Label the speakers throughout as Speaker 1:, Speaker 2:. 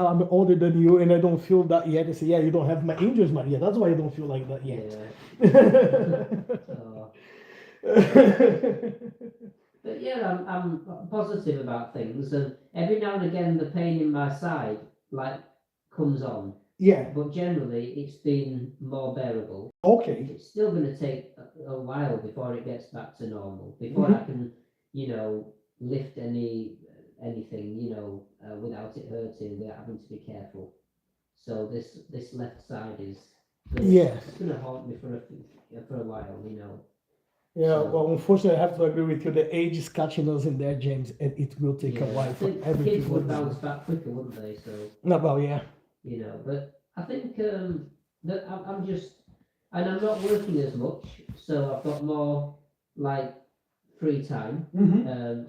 Speaker 1: I'm older than you and I don't feel that yet. They say, yeah, you don't have my angel's money yet. That's why I don't feel like that yet.
Speaker 2: So, but yeah, I'm positive about things, and every now and again the pain in my side like comes on,
Speaker 1: Yeah.
Speaker 2: but generally it's been more bearable.
Speaker 1: Okay.
Speaker 2: It's still going to take a while before it gets back to normal, before I can, lift anything, without it hurting, without having to be careful. So this left side is
Speaker 1: Yes.
Speaker 2: it's gonna haunt me for a while.
Speaker 1: Yeah,
Speaker 2: So
Speaker 1: well, unfortunately, I have to agree with you. The age is catching us in there, James, and it will take a
Speaker 2: yeah, I
Speaker 1: while for
Speaker 2: think
Speaker 1: everything
Speaker 2: kids
Speaker 1: to
Speaker 2: would
Speaker 1: go.
Speaker 2: bounce back quicker, wouldn't they? So
Speaker 1: No, well, yeah.
Speaker 2: but I think that I'm just and I'm not working as much, so I've got more like free time.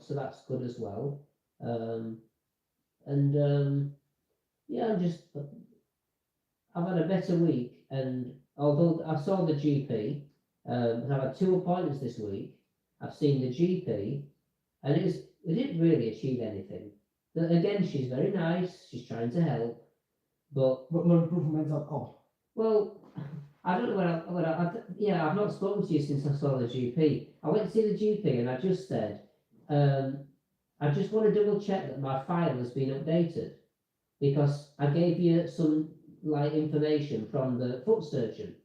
Speaker 2: So that's good as well. Um, and yeah, I've had a better week, and although I saw the GP, and I've had two appointments this week, I've seen the GP, and it didn't really achieve anything. But again, she's very nice. She's trying to help, but
Speaker 1: no improvements at all.
Speaker 2: well, I don't know yeah, I've not spoken to you since I saw the GP. I went to see the GP, and I just said, um, I just want to double check that my file has been updated because I gave you some like information from the foot surgeon,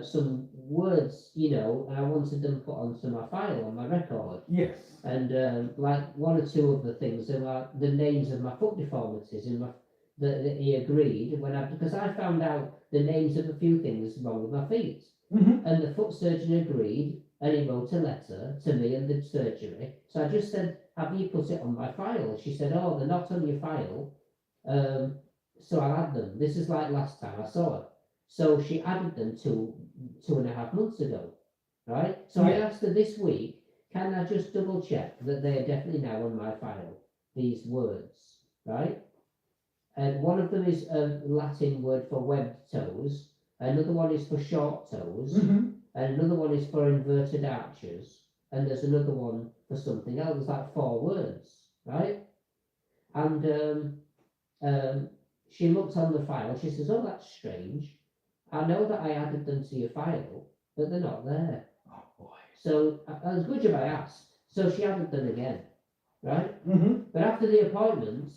Speaker 2: some words, and I wanted them put onto my file on my record.
Speaker 1: Yes.
Speaker 2: And like one or two of the things are the names of my foot deformities in my that he agreed when because I found out the names of a few things wrong with my feet, and the foot surgeon agreed, and he wrote a letter to me and the surgery. So I just said, "Have you put it on my file?" She said, "Oh, they're not on your file." Um, so I'll add them. This is like last time I saw her. So she added them 2.5 months ago, right? So I asked her this week, can I just double check that they are definitely now on my file, these words, right? And one of them is a Latin word for webbed toes, another one is for short toes, and another one is for inverted arches, and there's another one for something else. There's like 4 words, right? And um, she looked on the file. She says, "Oh, that's strange. I know that I added them to your file, but they're not there."
Speaker 1: Oh boy.
Speaker 2: So I was good job I asked. So she added them again, right?
Speaker 1: Mm-hmm.
Speaker 2: But after the appointment,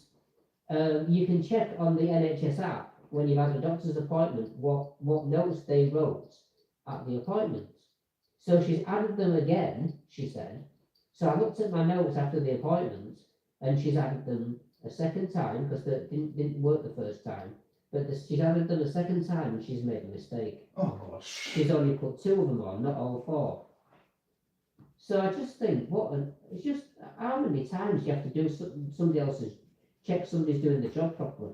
Speaker 2: you can check on the NHS app when you've had a doctor's appointment what notes they wrote at the appointment. So she's added them again, she said. So I looked at my notes after the appointment, and she's added them a second time because they didn't work the first time. But she's added them a second time, and she's made a mistake.
Speaker 1: Oh gosh.
Speaker 2: She's only put 2 of them on, not all 4. So I just think, it's just how many times you have to do somebody else's check somebody's doing the job properly,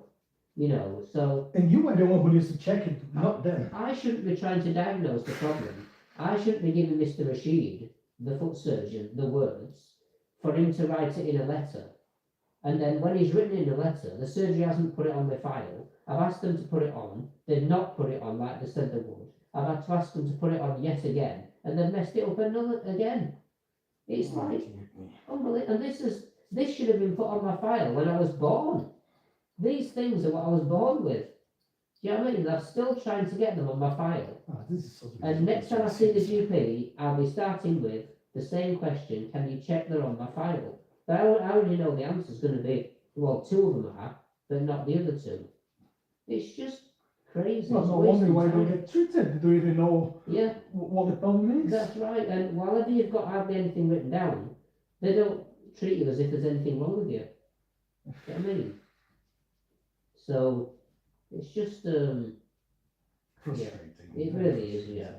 Speaker 2: So
Speaker 1: And you were the one who needs to check it, not them.
Speaker 2: I shouldn't be trying to diagnose the problem. I shouldn't be giving Mr. Rashid, the foot surgeon, the words for him to write it in a letter. And then when he's written in a letter, the surgery hasn't put it on the file. I've asked them to put it on. They've not put it on like they said they would. I've had to ask them to put it on yet again, and they've messed it up another again. It's like unbelievable. And this should have been put on my file when I was born. These things are what I was born with. Do you know what I mean? I'm still trying to get them on my file.
Speaker 1: This is so
Speaker 2: And next time I see the GP, I'll be starting with the same question: can you check they're on my file? But I already know the answer is going to be, well, 2 of them are, but not the other 2. It's just crazy.
Speaker 1: Well,
Speaker 2: It's
Speaker 1: no wonder
Speaker 2: wasting
Speaker 1: why they
Speaker 2: time.
Speaker 1: get treated. They don't even know
Speaker 2: Yeah,
Speaker 1: what the problem is.
Speaker 2: that's right. And whenever you've got hardly anything written down, they don't treat you as if there's anything wrong with you. Do you know what I mean? So it's just
Speaker 1: Frustrating.
Speaker 2: it really is, yeah.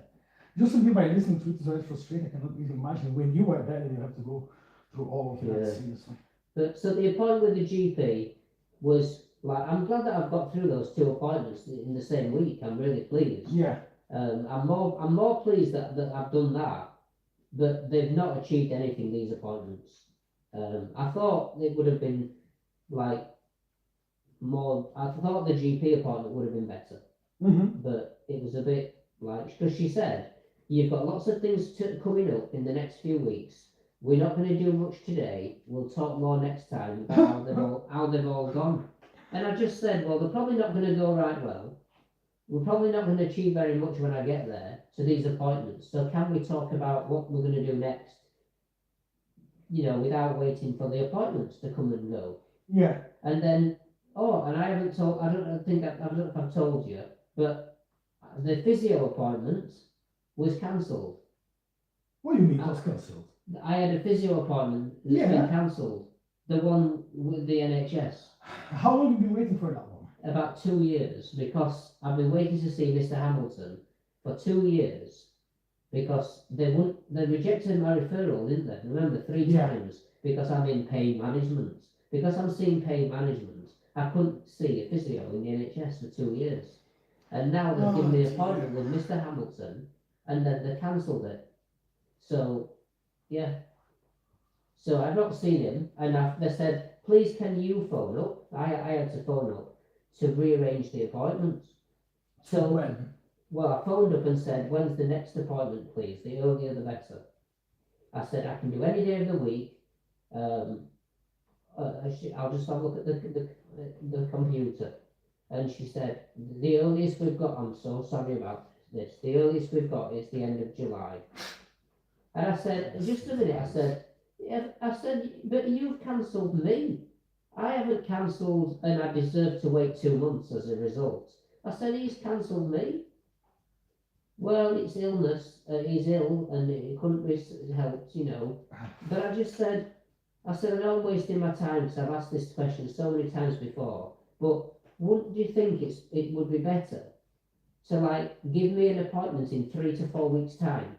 Speaker 1: Just simply by listening to it is very frustrating. I cannot even imagine when you were there and you have to go through all of that.
Speaker 2: Yeah.
Speaker 1: Seriously.
Speaker 2: But so the appointment with the GP was like, I'm glad that I've got through those 2 appointments in the same week. I'm really pleased.
Speaker 1: Yeah.
Speaker 2: I'm more pleased that I've done that, but they've not achieved anything, these appointments. I thought it would have been like more. I thought the GP appointment would have been better, but it was a bit like, because she said you've got lots of things coming up in the next few weeks. We're not going to do much today. We'll talk more next time about how they've all gone. And I just said, well, they're probably not going to go right well. We're probably not going to achieve very much when I get there to these appointments. So can we talk about what we're going to do next? You know, without waiting for the appointments to come and go.
Speaker 1: Yeah.
Speaker 2: And then, oh, and I haven't told, I don't know if I've told you, but the physio appointment was cancelled.
Speaker 1: What do you mean it was cancelled?
Speaker 2: I had a physio appointment that's
Speaker 1: Yeah.
Speaker 2: been cancelled. The one with the NHS.
Speaker 1: How long have you been waiting for that one?
Speaker 2: About 2 years, because I've been waiting to see Mr. Hamilton for 2 years, because they rejected my referral, didn't they? Remember, 3
Speaker 1: Yeah.
Speaker 2: times, because I'm in pain management. Because I'm seeing pain management, I couldn't see a physio in the NHS for 2 years. And now they've given me an appointment with Mr. Hamilton, and then they cancelled it. So, yeah. So I've not seen him, and they said, please can you phone up? I had to phone up to rearrange the appointment.
Speaker 1: So when?
Speaker 2: Well, I phoned up and said, when's the next appointment, please? The earlier the better. I said, I can do any day of the week. I'll just have a look at the computer. And she said, the earliest we've got, I'm so sorry about this, the earliest we've got is the end of July. And I said, just a minute, I said, but you've cancelled me. I haven't cancelled, and I deserve to wait 2 months as a result. I said, he's cancelled me. Well, it's illness, he's ill, and it couldn't be helped, you know. But I said, I know I'm wasting my time because I've asked this question so many times before, but wouldn't you think it would be better to, like, give me an appointment in 3 to 4 weeks' time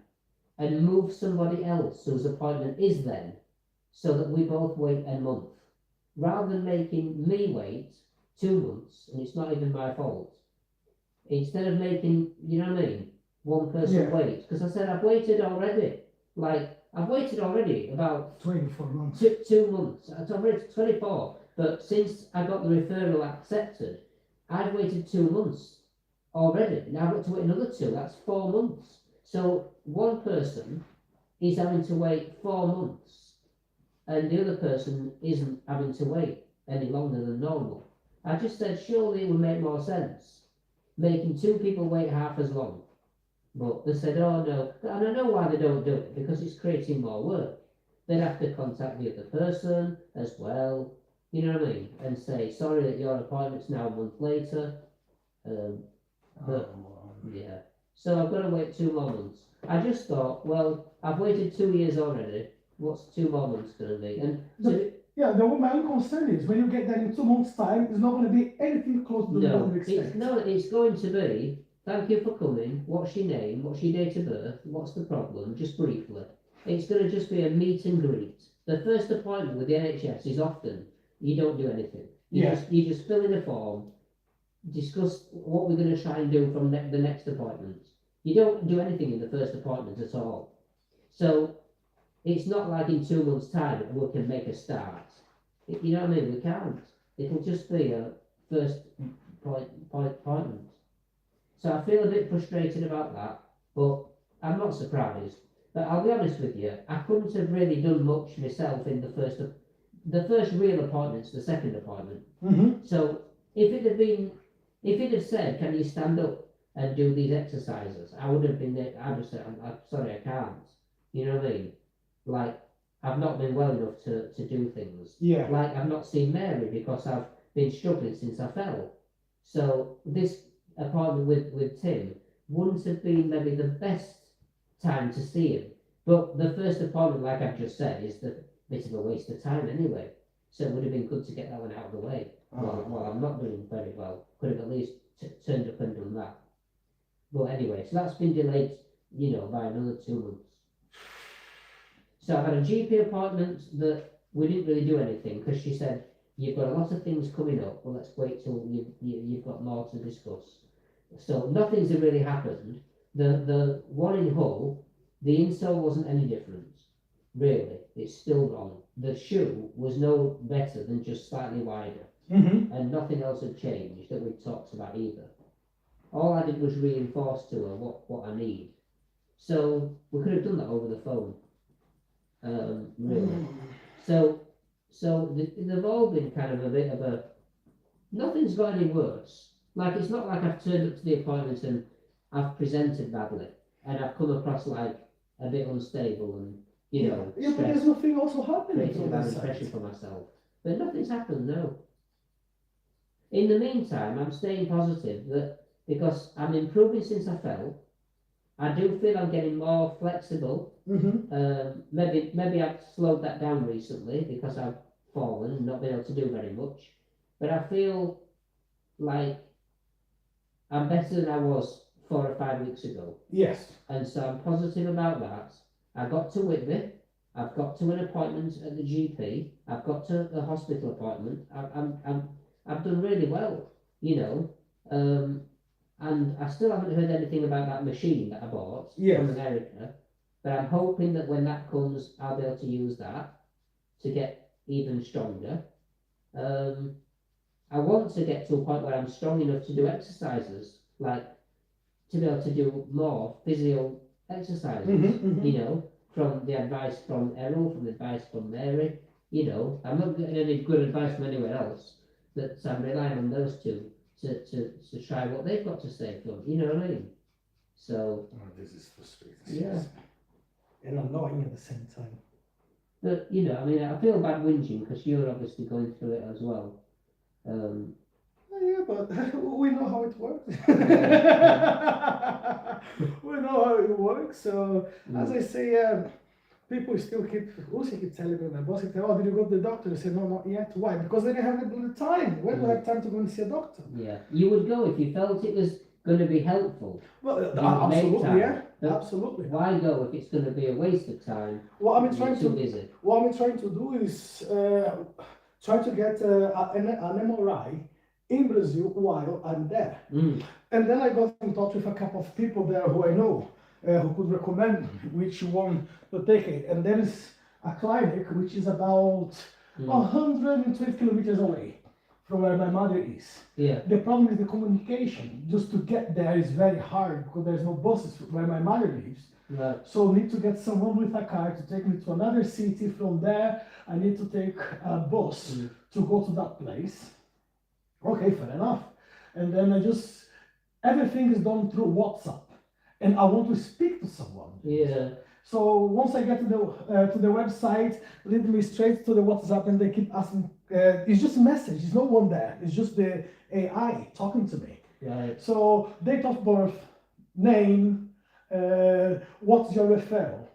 Speaker 2: and move somebody else whose appointment is then, so that we both wait a month, rather than making me wait 2 months, and it's not even my fault. Instead of making, you know what I mean, one person wait, because I said I've waited already. I've waited already about
Speaker 1: 24 months.
Speaker 2: 2 months. It's already 24, but since I got the referral accepted, I've waited 2 months already. Now I've got to wait another 2. That's 4 months. So one person is having to wait 4 months, and the other person isn't having to wait any longer than normal. I just said, surely it would make more sense making 2 people wait half as long. But they said, oh no, and I know why they don't do it, because it's creating more work. They'd have to contact the other person as well, you know what I mean, and say, sorry that your appointment's now a month later. Yeah. So I've got to wait 2 more months. I just thought, well, I've waited 2 years already. What's 2 more months going to be? And
Speaker 1: yeah, my only concern is when you get there in 2 months' time, it's not going to be anything close to what you expect.
Speaker 2: It's going to be, thank you for coming, what's your name, what's your date of birth, what's the problem, just briefly. It's going to just be a meet and greet. The first appointment with the NHS is often, you don't do anything. You just fill in a form, discuss what we're going to try and do from the next appointment. You don't do anything in the first appointment at all. So it's not like in 2 months' time we can make a start. You know what I mean? We can't. It'll just be a first appointment. So I feel a bit frustrated about that, but I'm not surprised. But I'll be honest with you, I couldn't have really done much myself in the first real appointment's the second appointment.
Speaker 1: Mm-hmm.
Speaker 2: So if it had said, can you stand up and do these exercises, I would have been there. I'd have said, I'm sorry, I can't. You know what I mean? Like, I've not been well enough to do things.
Speaker 1: Yeah.
Speaker 2: Like, I've not seen Mary because I've been struggling since I fell. So this appointment with Tim wouldn't have been maybe the best time to see him. But the first appointment, like I've just said, is the bit of a waste of time anyway. So it would have been good to get that one out of the way. Well, I'm not doing very well. Could have at least turned up and done that. But anyway, so that's been delayed, by another 2 months. So I've had a GP appointment that we didn't really do anything because she said, you've got a lot of things coming up, well, let's wait till you've got more to discuss. So nothing's really happened. The one in Hull, the insole wasn't any different, really. It's still wrong. The shoe was no better than just slightly wider.
Speaker 1: Mm-hmm.
Speaker 2: And nothing else had changed that we've talked about either. All I did was reinforce to her what I need. So we could have done that over the phone. Really. So they've all been kind of a bit of nothing's got any worse. Like, it's not like I've turned up to the appointment and I've presented badly and I've come across like a bit unstable and, you know,
Speaker 3: Yeah, but there's
Speaker 2: stressed,
Speaker 3: nothing also happening
Speaker 2: creating a
Speaker 3: from
Speaker 2: bad
Speaker 3: this
Speaker 2: impression
Speaker 3: side.
Speaker 2: for myself. But nothing's happened, no. In the meantime, I'm staying positive that because I'm improving since I fell, I do feel I'm getting more flexible. Maybe I've slowed that down recently because I've fallen and not been able to do very much. But I feel like I'm better than I was 4 or 5 weeks ago.
Speaker 3: Yes.
Speaker 2: And so I'm positive about that. I got to Whitby. I've got to an appointment at the GP. I've got to a hospital appointment. I've done really well, you know. And I still haven't heard anything about that machine that I bought
Speaker 3: Yes.
Speaker 2: from America. But I'm hoping that when that comes, I'll be able to use that to get even stronger. I want to get to a point where I'm strong enough to do exercises, like to be able to do more physio exercises, you know, from the advice from Errol, from the advice from Mary. You know, I'm not getting any good advice from anywhere else, that I'm relying on those two to try what they've got to say from, you know what I mean? So,
Speaker 3: This is frustrating.
Speaker 2: yeah.
Speaker 3: And annoying at the same time.
Speaker 2: But, you know, I mean, I feel bad whinging because you're obviously going through it as well.
Speaker 3: Yeah, but we know how it works. We know how it works. So, as I say, people still also keep telling me, my boss keep telling, oh, did you go to the doctor? I say, no, not yet. Why? Because they didn't have the time. When do I have time to go and see a doctor?
Speaker 2: Yeah, you would go if you felt it was going to be helpful.
Speaker 3: Well,
Speaker 2: You would make
Speaker 3: absolutely,
Speaker 2: time.
Speaker 3: yeah.
Speaker 2: But
Speaker 3: Absolutely.
Speaker 2: why go if it's going to be a waste of time?
Speaker 3: What I'm
Speaker 2: You're
Speaker 3: trying
Speaker 2: too
Speaker 3: to
Speaker 2: busy.
Speaker 3: What I'm trying to do is try to get an MRI in Brazil while I'm there. And then I got in touch with a couple of people there who I know who could recommend which one to take it. And there is a clinic which is about 120 kilometers away from where my mother is.
Speaker 2: Yeah.
Speaker 3: The problem is the communication. Just to get there is very hard because there's no buses where my mother lives.
Speaker 2: Right.
Speaker 3: So I need to get someone with a car to take me to another city. From there, I need to take a bus to go to that place. Okay, fair enough. And then everything is done through WhatsApp. And I want to speak to someone.
Speaker 2: Yeah.
Speaker 3: So once I get to the website, lead me straight to the WhatsApp, and they keep asking. It's just a message. There's no one there. It's just the AI talking to me.
Speaker 2: Right.
Speaker 3: So date of birth, name, what's your referral?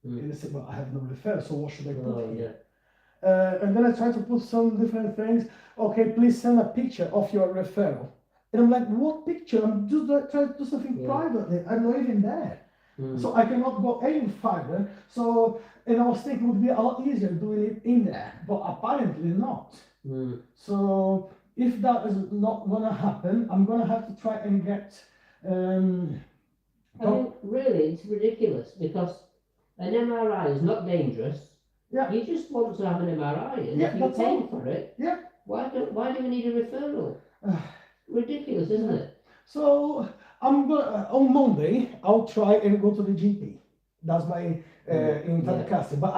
Speaker 3: And they said, well, I have no referral, so what should I put here? And then I try to put some different things. Okay, please send a picture of your referral. And I'm like, what picture? I'm just trying to do something privately. I'm not even there. So I cannot go any further. So, and I was thinking it would be a lot easier doing it in there, but apparently not. So if that is not gonna happen, I'm gonna have to try and get.
Speaker 2: I mean, really, it's ridiculous because an MRI is not dangerous.
Speaker 3: Yeah.
Speaker 2: You just want to have an MRI, and if you're paying for it, why do we need a referral? Ridiculous, isn't it?
Speaker 3: So I'm gonna on Monday. I'll try and go to the GP. That's my in Tadcaster. But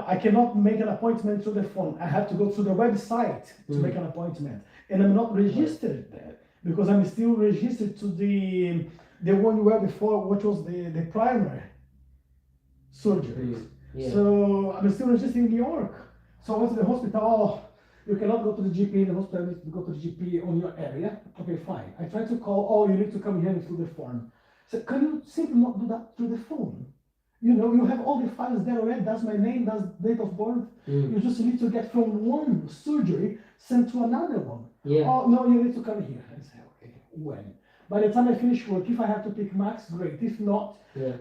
Speaker 3: I cannot make an appointment through the phone. I have to go to the website to make an appointment, and I'm not registered there because I'm still registered to the one you were before, which was the primary surgery. So I'm still registered in New York. So I went to the hospital. Oh, you cannot go to the GP in the hospital. You need to go to the GP on your area. Okay, fine. I tried to call. Oh, you need to come here and fill the form. So can you simply not do that through the phone? You know, you have all the files there already. That's my name. That's date of birth. You just need to get from one surgery sent to another one. Oh no, you need to come here. I say, okay, when? By the time I finish work, if I have to pick Max, great. If not,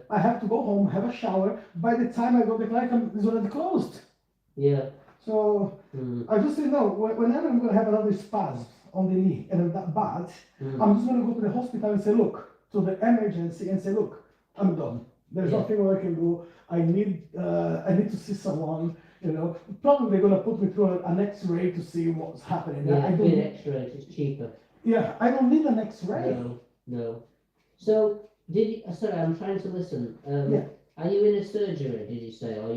Speaker 3: I have to go home, have a shower. By the time I go to the clinic, it's already closed. So I just say no. Whenever I'm going to have another spasm on the knee and I'm that bad, I'm just going to go to the hospital and say, look, to the emergency and say, look, I'm done. There's nothing more I can do. I need to see someone. You know, probably they're going to put me through an X-ray to see what's happening.
Speaker 2: I don't need X-rays. It's cheaper.
Speaker 3: Yeah, I don't need an X-ray.
Speaker 2: No. So sorry, I'm trying to listen. Are you in a surgery? Did you say? Are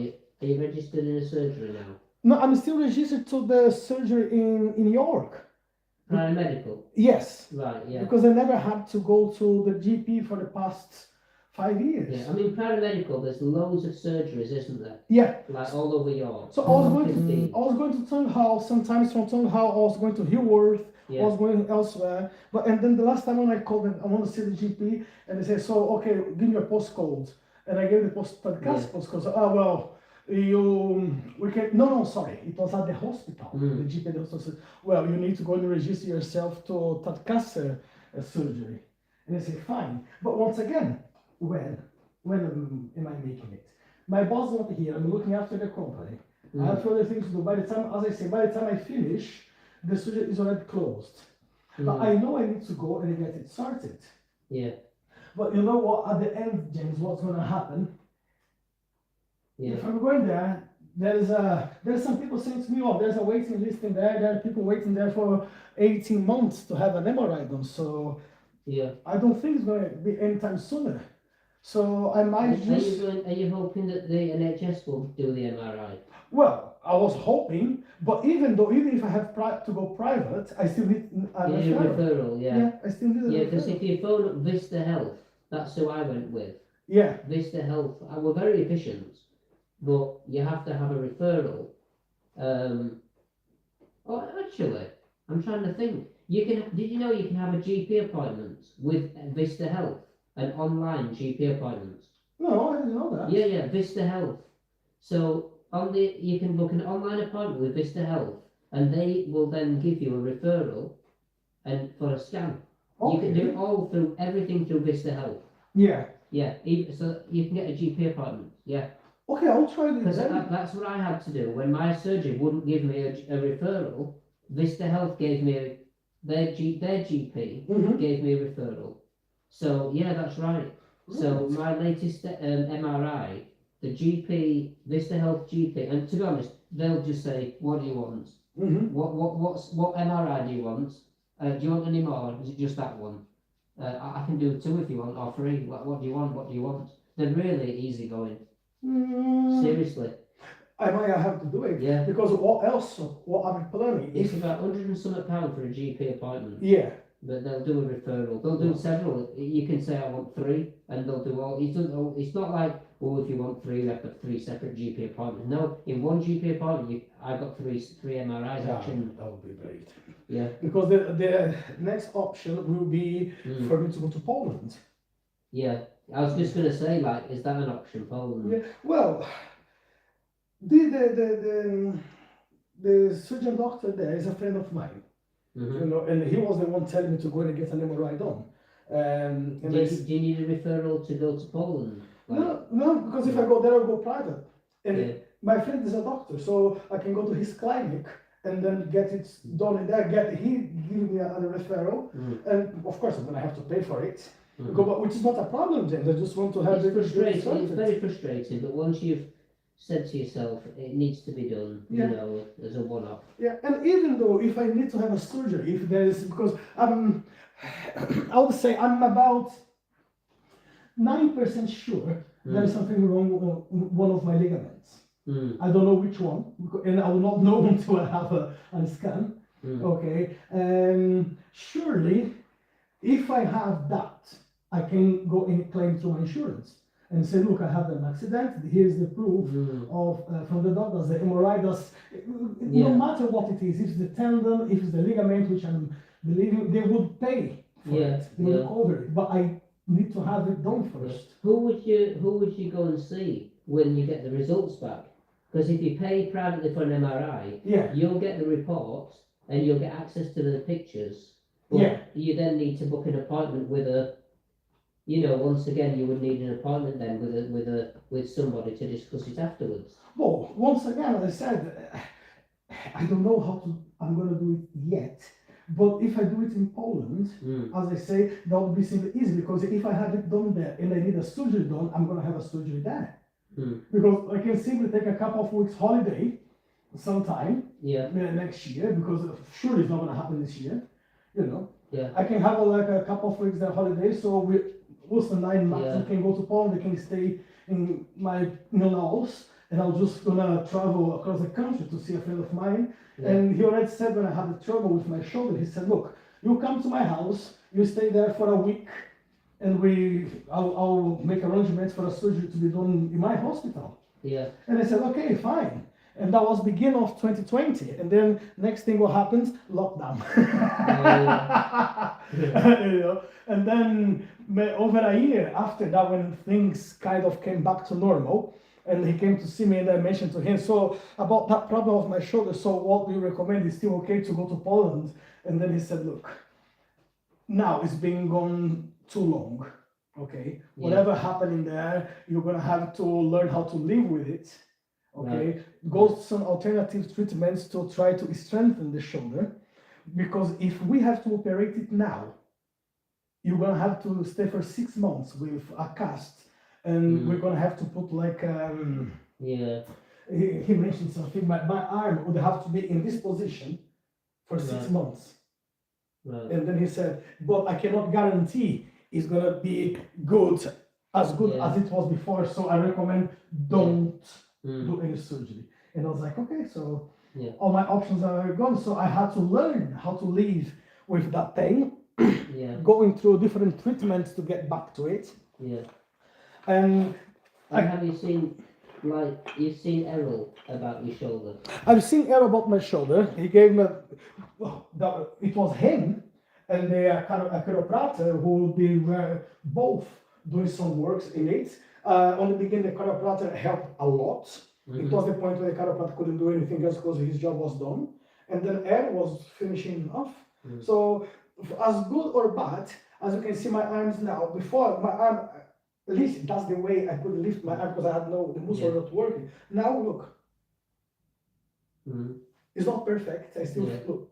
Speaker 2: you registered in a surgery now?
Speaker 3: No, I'm still registered to the surgery in York.
Speaker 2: Paramedical.
Speaker 3: Yes,
Speaker 2: Right. Yeah.
Speaker 3: because I never had to go to the GP for the past 5 years.
Speaker 2: Yeah. I mean, paramedical. There's loads of surgeries, isn't there?
Speaker 3: Yeah.
Speaker 2: Like all over York.
Speaker 3: So I was going to Tongue Hall, sometimes from Tongue Hall I was going to Hillworth, I
Speaker 2: Yeah.
Speaker 3: was going elsewhere. But and then the last time when I called them, I want to see the GP, and they said, so okay, give me a postcode. And I gave the podcast postcode. So, oh well, we can no, sorry, it was at the hospital. The GP at the hospital said, well, you need to go and register yourself to Tadcaster surgery. And I said, fine. But once again, when am I making it? My boss is not here. I'm looking after the company. I have further things to do. By the time, as I say, by the time I finish, the surgery is already closed. But I know I need to go and get it started.
Speaker 2: Yeah.
Speaker 3: But you know what? At the end, James, what's going to happen?
Speaker 2: Yeah.
Speaker 3: If I'm going there, there's some people saying to me, oh, there's a waiting list in there. There are people waiting there for 18 months to have an MRI done. So
Speaker 2: Yeah.
Speaker 3: I don't think it's going to be anytime sooner. So I might just.
Speaker 2: Are you hoping that the NHS will do the MRI?
Speaker 3: Well, I was hoping, but even if I have to go private, I still need a referral.
Speaker 2: Referral. Yeah.
Speaker 3: Yeah, I still need a
Speaker 2: Yeah, because
Speaker 3: referral.
Speaker 2: if you phone up Vista Health, that's who I went with.
Speaker 3: Yeah,
Speaker 2: Vista Health were very efficient, but you have to have a referral. Oh, actually, I'm trying to think. Did you know you can have a GP appointment with Vista Health, an online GP appointment?
Speaker 3: no, I didn't know that.
Speaker 2: Yeah, Vista Health. So you can book an online appointment with Vista Health, and they will then give you a referral, and for a scan. You can do everything through Vista Health.
Speaker 3: Yeah.
Speaker 2: Yeah, so you can get a GP appointment. Yeah.
Speaker 3: Okay, I'll try this.
Speaker 2: Because that's what I had to do when my surgeon wouldn't give me a referral. Vista Health gave me their GP gave me a referral. So yeah, that's right. So my latest MRI, the GP, Vista Health GP, and to be honest, they'll just say, "What do you want? What MRI do you want? Do you want any more? Is it just that one? I can do 2 if you want, or 3. What do you want? What do you want?" They're really easygoing. Seriously.
Speaker 3: I might have to do it.
Speaker 2: Yeah.
Speaker 3: Because what I'm planning
Speaker 2: It's
Speaker 3: is.
Speaker 2: about £100 and something for a GP appointment.
Speaker 3: Yeah.
Speaker 2: But they'll do a referral. They'll do several. You can say I want 3, and they'll do all. It's not like, oh, if you want 3, I've got 3 separate GP appointments. No, in one GP appointment, I've got 3 MRIs.
Speaker 3: That would be great.
Speaker 2: Yeah.
Speaker 3: Because the next option will be for me to go to Poland.
Speaker 2: Yeah. I was just gonna say, like, is that an option, Poland?
Speaker 3: Yeah. Well, the surgeon doctor there is a friend of mine. You know, and he was the one telling me to go and get an MRI done.
Speaker 2: Do you need a referral to go to Poland? Like,
Speaker 3: no, because if I go there, I'll go private. And
Speaker 2: Yeah.
Speaker 3: my friend is a doctor, so I can go to his clinic and then get it done in there. He give me a referral, and of course I'm gonna have to pay for it. But which is not a problem, James. I just want to have
Speaker 2: It's frustrating.
Speaker 3: sorted.
Speaker 2: It's very frustrating. But once you've said to yourself, it needs to be done.
Speaker 3: Yeah.
Speaker 2: You know, as a one-off.
Speaker 3: Yeah, and even though if I need to have a surgery, if there is, because I would say I'm about 9% sure there is something wrong with one of my ligaments. I don't know which one, and I will not know until I have a scan. Okay, surely, if I have that, I can go and claim through my insurance and say, look, I had an accident. Here's the proof of from the doctors. The MRI does, no matter what it is, if it's the tendon, if it's the ligament, which I'm believing, they would pay for it. They would cover it, but I need to have it done first.
Speaker 2: Who would you go and see when you get the results back? Because if you pay privately for an MRI, you'll get the report and you'll get access to the pictures. But you then need to book an appointment with once again, you would need an appointment then with somebody to discuss it afterwards.
Speaker 3: Well, once again, as I said, I don't know how I'm going to do it yet. But if I do it in Poland, as I say, that would be simply easy, because if I have it done there and I need a surgery done, I'm going to have a surgery there. Because I can simply take a couple of weeks holiday sometime next year, because surely it's not going to happen this year. You know, I can have a couple of weeks there holiday, so what's the 9 months? I can go to Poland, I can stay in my house, and I was just gonna travel across the country to see a friend of mine.
Speaker 2: Yeah.
Speaker 3: And he already said when I had the trouble with my shoulder, he said, look, you come to my house, you stay there for a week, and I'll make arrangements for a surgery to be done in my hospital.
Speaker 2: Yeah.
Speaker 3: And I said, okay, fine. And that was beginning of 2020. And then next thing what happens? Lockdown. You know? And then over a year after that, when things kind of came back to normal, and he came to see me and I mentioned to him, so about that problem of my shoulder, so what do you recommend? Is still okay to go to Poland? And then he said, look, now it's been gone too long. Okay,
Speaker 2: Yeah.
Speaker 3: whatever happened in there, you're gonna have to learn how to live with it. Okay, go some alternative treatments to try to strengthen the shoulder, because if we have to operate it now, you're gonna have to stay for 6 months with a cast, and we're gonna have to put like
Speaker 2: Yeah.
Speaker 3: he mentioned something. My arm would have to be in this position for 6
Speaker 2: Right.
Speaker 3: months,
Speaker 2: Right.
Speaker 3: and then he said, but I cannot guarantee it's gonna be good
Speaker 2: Yeah.
Speaker 3: as it was before, so I recommend don't
Speaker 2: Mm.
Speaker 3: do any surgery. And I was like, okay, so
Speaker 2: Yeah.
Speaker 3: all my options are gone. So I had to learn how to live with that pain,
Speaker 2: Yeah.
Speaker 3: going through different treatments to get back to it.
Speaker 2: Yeah.
Speaker 3: And
Speaker 2: And have you seen, like, you've seen Errol about your shoulder?
Speaker 3: I've seen Air about my shoulder. He gave me, it was him and the chiropractor who they were both doing some works in it. On the beginning, the chiropractor helped a lot. It was the point where the chiropractor couldn't do anything else because his job was done. And then Air was finishing off. So, as good or bad, as you can see my arms now, before my arm, at least that's the way I could lift my arm because I had the muscle
Speaker 2: Yeah.
Speaker 3: not working. Now look,
Speaker 2: Mm.
Speaker 3: it's not perfect. I still
Speaker 2: Yeah.
Speaker 3: look,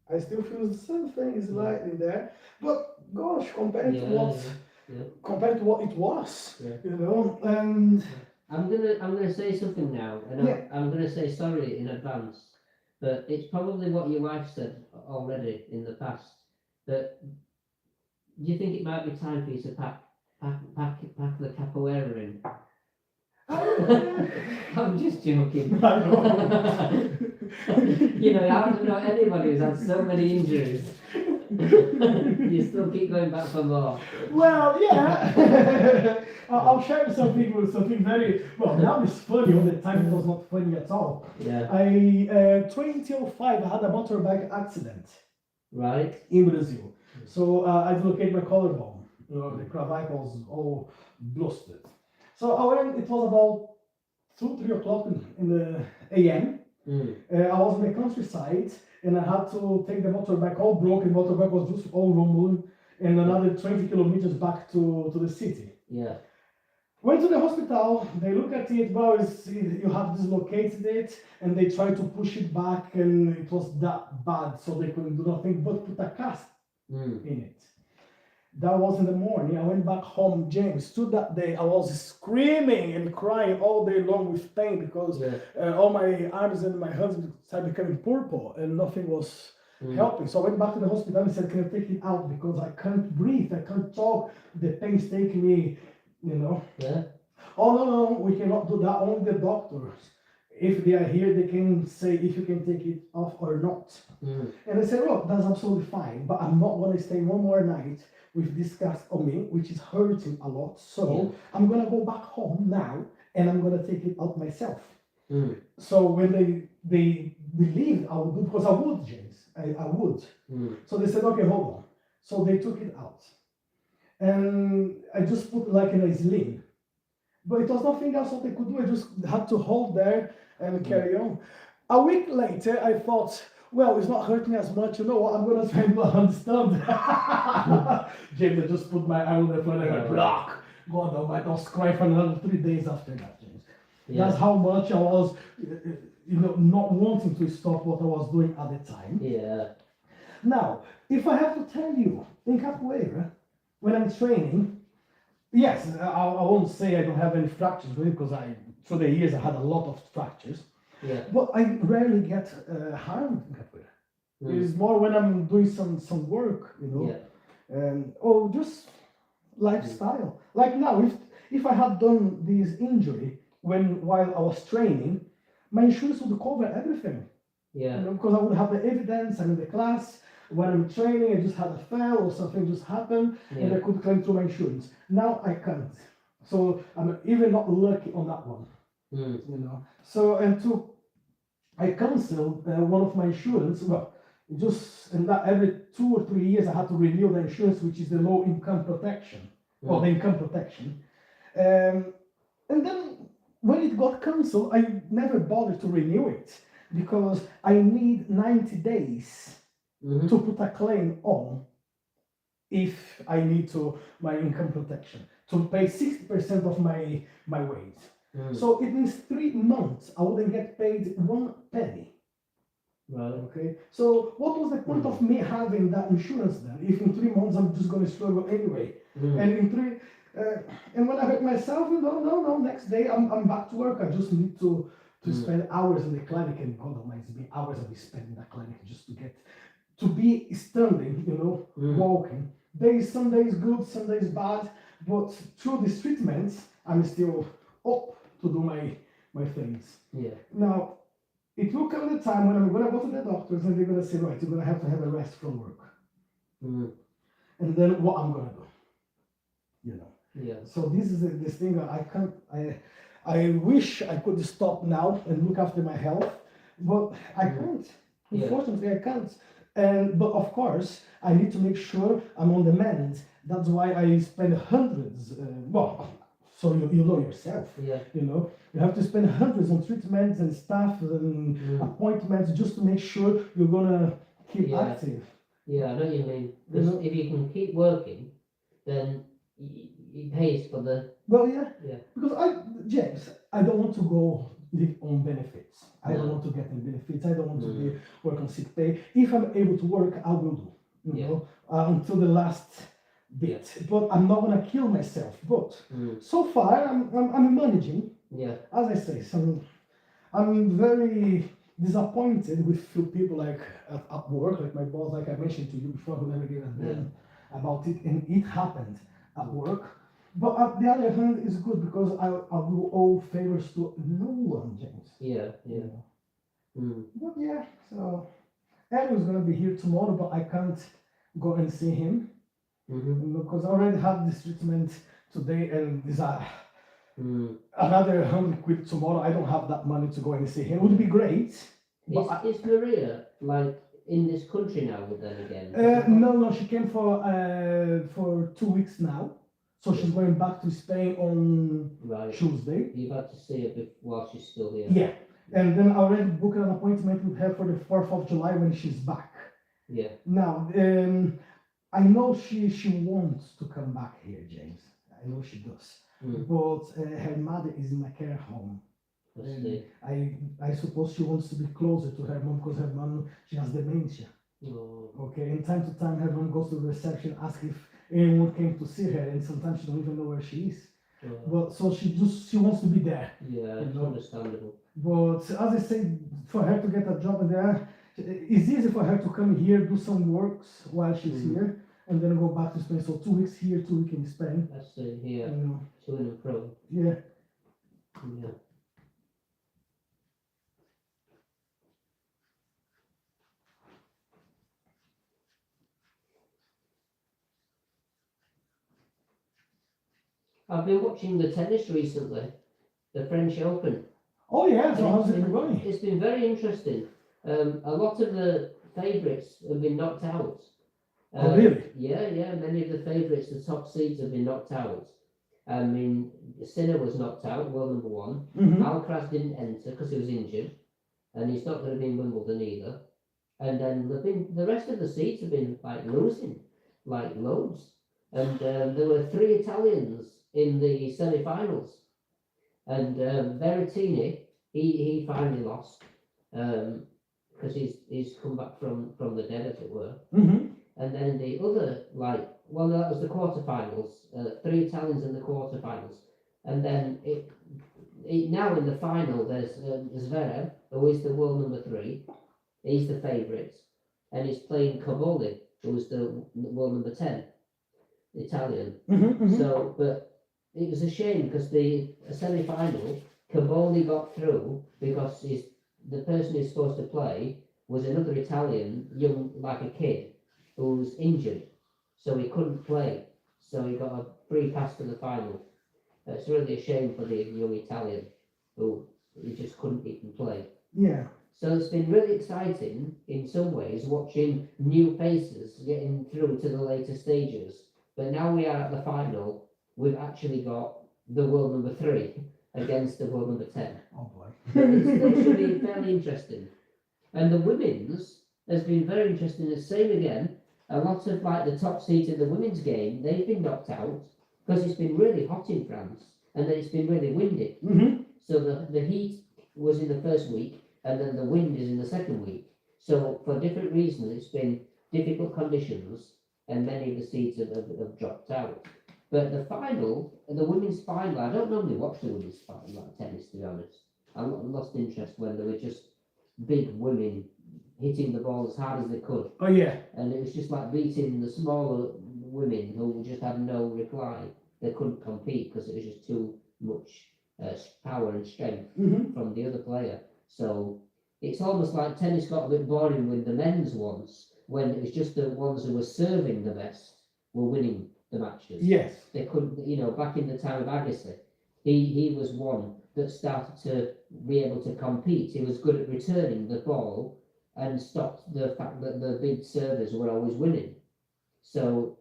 Speaker 3: I still feel something is light in there. But gosh, compared to
Speaker 2: Yeah,
Speaker 3: what
Speaker 2: yeah.
Speaker 3: compared to what it was,
Speaker 2: Yeah.
Speaker 3: you know, and
Speaker 2: I'm gonna say something now, and
Speaker 3: Yeah.
Speaker 2: I'm gonna say sorry in advance, but it's probably what your wife said already in the past. But do you think it might be time for you to pack the capoeira in? I'm just joking.
Speaker 3: I know.
Speaker 2: You know, I don't know anybody who's had so many injuries. You still keep going back for more.
Speaker 3: Well, yeah. I'll share something very well. Now it's funny. All the time it was not funny at all.
Speaker 2: Yeah.
Speaker 3: I 2005 I had a motorbike accident
Speaker 2: Right.
Speaker 3: in Brazil. So I dislocated my collarbone. You know, the clavicle was all blustered. So I went. It was about 2-3 o'clock in the a.m.
Speaker 2: Mm.
Speaker 3: I was in the countryside and I had to take the motorbike all broken. Motorbike was just all rumbling, and another 20 kilometers back to the city.
Speaker 2: Yeah.
Speaker 3: Went to the hospital, they look at it, well, you have dislocated it, and they try to push it back, and it was that bad, so they couldn't do nothing but put a cast
Speaker 2: Mm.
Speaker 3: in it. That was in the morning. I went back home, James. To that day, I was screaming and crying all day long with pain because
Speaker 2: Yeah.
Speaker 3: all my arms and my hands started becoming purple, and nothing was helping. So I went back to the hospital and said, can you take it out because I can't breathe, I can't talk, the pain's taking me, you know.
Speaker 2: Yeah.
Speaker 3: Oh no, we cannot do that. Only the doctors, if they are here, they can say if you can take it off or not.
Speaker 2: Mm.
Speaker 3: And I said, look, that's absolutely fine, but I'm not going to stay one more night with this cast on me, which is hurting a lot. So
Speaker 2: Yeah.
Speaker 3: I'm going to go back home now and I'm going to take it out myself.
Speaker 2: Mm.
Speaker 3: So when they believed I would do, because I would, James, I would.
Speaker 2: Mm.
Speaker 3: So they said, okay, hold on. So they took it out. And I just put it like in a sling. But it was nothing else what they could do. I just had to hold there and carry on. A week later, I thought, well, it's not hurting as much. You know what? I'm going to try and understand. James, I just put my arm on the floor and I went, block. God almighty, I was crying for another 3 days after that, James.
Speaker 2: Yeah.
Speaker 3: That's how much I was, not wanting to stop what I was doing at the time.
Speaker 2: Yeah.
Speaker 3: Now, if I have to tell you, in capoeira, when I'm training, yes, I won't say I don't have any fractures really because through the years I had a lot of fractures,
Speaker 2: Yeah.
Speaker 3: but I rarely get harmed in capoeira.
Speaker 2: Mm.
Speaker 3: It's more when I'm doing some work,
Speaker 2: Yeah.
Speaker 3: or just lifestyle. Like now, if I had done this injury while I was training, my insurance would cover everything.
Speaker 2: Yeah.
Speaker 3: Because I would have the evidence. I'm in the class. When I'm training, I just had a fail or something just happened, and I
Speaker 2: Yeah.
Speaker 3: could claim through my insurance. Now I can't. So I'm even not lucky on that one. So I canceled one of my insurance. Well, just and that every 2 or 3 years I had to renew the insurance, which is the low income protection, or the income protection. And then when it got cancelled, I never bothered to renew it because I need 90 days to put a claim on if I need to my income protection to pay 60% of my wage. So it means 3 months I wouldn't get paid 1 penny.
Speaker 2: Right.
Speaker 3: Okay. So what was the point of me having that insurance then? If in 3 months I'm just going to struggle anyway, and in 3. And when I hurt myself, no, next day I'm back to work. I just need to spend hours in the clinic, and God Almighty, me hours I'll be spending in the clinic just to be standing, walking. Some days good, some days bad, but through these treatments, I'm still up to do my things.
Speaker 2: Yeah.
Speaker 3: Now, it will come the time when I'm going to go to the doctors and they're going to say, right, you're going to have a rest from work. And then what I'm going to do,
Speaker 2: Yeah.
Speaker 3: So this is this thing that I wish I could stop now and look after my health, but I can't.
Speaker 2: Yeah.
Speaker 3: Unfortunately, I can't. But of course, I need to make sure I'm on the mend. That's why I spend hundreds. So you know yourself.
Speaker 2: Yeah.
Speaker 3: You have to spend hundreds on treatments and stuff and appointments just to make sure you're gonna keep active.
Speaker 2: Yeah, I know what you mean. Because if you can keep working, then it pays for the.
Speaker 3: Well, yeah.
Speaker 2: Yeah.
Speaker 3: Because James, I don't want to go live on benefits. I don't
Speaker 2: No.
Speaker 3: want to get any benefits. I don't want to be work on sick pay. If I'm able to work, I will do. You know, until the last bit. But I'm not gonna kill myself. But so far, I'm managing.
Speaker 2: Yeah.
Speaker 3: As I say, I'm very disappointed with few people like at work, like my boss, like I mentioned to you before, who never gave a damn about it, and it happened at work. But on the other hand, it's good because I will owe favors to no one, James.
Speaker 2: Yeah. Yeah.
Speaker 3: But yeah, so Edwin's gonna be here tomorrow, but I can't go and see him because I already have this treatment today, and this another 100 quid tomorrow. I don't have that money to go and see him. It would be great. But
Speaker 2: Is Maria like in this country now? Then again?
Speaker 3: no, she came for 2 weeks now. So she's going back to Spain on Tuesday.
Speaker 2: You've had to see her while she's still here.
Speaker 3: Yeah, and then I already booked an appointment with her for the 4th of July when she's back.
Speaker 2: Yeah.
Speaker 3: Now, I know she wants to come back here, James. I know she does. But her mother is in a care home. I suppose she wants to be closer to her mom because her mom, she has dementia.
Speaker 2: Oh.
Speaker 3: Okay, and time to time her mom goes to the reception, asks if anyone came to see her, and sometimes she don't even know where she is. But so she wants to be there.
Speaker 2: Yeah, it's understandable.
Speaker 3: But as I said, for her to get a job there, it's easy for her to come here, do some works while she's here, and then go back to Spain. So 2 weeks here, 2 weeks in Spain.
Speaker 2: I see. Yeah.
Speaker 3: You know.
Speaker 2: To and fro.
Speaker 3: Yeah.
Speaker 2: Yeah. I've been watching the tennis recently, the French Open.
Speaker 3: Oh yeah, so how's it going?
Speaker 2: It's been very interesting. A lot of the favourites have been knocked out.
Speaker 3: Oh really?
Speaker 2: Yeah. Many of the favourites, the top seeds, have been knocked out. I mean, Sinner was knocked out, world number 1. Alcaraz didn't enter because he was injured, and he's not going to be in Wimbledon either. And then the rest of the seeds have been like losing, like loads. And there were 3 Italians in the semi-finals, and Berrettini, he finally lost because he's come back from the dead, as it were. And then the other, that was the quarterfinals. 3 Italians in the quarterfinals, and then it now in the final there's Zverev, who is the world number 3. He's the favourite, and he's playing Cobolli, who is the world number 10, Italian. So, but it was a shame because the semi-final Cavoli got through because the person who's supposed to play was another Italian, young, like a kid, who was injured, so he couldn't play. So he got a free pass to the final. It's really a shame for the young Italian, who he just couldn't even play.
Speaker 3: Yeah.
Speaker 2: So it's been really exciting in some ways watching new faces getting through to the later stages. But now we are at the final, we've actually got the world number 3 against the world number 10.
Speaker 3: Oh boy.
Speaker 2: But it should be fairly interesting. And the women's has been very interesting. The same again. A lot of like the top seeds in the women's game, they've been knocked out because it's been really hot in France and then it's been really windy.
Speaker 3: Mm-hmm.
Speaker 2: So the heat was in the first week and then the wind is in the second week. So for different reasons, it's been difficult conditions and many of the seeds have dropped out. But the final, the women's final, I don't normally watch the women's final like tennis, to be honest. I lost interest when they were just big women hitting the ball as hard as they could.
Speaker 3: Oh yeah.
Speaker 2: And it was just like beating the smaller women who just had no reply. They couldn't compete because it was just too much power and strength
Speaker 3: Mm-hmm.
Speaker 2: from the other player. So it's almost like tennis got a bit boring with the men's ones when it was just the ones who were serving the best were winning the matches.
Speaker 3: Yes.
Speaker 2: They couldn't, back in the time of Agassi, he was one that started to be able to compete. He was good at returning the ball and stopped the fact that the big servers were always winning. So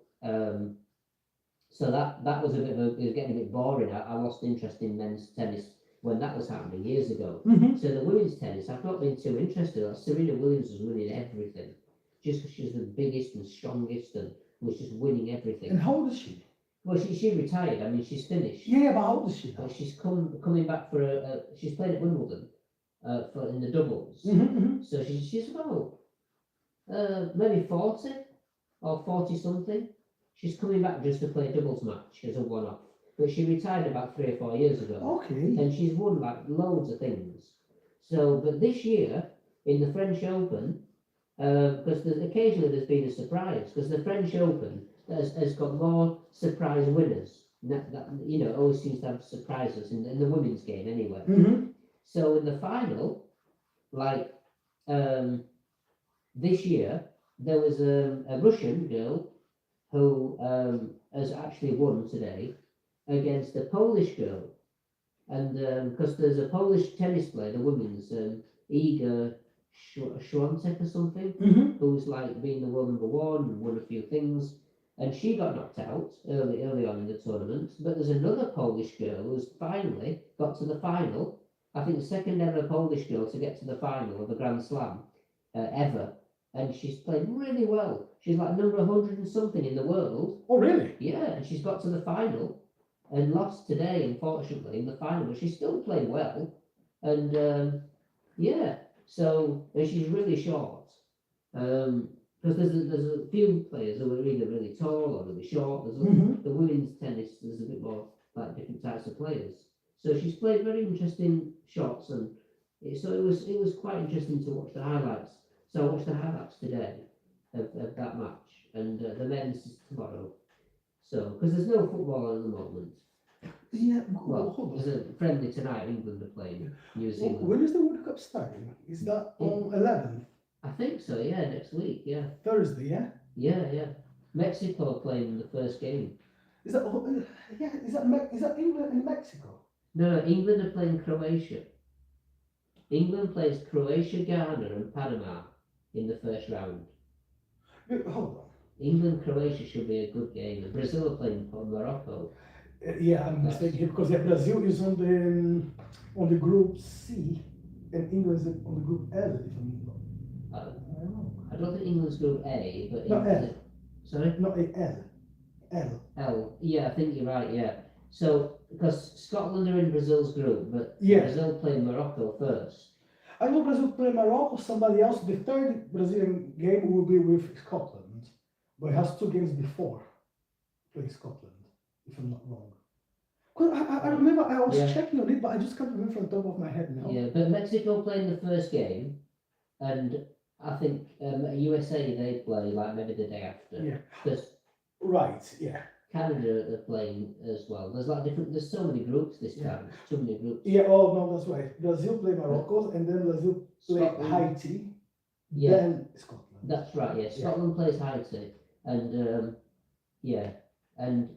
Speaker 2: so that was it was getting a bit boring. I lost interest in men's tennis when that was happening years ago.
Speaker 3: Mm-hmm.
Speaker 2: So the women's tennis, I've not been too interested. Serena Williams was winning everything, just because she's the biggest and strongest and was just winning everything.
Speaker 3: And how old is she?
Speaker 2: Well, she retired. I mean, she's finished.
Speaker 3: Yeah, but how old is she now?
Speaker 2: But she's coming back for she's played at Wimbledon for in the doubles.
Speaker 3: Mm-hmm.
Speaker 2: So she's about maybe 40 or 40 something. She's coming back just to play a doubles match as a one-off. But she retired about 3 or 4 years ago.
Speaker 3: Okay.
Speaker 2: And she's won like loads of things. So, but this year in the French Open, because occasionally there's been a surprise, because the French Open has got more surprise winners. That always seems to have surprises in the women's game anyway.
Speaker 3: Mm-hmm.
Speaker 2: So in the final, like this year, there was a Russian girl who has actually won today against a Polish girl. And because there's a Polish tennis player, the women's, Iga Świątek or something,
Speaker 3: Mm-hmm.
Speaker 2: who's like being the world number 1 and won a few things. And she got knocked out early on in the tournament. But there's another Polish girl who's finally got to the final. I think the second ever Polish girl to get to the final of a Grand Slam ever. And she's played really well. She's like number 100 and something in the world.
Speaker 3: Oh really?
Speaker 2: Yeah, and she's got to the final and lost today, unfortunately, in the final. But she's still playing well. And yeah, so and she's really short. Because there's a few players who are either really tall or really short. There's
Speaker 3: Mm-hmm.
Speaker 2: the women's tennis. There's a bit more like different types of players. So she's played very interesting shots, and so it was quite interesting to watch the highlights. So I watched the highlights today of that match, and the men's is tomorrow. So because there's no football at the moment.
Speaker 3: Yeah.
Speaker 2: Well,
Speaker 3: Hold on.
Speaker 2: there's a friendly tonight. England are playing New Zealand.
Speaker 3: When is the World Cup starting? Is that on 11th?
Speaker 2: I think so. Yeah, next week. Yeah.
Speaker 3: Thursday, yeah?
Speaker 2: Yeah. Mexico are playing the first game.
Speaker 3: Is that is that England and Mexico?
Speaker 2: No, England are playing Croatia. England plays Croatia, Ghana, and Panama in the first round.
Speaker 3: Hold on.
Speaker 2: England, Croatia should be a good game. And Brazil are playing Morocco.
Speaker 3: Yeah, I'm mistaken here because Brazil is on the group C and England is on the group L. If I'm not. I don't know.
Speaker 2: I don't think England's group A, but
Speaker 3: No,
Speaker 2: England, sorry,
Speaker 3: Not a L. L.
Speaker 2: L. Yeah, I think you're right. Yeah. So because Scotland are in Brazil's group, but
Speaker 3: Yeah.
Speaker 2: Brazil play Morocco first.
Speaker 3: I know Brazil play Morocco. Somebody else. The third Brazilian game will be with Scotland, but it has 2 games before playing Scotland, if I'm not wrong. Well, I remember I was
Speaker 2: Yeah.
Speaker 3: checking on it, but I just can't remember from the top of my head now.
Speaker 2: Yeah, but Mexico playing the first game, and I think USA they play like maybe the day after.
Speaker 3: Yeah.
Speaker 2: Because
Speaker 3: Right. Yeah.
Speaker 2: Canada are playing as well. There's like different. There's so many groups this
Speaker 3: Yeah.
Speaker 2: time. Too many groups.
Speaker 3: Yeah, oh no, that's right. Brazil play Morocco, and then Brazil play
Speaker 2: Scotland.
Speaker 3: Haiti,
Speaker 2: Yeah.
Speaker 3: then Scotland.
Speaker 2: That's right. Yeah, Scotland plays Haiti, and yeah, and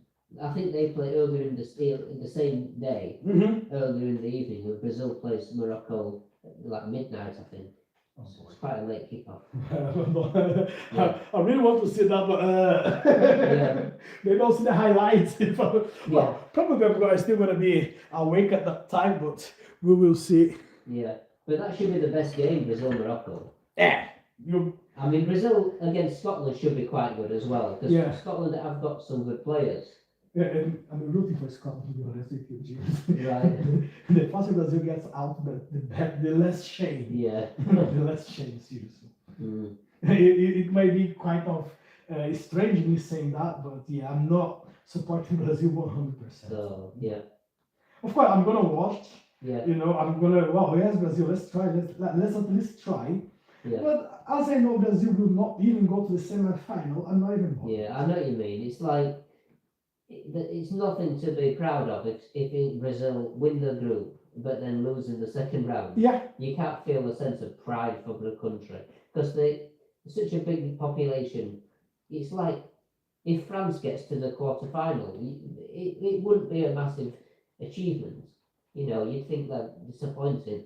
Speaker 2: I think they play earlier in the same day,
Speaker 3: Mm-hmm.
Speaker 2: earlier in the evening. When Brazil plays Morocco at like midnight, I think.
Speaker 3: Oh,
Speaker 2: So it's quite a late kickoff.
Speaker 3: I really want to see that, but
Speaker 2: Yeah.
Speaker 3: maybe I'll see the highlights. Well,
Speaker 2: Yeah.
Speaker 3: probably I'm still going to be awake at that time, but we will see.
Speaker 2: Yeah, but that should be the best game, Brazil Morocco.
Speaker 3: Yeah, you.
Speaker 2: I mean, Brazil against Scotland should be quite good as well because
Speaker 3: Yeah.
Speaker 2: Scotland have got some good players.
Speaker 3: Yeah, and I'm rooting for Scotland to be honest with you, James.
Speaker 2: Right.
Speaker 3: The faster Brazil gets out, the less shame.
Speaker 2: Yeah.
Speaker 3: The less shame, seriously.
Speaker 2: Mm.
Speaker 3: It may be quite of strange me saying that, but yeah, I'm not supporting Brazil 100%.
Speaker 2: So yeah,
Speaker 3: Of course, I'm gonna watch.
Speaker 2: yeah,
Speaker 3: You know, I'm gonna. Well, yes, Brazil. Let's try. Let's at least try.
Speaker 2: yeah,
Speaker 3: But as I know, Brazil will not even go to the semi-final. I'm not even bothered.
Speaker 2: yeah. I know what you mean. It's like it's nothing to be proud of if Brazil win the group but then lose in the second round.
Speaker 3: Yeah.
Speaker 2: You can't feel a sense of pride for the country because they're such a big population. It's like if France gets to the quarter-final, it wouldn't be a massive achievement. You know, you'd think that disappointing.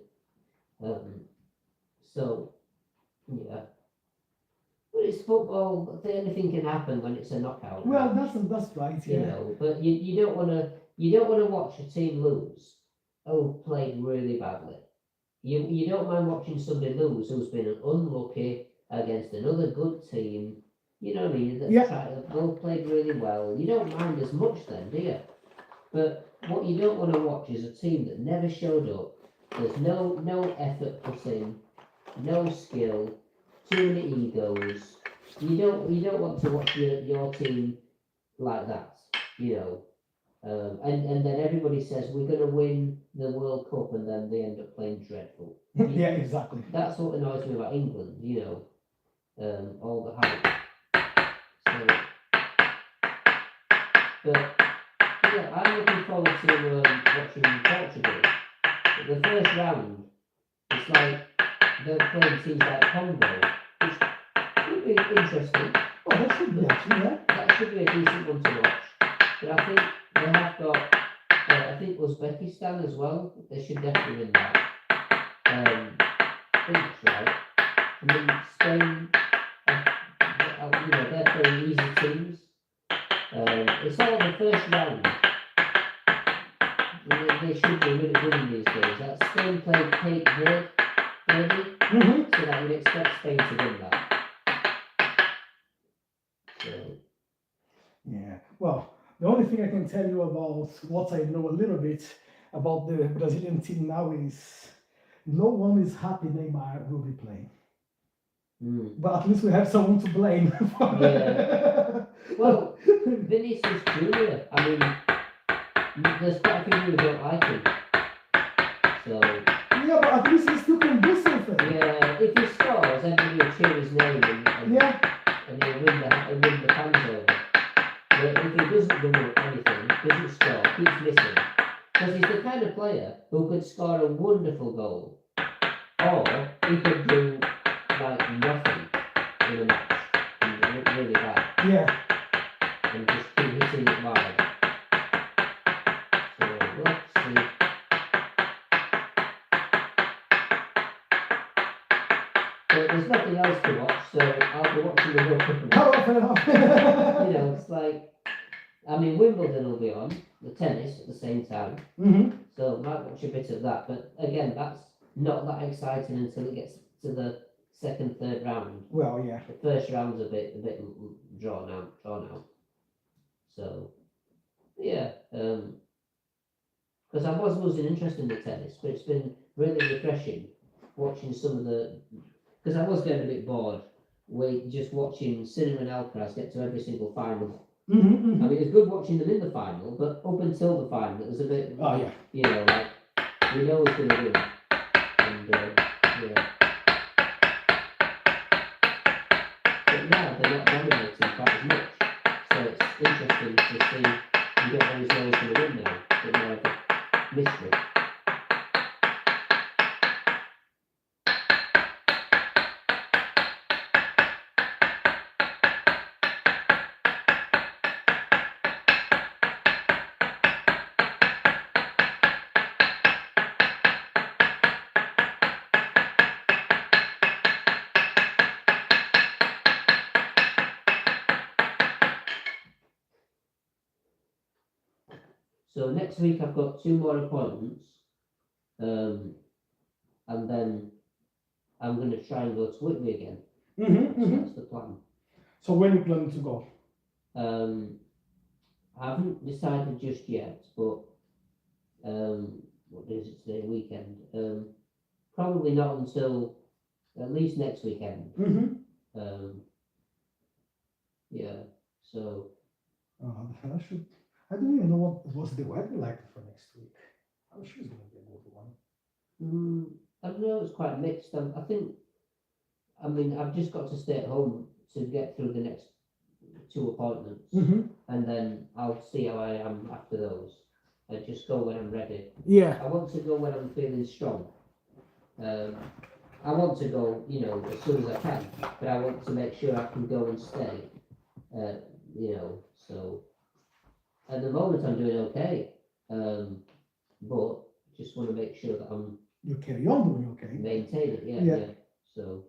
Speaker 2: So, yeah. But it's football. Anything can happen when it's a knockout.
Speaker 3: Well, that's right.
Speaker 2: You
Speaker 3: Yeah.
Speaker 2: know, but you don't want to watch a team lose who played really badly. You don't mind watching somebody lose who's been unlucky against another good team. You know what I mean? That both played really well. You don't mind as much then, do you? But what you don't want to watch is a team that never showed up. There's no effort put in, no skill, too many egos. You don't want to watch your team like that, you know. And then everybody says we're going to win the World Cup, and then they end up playing dreadful.
Speaker 3: Yeah, exactly.
Speaker 2: That's what annoys me about England, you know, all the hype. So, but yeah, I'm looking forward to watching Portugal. The first round, it's like they're playing teams like Congo, which would be interesting.
Speaker 3: Oh, that should be actually, yeah.
Speaker 2: That should be a decent one to watch. But I think they have got, I think Uzbekistan as well. They should definitely win that. I think that's right. I mean, Spain, you know, they're playing easy teams. It's all the first round. They should be really winning these days. That Spain played Cape Verde,
Speaker 3: Mm-hmm.
Speaker 2: so that you'd expect Spain to win that. So,
Speaker 3: Yeah. Well, the only thing I can tell you about what I know a little bit about the Brazilian team now is no one is happy Neymar will be playing. But at least we have someone to blame.
Speaker 2: Yeah. Well, Vinicius Junior. I mean, there's quite a few who don't like him. So
Speaker 3: Yeah, but at least he still can do something.
Speaker 2: yeah, if he scores, everybody will cheer his name and
Speaker 3: Yeah.
Speaker 2: and he'll win the fans over. But if he doesn't do anything, doesn't score, keeps missing, because he's the kind of player who could score a wonderful goal, or he could do like nothing in a match and look really bad
Speaker 3: Yeah.
Speaker 2: and just keep hitting it wide. So let's see. But there's nothing else to watch, so I'll be watching the World Cup.
Speaker 3: Oh, fair enough.
Speaker 2: You know, it's like, I mean, Wimbledon will be on, the tennis at the same time,
Speaker 3: Mm-hmm.
Speaker 2: so might watch a bit of that. But again, that's not that exciting until it gets to the second, third round.
Speaker 3: Well, yeah.
Speaker 2: The first round's a bit drawn out. So, yeah, because I was losing interest in the tennis, but it's been really refreshing watching some of the. Because I was getting a bit bored with just watching Sinner and Alcaraz get to every single final.
Speaker 3: Mm-hmm.
Speaker 2: I mean, it's good watching them in the final, but up until the final, it was a bit,
Speaker 3: Oh, yeah.
Speaker 2: you know, like, we know who's going to win. And, yeah. But now they're not dominating quite as much. So it's interesting to see So next week I've got 2 more appointments, and then I'm going to try and go to Whitby again. So that's the plan.
Speaker 3: So when you planning to go?
Speaker 2: I haven't decided just yet, but what day is it today? Weekend. Probably not until at least next weekend. Yeah. So.
Speaker 3: I should. I don't even know what was the weather like for next week. I'm sure it's gonna be a good one.
Speaker 2: I don't know. It's quite mixed. I think. I mean, I've just got to stay at home to get through the next 2 appointments, and then I'll see how I am after those. I just go when I'm ready.
Speaker 3: Yeah.
Speaker 2: I want to go when I'm feeling strong. I want to go, you know, as soon as I can, but I want to make sure I can go and stay. You know, so at the moment I'm doing okay, but just want to make sure that I'm
Speaker 3: You carry on doing okay.
Speaker 2: maintain it.
Speaker 3: Yeah.
Speaker 2: Yeah. So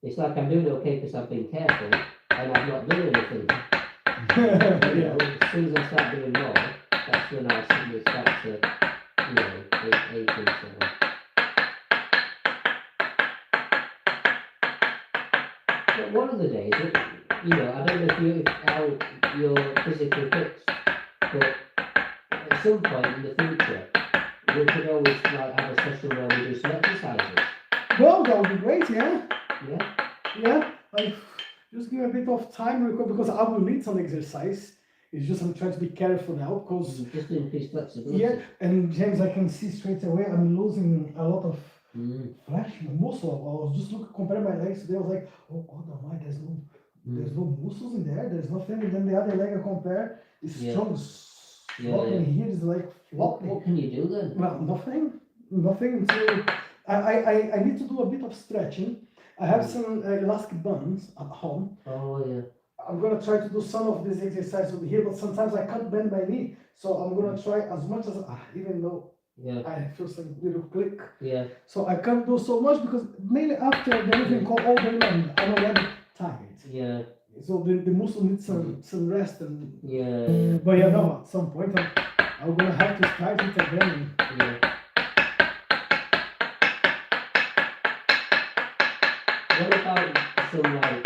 Speaker 2: it's like I'm doing okay because I've been careful and I've not done anything. You know, as soon as I start doing more, that's when I suddenly start to, you know, ache and so on. But one of the days, you know, I don't know how you're physically fixed, but at some point in the future, we could always like have a session where we do some exercises.
Speaker 3: Well, that would be great. Yeah.
Speaker 2: Yeah.
Speaker 3: Yeah. Like, just give a bit of time because I will need some exercise. It's just I'm trying to be careful now because
Speaker 2: Just to increase flexibility.
Speaker 3: yeah. And James, I can see straight away I'm losing a lot of flesh muscle. I was just comparing my legs today. I was like, oh God, oh my, there's no muscles in there. There's nothing. And then the other leg I compare is strong. Flopping here is like flopping.
Speaker 2: What can you do then?
Speaker 3: Well, nothing. So I need to do a bit of stretching. I have some elastic bands at home.
Speaker 2: Oh yeah.
Speaker 3: I'm gonna try to do some of this exercise over here, but sometimes I can't bend my knee. So I'm gonna try as much as even though I feel some little click.
Speaker 2: Yeah.
Speaker 3: So I can't do so much because mainly after the living call all day long, I'm already tired.
Speaker 2: Yeah.
Speaker 3: So the muscle needs some rest and
Speaker 2: Yeah.
Speaker 3: but yeah, no, at some point I'm gonna have to start it again.
Speaker 2: Yeah. What about some like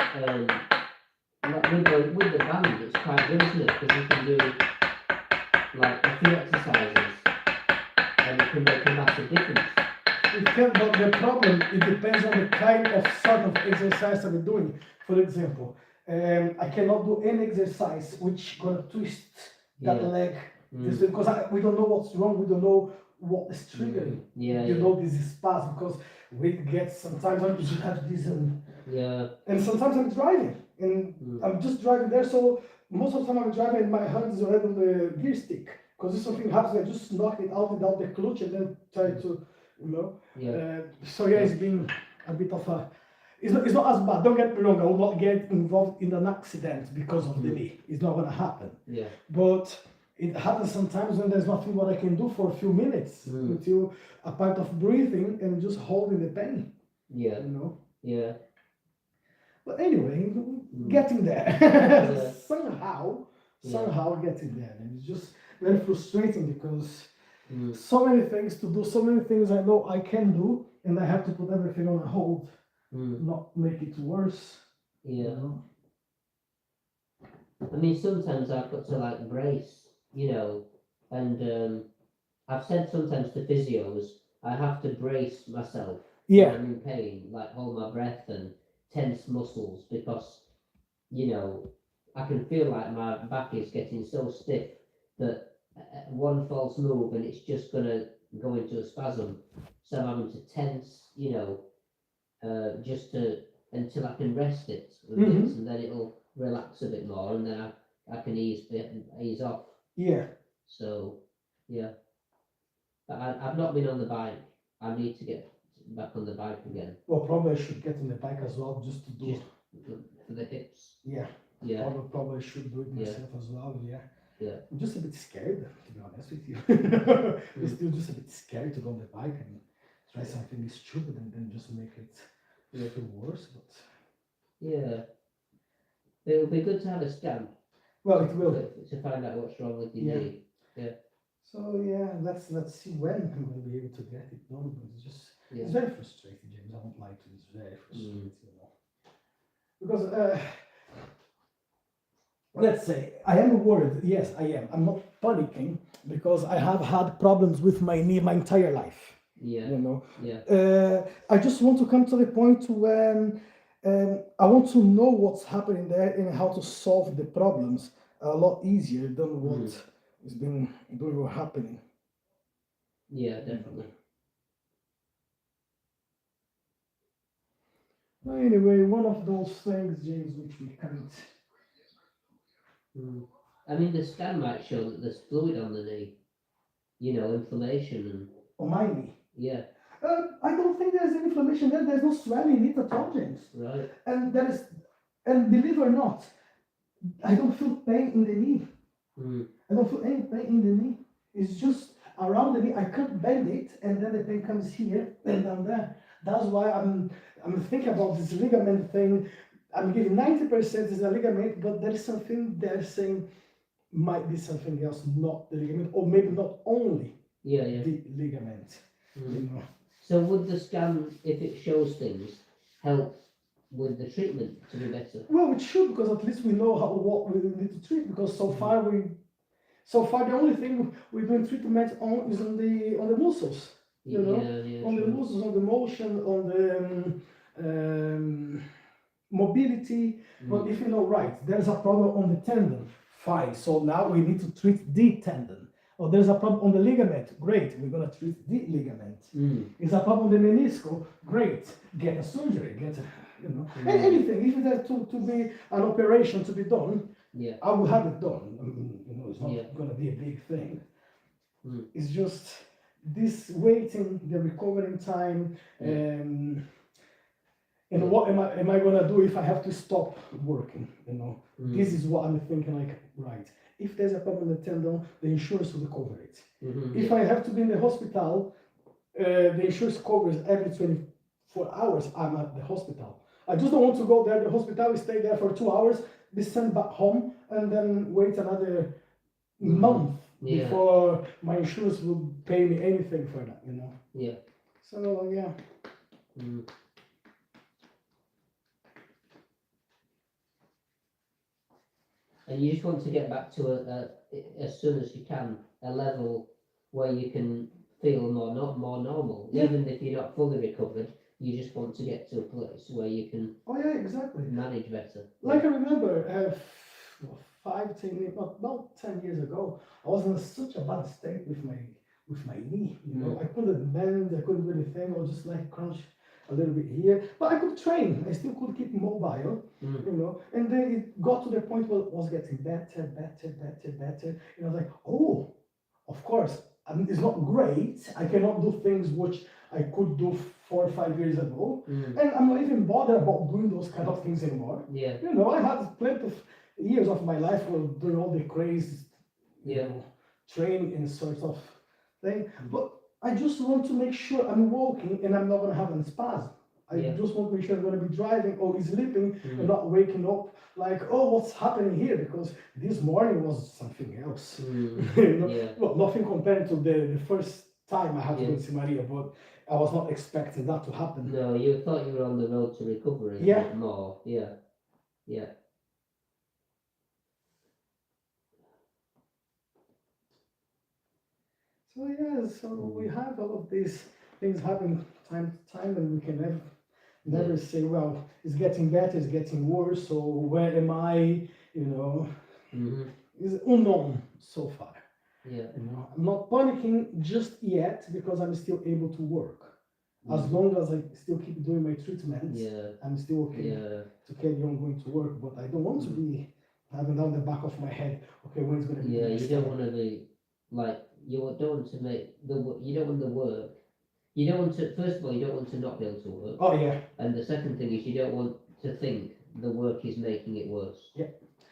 Speaker 2: with the band? It's quite good, isn't it? Because you can do like a few exercises, and it can make a massive difference.
Speaker 3: It can, but the problem it depends on the kind of sort of exercise I'm doing. For example, I cannot do any exercise which gonna twist that leg. Because we don't know what's wrong. We don't know what is triggering. You know, this is spasm because we get sometimes I just have this and sometimes I'm driving and I'm just driving there. So most of the time I'm driving and my hand is already on the gear stick because if something happens, I just knock it out without the clutch and then try to, you know. So yeah, it's been a bit of a. It's not as bad. Don't get me wrong. I will not get involved in an accident because of the knee. It's not gonna happen.
Speaker 2: Yeah.
Speaker 3: But it happens sometimes when there's nothing what I can do for a few minutes until a part of breathing and just holding the pain.
Speaker 2: Yeah.
Speaker 3: You know.
Speaker 2: Yeah.
Speaker 3: But anyway, getting there somehow getting there, and it's just very frustrating because so many things to do, so many things I know I can do, and I have to put everything on hold, not make it worse.
Speaker 2: Yeah.
Speaker 3: You know?
Speaker 2: I mean, sometimes I've got to like brace, you know, and I've said sometimes to physios, I have to brace myself when I'm in pain, like hold my breath and tense muscles because, you know, I can feel like my back is getting so stiff that one false move and it's just gonna go into a spasm. So I'm having to tense, you know, just until I can rest it a bit, and then it'll relax a bit more, and then I can ease off.
Speaker 3: Yeah.
Speaker 2: So yeah, but I've not been on the bike. I need to get back on the bike again.
Speaker 3: Well, probably I should get on the bike as well, just to do.
Speaker 2: For the hips.
Speaker 3: Yeah.
Speaker 2: Yeah.
Speaker 3: Probably should do it myself as well. Yeah.
Speaker 2: Yeah.
Speaker 3: I'm just a bit scared, to be honest with you. I'm still just a bit scared to go on the bike and try something stupid and then just make it feel worse. But
Speaker 2: yeah, it will be good to have a scan.
Speaker 3: Well, it will
Speaker 2: To find out what's wrong with your knee. Yeah.
Speaker 3: So yeah, let's see when I'm going to be able to get it done. But it's just
Speaker 2: Yeah.
Speaker 3: it's very frustrating, James. I won't lie to you. It's very frustrating, you know, because let's say I am worried. Yes, I am. I'm not panicking because I have had problems with my knee my entire life.
Speaker 2: Yeah.
Speaker 3: You know,
Speaker 2: Yeah.
Speaker 3: I just want to come to the point when I want to know what's happening there and how to solve the problems a lot easier than what has been doing or happening.
Speaker 2: Yeah, definitely.
Speaker 3: Anyway, one of those things, James, which we can't.
Speaker 2: Mm. I mean, the scan might show that there's fluid on the knee, you know, inflammation and
Speaker 3: On my knee.
Speaker 2: yeah,
Speaker 3: I don't think there's any inflammation there. There's no swelling in it at all, James.
Speaker 2: right.
Speaker 3: And there is, and believe it or not, I don't feel pain in the knee.
Speaker 2: Mm.
Speaker 3: I don't feel any pain in the knee. It's just around the knee. I can't bend it, and then the pain comes here and down there. That's why I'm thinking about this ligament thing. I'm giving 90% is a ligament, but there is something they're saying might be something else, not the ligament, or maybe not only
Speaker 2: Yeah, yeah.
Speaker 3: the ligament.
Speaker 2: Mm.
Speaker 3: You know.
Speaker 2: So would the scan, if it shows things, help with the treatment to be better?
Speaker 3: Well, it should, because at least we know what we need to treat. Because so far the only thing we've been treatment on is on the muscles. You know,
Speaker 2: Yeah,
Speaker 3: on the
Speaker 2: true.
Speaker 3: muscles, on the motion, on the mobility. But if you know, right, there's a problem on the tendon, fine. So now we need to treat the tendon. Or there's a problem on the ligament, great, we're gonna treat the ligament.
Speaker 2: Mm.
Speaker 3: It's a problem on the meniscal, great, get a surgery, get a, you know, anything. If there's to be an operation to be done,
Speaker 2: Yeah.
Speaker 3: I will have it done. You know, it's not
Speaker 2: Yeah.
Speaker 3: gonna be a big thing.
Speaker 2: Mm.
Speaker 3: It's just this waiting, the recovering time, and what am I gonna do if I have to stop working? You know, this is what I'm thinking. Like, right, if there's a problem with the tendon, the insurance will cover it.
Speaker 2: Mhm,
Speaker 3: If I have to be in the hospital, the insurance covers every 24 hours I'm at the hospital. I just don't want to go there, the hospital, stay there for 2 hours, be sent back home, and then wait another month
Speaker 2: Yeah.
Speaker 3: before my insurance will pay me anything for that, you know.
Speaker 2: Yeah.
Speaker 3: So, yeah.
Speaker 2: Mm. And you just want to get back to as soon as you can, a level where you can feel more normal.
Speaker 3: Yeah.
Speaker 2: Even if you're not fully recovered, you just want to get to a place where you can
Speaker 3: Oh, yeah, exactly.
Speaker 2: manage better.
Speaker 3: Like I remember, 5, 10, about 10 years ago, I was in such a bad state with my knee. You know, I couldn't bend, I couldn't do anything. I was just like crunch a little bit here, but I could train. I still could keep mobile. You know, and then it got to the point where it was getting better. And I was like, oh, of course, I mean, it's not great. I cannot do things which I could do 4 or 5 years ago, and I'm not even bothered about doing those kind of things anymore.
Speaker 2: Yeah.
Speaker 3: You know, I had plenty of years of my life where doing all the crazy, you know, training and sort of thing. But I just want to make sure I'm walking and I'm not going to have a spasm. I just want to make sure I'm going to be driving or sleeping and not waking up like, oh, what's happening here? Because this morning was something else. You know? Well, nothing compared to the first time I had to go to Maria, but I was not expecting that to happen.
Speaker 2: No, you thought you were on the road to recovery.
Speaker 3: Yeah.
Speaker 2: More. Yeah. Yeah.
Speaker 3: So yeah, so we have all of these things happen time to time, and we can never say, well, it's getting better, it's getting worse, so where am I? You know, it's unknown so far.
Speaker 2: Yeah.
Speaker 3: You know, I'm not panicking just yet because I'm still able to work. As long as I still keep doing my treatments, I'm still okay to carry on going to work. But I don't want to be having down the back of my head, okay, when's going to be?
Speaker 2: Yeah, you don't want to be like you don't want to make you don't want the work. You don't want to. First of all, you don't want to not be able to work.
Speaker 3: Oh yeah.
Speaker 2: And the second thing is you don't want to think the work is making it worse.
Speaker 3: Yeah.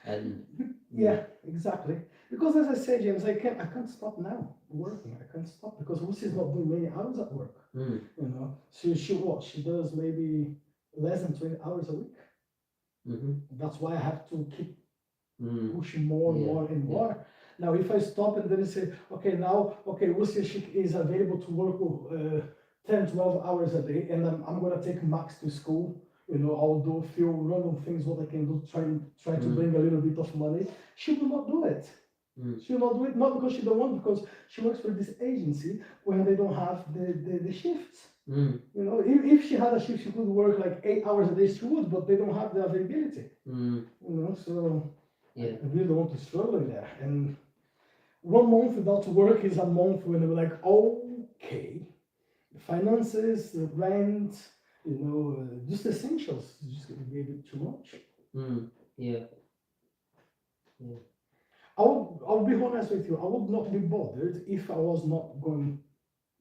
Speaker 2: And
Speaker 3: yeah, exactly. Because as I said, James, I can't stop now working. I can't stop because Lucy's not doing many hours at work. You know, she does maybe less than 20 hours a week. That's why I have to keep pushing more and more and more. Now, if I stop and then I say, okay, now, okay, Lucia she is available to work 10, 12 hours a day, and I'm gonna take Max to school. You know, I'll do a few random things what I can do, try to bring a little bit of money. She will not do it. She will not do it, not because she don't want, because she works for this agency when they don't have the shifts. You know, if she had a shift, she could work like 8 hours a day, she would, but they don't have the availability. You know, so
Speaker 2: Yeah.
Speaker 3: I really don't want to struggle in there. And 1 month without work is a month when we're like, okay, the finances, the rent, you know, just essentials, just gonna be a bit too much.
Speaker 2: Yeah.
Speaker 3: I'll be honest with you, I would not be bothered if I was not going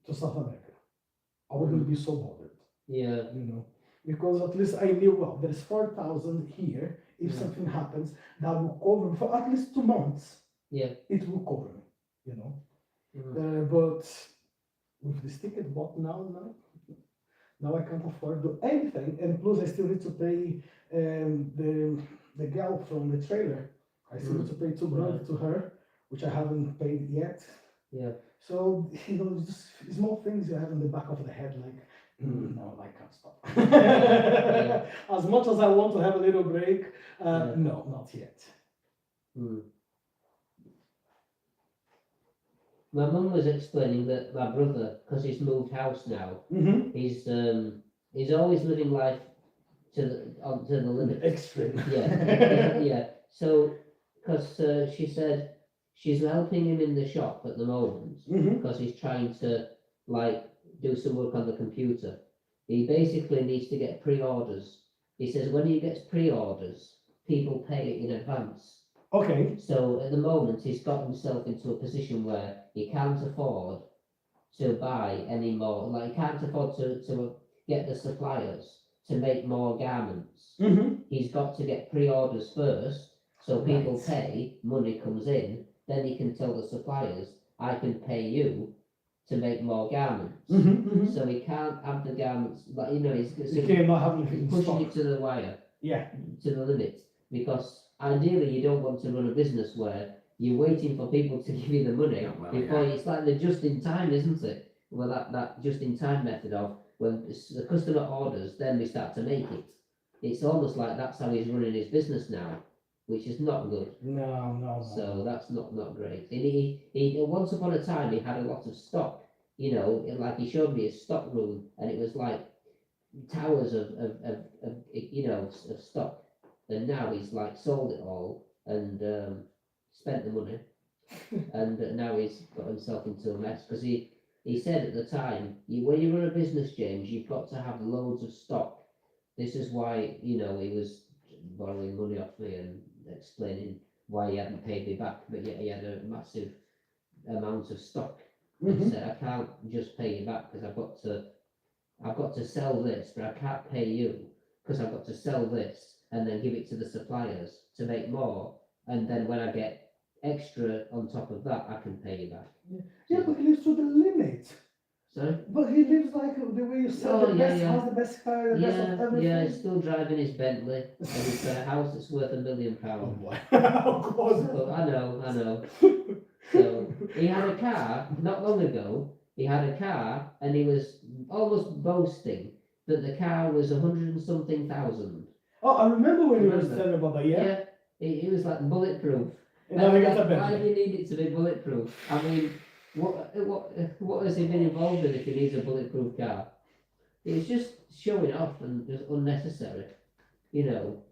Speaker 3: to South America. I wouldn't be so bothered,
Speaker 2: Yeah.
Speaker 3: you know, because at least I knew, well, there's 4,000 here. If something happens, that will cover me for at least 2 months.
Speaker 2: Yeah.
Speaker 3: It will cover me, you know. But with this ticket bought now I can't afford to do anything, and plus I still need to pay the gal from the trailer. I still need to pay $2 to her, which I haven't paid yet.
Speaker 2: Yeah.
Speaker 3: So, you know, just small things you have in the back of the head, like, no, I can't stop. As much as I want to have a little break, no, not yet.
Speaker 2: My mum was explaining that my brother, because he's moved house now, he's always living life to the limit.
Speaker 3: Extreme.
Speaker 2: Yeah. Yeah. So, because she said she's helping him in the shop at the moment because he's trying to like do some work on the computer. He basically needs to get pre-orders. He says when he gets pre-orders, people pay it in advance.
Speaker 3: Okay.
Speaker 2: So at the moment, he's got himself into a position where he can't afford to buy any more. Like he can't afford to get the suppliers to make more garments. He's got to get pre-orders first, so people pay, money comes in, then he can tell the suppliers, I can pay you to make more garments. So he can't have the garments, like, you know, he's
Speaker 3: cannot have anything in
Speaker 2: pushing
Speaker 3: stock.
Speaker 2: it to the wire,
Speaker 3: Yeah.
Speaker 2: to the limit, because ideally you don't want to run a business where you're waiting for people to give you the money before it's like the just in time, isn't it? Well, that just in time method of when the customer orders, then we start to make it. It's almost like that's how he's running his business now, which is not good.
Speaker 3: No.
Speaker 2: So that's not great. And he once upon a time he had a lot of stock. You know, like he showed me his stock room, and it was like towers of you know, of stock. And now he's like sold it all and spent the money, and now he's got himself into a mess because he said at the time, when you run a business, James, you've got to have loads of stock. This is why, you know, he was borrowing money off me and explaining why he hadn't paid me back, but yet he had a massive amount of stock. He said, I can't just pay you back because I've got to sell this, but I can't pay you because I've got to sell this and then give it to the suppliers to make more, and then when I get extra on top of that, I can pay you back.
Speaker 3: Yeah, but he lives to the limit.
Speaker 2: Sorry?
Speaker 3: But he lives like the way you said, has the best car, the best of everything.
Speaker 2: Yeah, he's still driving his Bentley, and he's got a house that's worth £1 million.
Speaker 3: Oh boy. Of course.
Speaker 2: So, I know. So he had a car not long ago. He had a car, and he was almost boasting that the car was 100 and something thousand.
Speaker 3: Oh, I remember when you were telling about that. Yeah.
Speaker 2: It was like bulletproof.
Speaker 3: And now he gets a
Speaker 2: Why
Speaker 3: Bentley.
Speaker 2: do you need it to be bulletproof? I mean, what has he been involved in if he needs a bulletproof car? It's just showing off and just unnecessary, you know.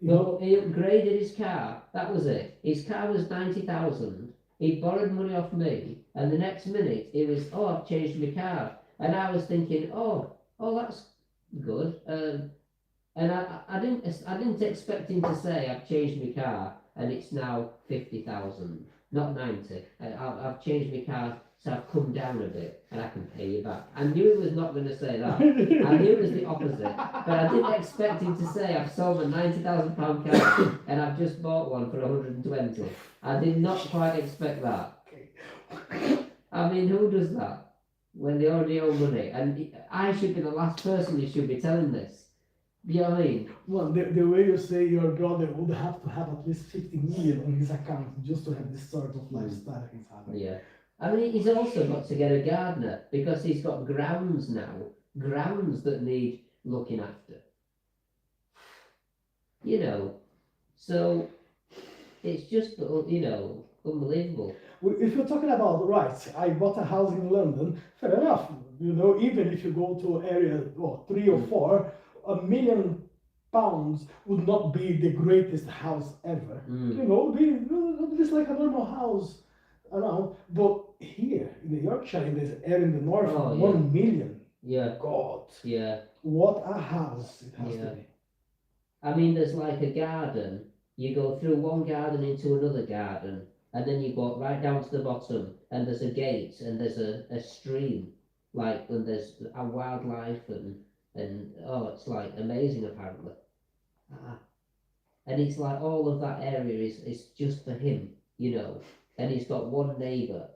Speaker 2: But he upgraded his car. That was it. His car was 90,000. He borrowed money off me, and the next minute it was, I've changed my car, and I was thinking, oh, that's good. And I didn't expect him to say I've changed my car and it's now 50,000, not 90. I've changed my car, so I've come down a bit and I can pay you back. I knew he was not going to say that. I knew it was the opposite, but I didn't expect him to say I've sold a £90,000 car and I've just bought one for 120. I did not quite expect that. I mean, who does that when they already owe money? And I should be the last person who should be telling this. You know what I mean?
Speaker 3: Well, the way you say your brother would have to have at least 50 million on his account just to have this sort of lifestyle he's having.
Speaker 2: Yeah. I mean, he's also got to get a gardener because he's got grounds now, grounds that need looking after. You know, so it's just, you know, unbelievable.
Speaker 3: If you're talking about, right, I bought a house in London, fair enough. You know, even if you go to area 3 or 4, £1 million would not be the greatest house ever. You know, it's like a normal house around. But here in the Yorkshire, in this area in the north,
Speaker 2: Oh,
Speaker 3: 1 million.
Speaker 2: Yeah,
Speaker 3: God,
Speaker 2: yeah.
Speaker 3: what a house it has
Speaker 2: Yeah.
Speaker 3: to be.
Speaker 2: I mean, there's like a garden. You go through one garden into another garden, and then you go right down to the bottom, and there's a gate, and there's a stream, like, and there's a wildlife, and oh, it's like amazing apparently. And it's like all of that area is just for him, you know. And he's got one neighbour,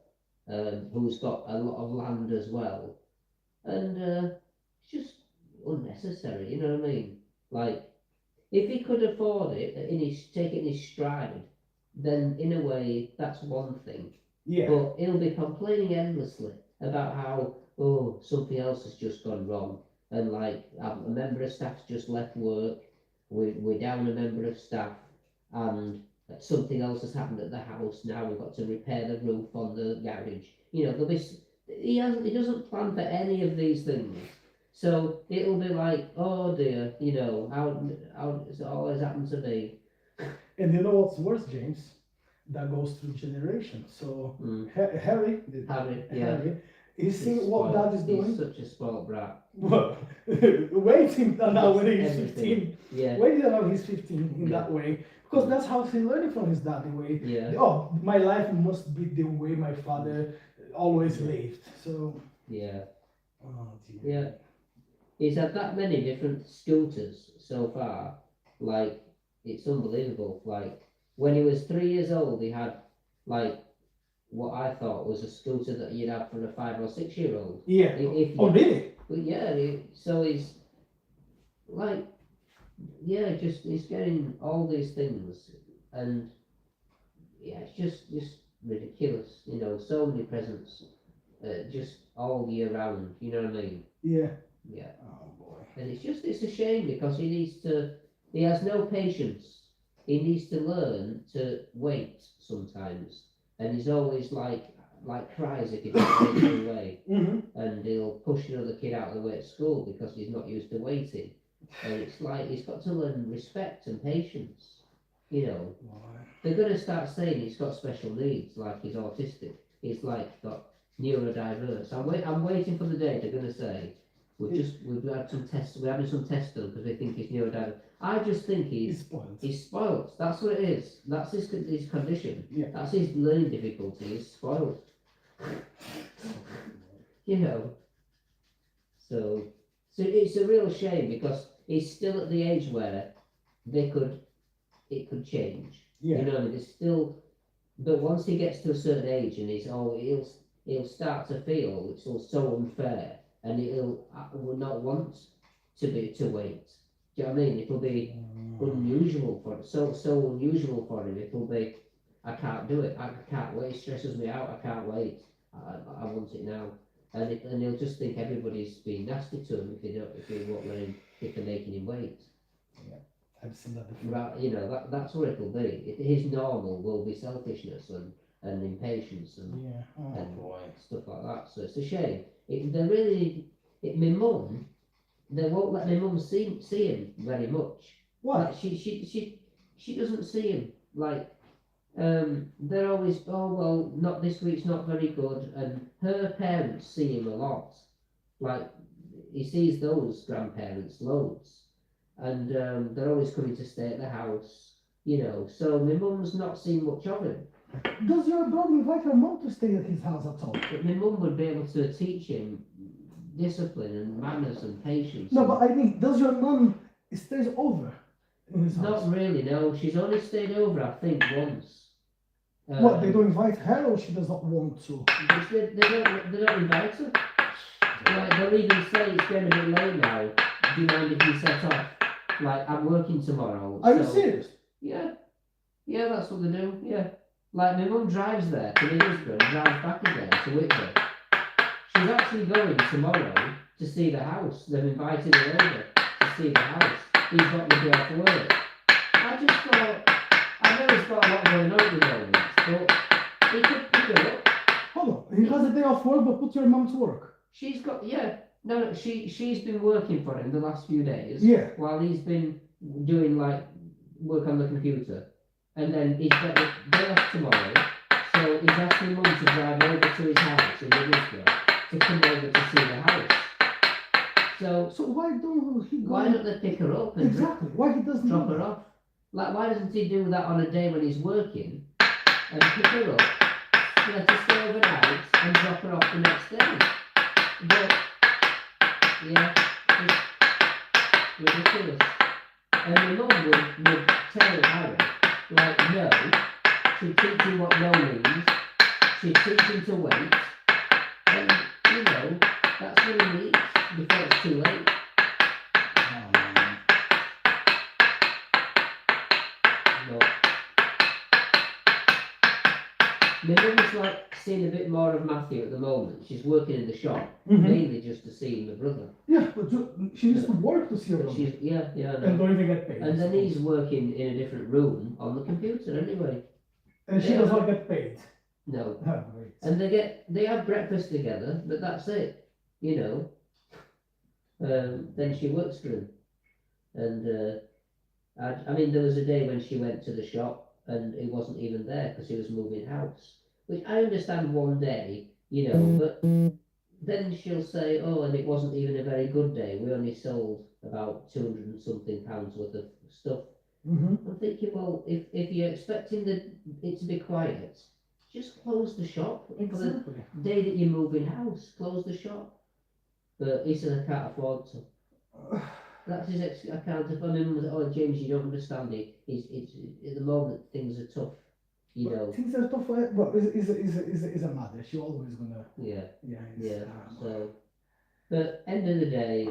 Speaker 2: who's got a lot of land as well, and it's just unnecessary, you know what I mean? Like, if he could afford it, take it in his stride, then in a way that's one thing.
Speaker 3: Yeah.
Speaker 2: But he'll be complaining endlessly about how, oh, something else has just gone wrong, and like a member of staff's just left work, we're down a member of staff, and something else has happened at the house. Now we've got to repair the roof on the garage. You know, he doesn't plan for any of these things. So it'll be like, oh dear, you know, how it's always happened to me.
Speaker 3: And you know what's worse, James? That goes through generations. So Harry, he's seeing what dad is doing.
Speaker 2: He's such a spoiled brat.
Speaker 3: Well, waiting now when he's
Speaker 2: Everything.
Speaker 3: 15.
Speaker 2: Yeah.
Speaker 3: Waiting until he's 15 in that way. Because that's how he's learning from his dad, the way,
Speaker 2: Yeah.
Speaker 3: oh, my life must be the way my father always lived. So,
Speaker 2: Yeah.
Speaker 3: oh dear.
Speaker 2: Yeah. He's had that many different scooters so far. Like, it's unbelievable. Like, when he was 3 years old, he had, like, what I thought was a scooter that you'd have for a 5 or 6 year old.
Speaker 3: Yeah. Oh, really?
Speaker 2: But yeah, so he's, like, yeah, he's getting all these things. And, yeah, it's just ridiculous. You know, so many presents, just all year round. You know what I mean?
Speaker 3: Yeah.
Speaker 2: Yeah.
Speaker 3: Oh boy.
Speaker 2: And it's a shame because he has no patience. He needs to learn to wait sometimes. And he's always like cries if he doesn't make the way. And he'll push another kid out of the way at school because he's not used to waiting. And it's like, he's got to learn respect and patience. You know, they're going to start saying he's got special needs, like he's autistic. He's like got neurodiverse. I'm waiting for the day they're going to say, we've had some tests. We're having some tests done because we think he's neurodiverse. I just think he's
Speaker 3: spoiled.
Speaker 2: He's spoiled. That's what it is. That's his condition.
Speaker 3: Yeah.
Speaker 2: That's his learning difficulty. He's spoiled. You know. So it's a real shame because he's still at the age where it could change.
Speaker 3: Yeah.
Speaker 2: You know, it's still. But once he gets to a certain age and he'll start to feel it's all so unfair. And will not want to wait. Do you know what I mean? It'll be unusual for it. So unusual for him. It'll be, I can't do it. I can't wait. It stresses me out. I can't wait. I want it now. And he'll just think everybody's being nasty to him if they're making him wait.
Speaker 3: Yeah, I've seen that before.
Speaker 2: Right, you know, that's what it'll be. His normal will be selfishness and impatience and stuff like that. So it's a shame. My mum, they won't let my mum see him very much.
Speaker 3: Why?
Speaker 2: Like, she doesn't see him. Like, they're always, oh well, not this week's not very good, and her parents see him a lot. Like, he sees those grandparents loads, and they're always coming to stay at the house. You know, so my mum's not seen much of him.
Speaker 3: Does your brother invite your mom to stay at his house at all?
Speaker 2: But my mum would be able to teach him discipline and manners and patience.
Speaker 3: No, but I mean, does your mom stays over in his house?
Speaker 2: Not really, no. She's only stayed over, I think, once.
Speaker 3: What, they don't invite her or she does not want to?
Speaker 2: They don't invite her. Like, they'll even say it's getting a bit late now. Do you mind if you set off? Like, I'm working tomorrow.
Speaker 3: Are you
Speaker 2: so-
Speaker 3: serious?
Speaker 2: Yeah. Yeah, that's what they do, yeah. Like, my mum drives there to Middlesbrough and drives back again to Whitby. She's actually going tomorrow to see the house. They've invited her over to see the house. He's got to be off work. I just thought, I know he's got a lot going on at the moment, but he could pick her up.
Speaker 3: Hold on. He has a day off work, but put your mom to work.
Speaker 2: She's got, yeah. No, she's been working for him the last few days.
Speaker 3: Yeah.
Speaker 2: While he's been doing, like, work on the computer. And then he's got the day off tomorrow. So he's asking mum to drive over to his house in Middlesbrough to come over to see the house. So
Speaker 3: So why don't he go?
Speaker 2: why don't they pick her up and
Speaker 3: Exactly. Why he doesn't
Speaker 2: drop
Speaker 3: do
Speaker 2: her
Speaker 3: that?
Speaker 2: off? Like, why doesn't he do that on a day when he's working and pick her up, let her stay overnight and drop her off the next day? But yeah, it's ridiculous. And my mum would tell Harry, like, no, she'd teach him what no means, she'd teach him to wait, and, you know, that's what he needs before it's too late.
Speaker 3: Oh, man.
Speaker 2: But my mum's like seeing a bit more of Matthew at the moment. She's working in the shop,
Speaker 3: Mhm.
Speaker 2: mainly just to see my brother.
Speaker 3: Yeah, but she used to work to see her
Speaker 2: But
Speaker 3: mom.
Speaker 2: she's, yeah, I know.
Speaker 3: And don't even get paid.
Speaker 2: And then he's working in a different room on the computer anyway.
Speaker 3: And she
Speaker 2: Yeah.
Speaker 3: does not get paid.
Speaker 2: No.
Speaker 3: Oh, great.
Speaker 2: And they have breakfast together, but that's it, you know. Then she works for him. And I mean, there was a day when she went to the shop and he wasn't even there because he was moving house. Which I understand one day, you know, but then she'll say, oh, and it wasn't even a very good day. We only sold about 200 and something pounds worth of stuff.
Speaker 3: Mm-hmm.
Speaker 2: I'm thinking, well, if you're expecting it to be quiet, just close the shop for the
Speaker 3: Exactly.
Speaker 2: day that you move in house. Close the shop. But he said, I can't afford to. That's his I can't afford. I mean, oh, James, you don't understand it. It's at the moment things are tough. You know.
Speaker 3: Things are tough. Well, is a mother. She always gonna.
Speaker 2: Yeah.
Speaker 3: Yeah.
Speaker 2: Yeah. So, but end of the day,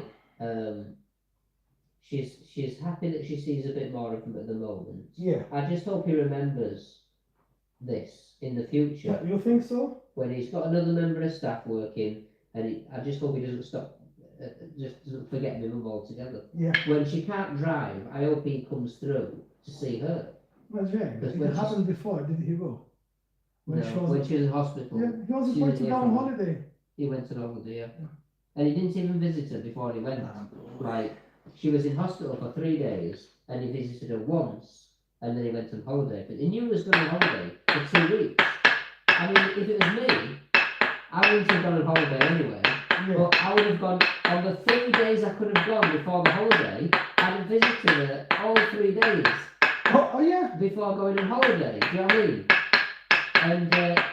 Speaker 2: she's happy that she sees a bit more of him at the moment.
Speaker 3: Yeah.
Speaker 2: I just hope he remembers this in the future
Speaker 3: You think so?
Speaker 2: when he's got another member of staff working, and I just hope he doesn't stop, just doesn't forget my mum altogether.
Speaker 3: Yeah.
Speaker 2: When she can't drive, I hope he comes through to see her.
Speaker 3: Well, James,
Speaker 2: Because
Speaker 3: it
Speaker 2: when
Speaker 3: happened before. Did he go? When she was.
Speaker 2: When she was in hospital,
Speaker 3: Yeah, he was
Speaker 2: she
Speaker 3: going
Speaker 2: was
Speaker 3: to
Speaker 2: here
Speaker 3: go on
Speaker 2: for-
Speaker 3: holiday.
Speaker 2: he went on holiday, yeah. And he didn't even visit her before he went. Like, she was in hospital for 3 days, and he visited her once, and then he went on holiday. But he knew he was going on holiday for 2 weeks. I mean, if it was me, I wouldn't have gone on holiday anyway.
Speaker 3: Yeah.
Speaker 2: But I would have gone, on the 3 days I could have gone before the holiday, I'd have visited her all 3 days
Speaker 3: Oh, yeah.
Speaker 2: before going on holiday. Do you know what I mean?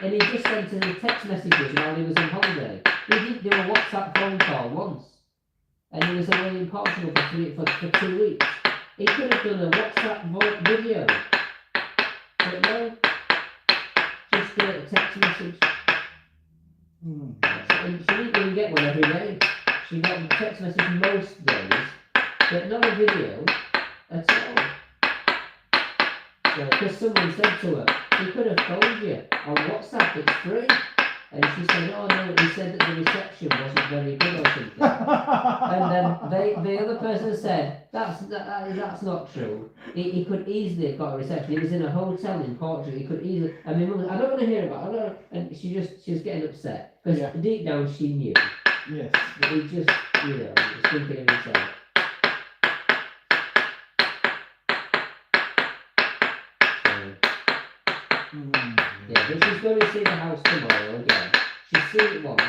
Speaker 2: And he just sent her text messages while he was on holiday. He didn't do a WhatsApp phone call once. And he was away in Portugal for 2 weeks. He could have done a WhatsApp video. But no, just a text message.
Speaker 3: Mm.
Speaker 2: And she didn't even get one every day. She got a text message most days, but not a video at all. Because someone said to her, he could have phoned you on WhatsApp, it's free. And she said, oh no, he said that the reception wasn't very good or something. And then the other person said, that's not true. He could easily have got a reception. He was in a hotel in Portugal. He could easily. I mean, Mum, I don't want to hear about it. And she was getting upset because
Speaker 3: Yeah.
Speaker 2: deep down she knew
Speaker 3: Yes.
Speaker 2: that he just, you know, was thinking of himself. So, yeah, but she's going to see the house tomorrow again. She's seen it once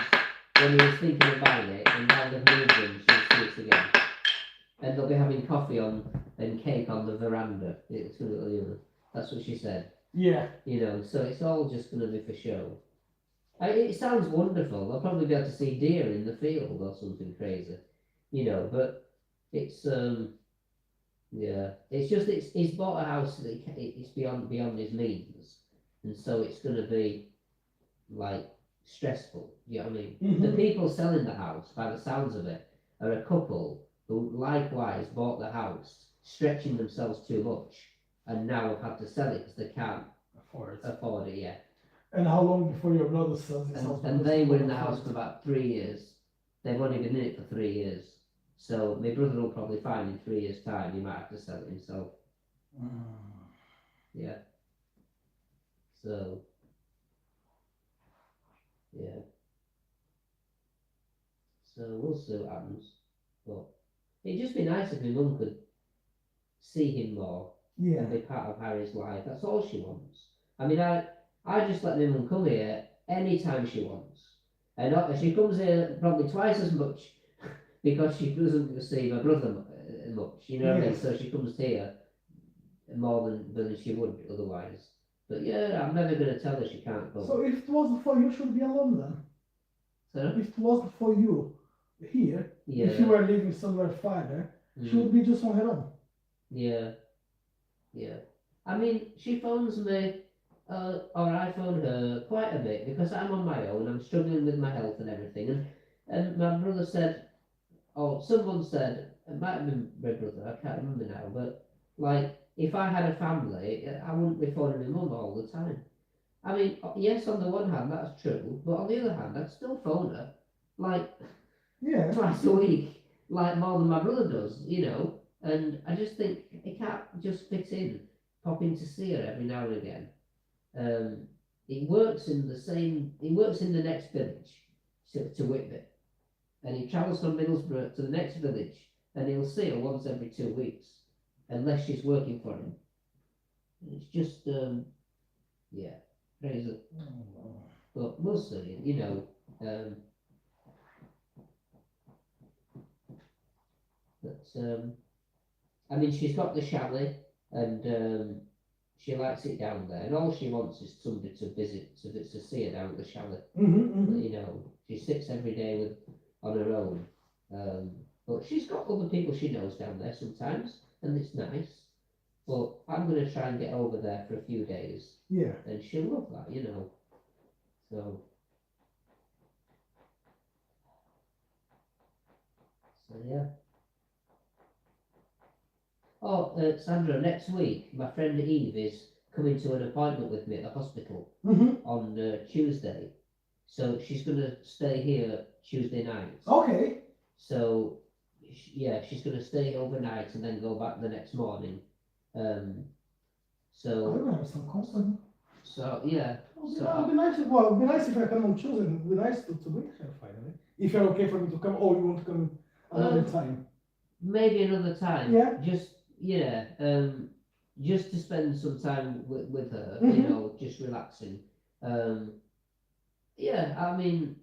Speaker 2: when he was thinking of buying it, and now they've moved in, she'll see it again. And they'll be having coffee and cake on the veranda. It's gonna, you know, that's what she said.
Speaker 3: Yeah.
Speaker 2: You know, so it's all just going to be for show. It sounds wonderful. They'll probably be able to see deer in the field or something crazy, you know. But it's yeah, it's just he's bought a house that it's beyond his means, and so it's going to be like stressful. You know what I mean? The
Speaker 3: Mhm.
Speaker 2: people selling the house, by the sounds of it, are a couple who likewise bought the house stretching themselves too much, and now have had to sell it because they can't
Speaker 1: For it.
Speaker 2: afford it yet.
Speaker 3: And how long before your brother sells his house?
Speaker 2: And
Speaker 3: because
Speaker 2: they
Speaker 3: he
Speaker 2: were in
Speaker 3: couldn't
Speaker 2: the house
Speaker 3: afford
Speaker 2: for
Speaker 3: it?
Speaker 2: about 3 years. They've only been in it for 3 years. So my brother will probably find in 3 years' time he might have to sell it himself. Yeah. So, yeah. So we'll see what happens. But it'd just be nice if my mum could see him more
Speaker 3: Yeah.
Speaker 2: and be part of Harry's life. That's all she wants. I mean, I just let my mum come here anytime she wants. And she comes here probably twice as much because she doesn't see my brother much, you know what I mean?
Speaker 3: Yes.
Speaker 2: So she comes here more than she would otherwise. But yeah, I'm never going to tell her she can't come.
Speaker 3: So if it wasn't for you, should be alone then.
Speaker 2: So,
Speaker 3: If it wasn't for you here,
Speaker 2: yeah.
Speaker 3: if you were living somewhere farther, she would be just on her own.
Speaker 2: Yeah. Yeah. I mean, she phones me, or I phone her quite a bit because I'm on my own. I'm struggling with my health and everything. And my brother said, or someone said, it might have been my brother, I can't remember now, but like, if I had a family, I wouldn't be phoning my mum all the time. I mean, yes, on the one hand, that's true, but on the other hand, I'd still phone her, like,
Speaker 3: Yeah.
Speaker 2: twice a week, like more than my brother does, you know. And I just think it can't just fit in, popping to see her every now and again. It works in the next village, to Whitby. And he travels from Middlesbrough to the next village, and he'll see her once every 2 weeks, unless she's working for him. And it's just, yeah, crazy. But we'll see, you know. I mean, she's got the chalet, and she likes it down there, and all she wants is somebody to visit, to see her down at the chalet. You know, she sits every day on her own, but she's got other people she knows down there sometimes, and it's nice. But I'm going to try and get over there for a few days,
Speaker 3: Yeah.
Speaker 2: and she'll love that, you know. So yeah. Oh, Sandra, next week my friend Eve is coming to an appointment with me at the hospital on Tuesday. So she's going to stay here Tuesday night.
Speaker 3: Okay.
Speaker 2: So, yeah, she's going to stay overnight and then go back the next morning.
Speaker 3: I'm
Speaker 2: So,
Speaker 3: gonna have some constant.
Speaker 2: yeah.
Speaker 3: It'd be nice. Well, it'd be nice if I come on Tuesday. It'd be nice to meet her finally. If you're okay for me to come, or you want to come another time.
Speaker 2: Maybe another time.
Speaker 3: Yeah.
Speaker 2: Just to spend some time with her, you know, just relaxing. Yeah, I mean,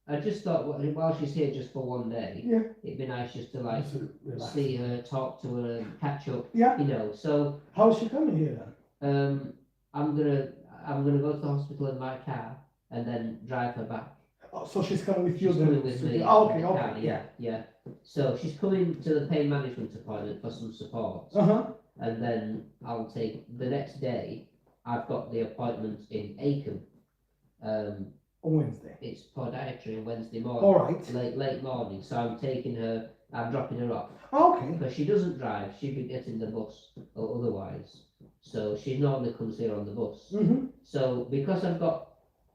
Speaker 2: I just thought while she's here just for one day,
Speaker 3: Yeah.
Speaker 2: it'd be nice just to like
Speaker 3: Just relax.
Speaker 2: see her, talk to her, and catch up.
Speaker 3: Yeah.
Speaker 2: You know, so
Speaker 3: How's she coming here then?
Speaker 2: I'm gonna go to the hospital in my car and then drive her back.
Speaker 3: Oh, so she's coming with you
Speaker 2: She's
Speaker 3: then?
Speaker 2: coming with me.
Speaker 3: Oh,
Speaker 2: in
Speaker 3: okay,
Speaker 2: the car,
Speaker 3: okay.
Speaker 2: yeah. So she's coming to the pain management appointment for some support, and then I'll take the next day. I've got the appointment in Acomb.
Speaker 3: On Wednesday.
Speaker 2: It's podiatry on Wednesday morning.
Speaker 3: All right.
Speaker 2: Late morning. So I'm dropping her off.
Speaker 3: Okay.
Speaker 2: Because she doesn't drive, she'd be getting the bus or otherwise. So she normally comes here on the bus. So because I've got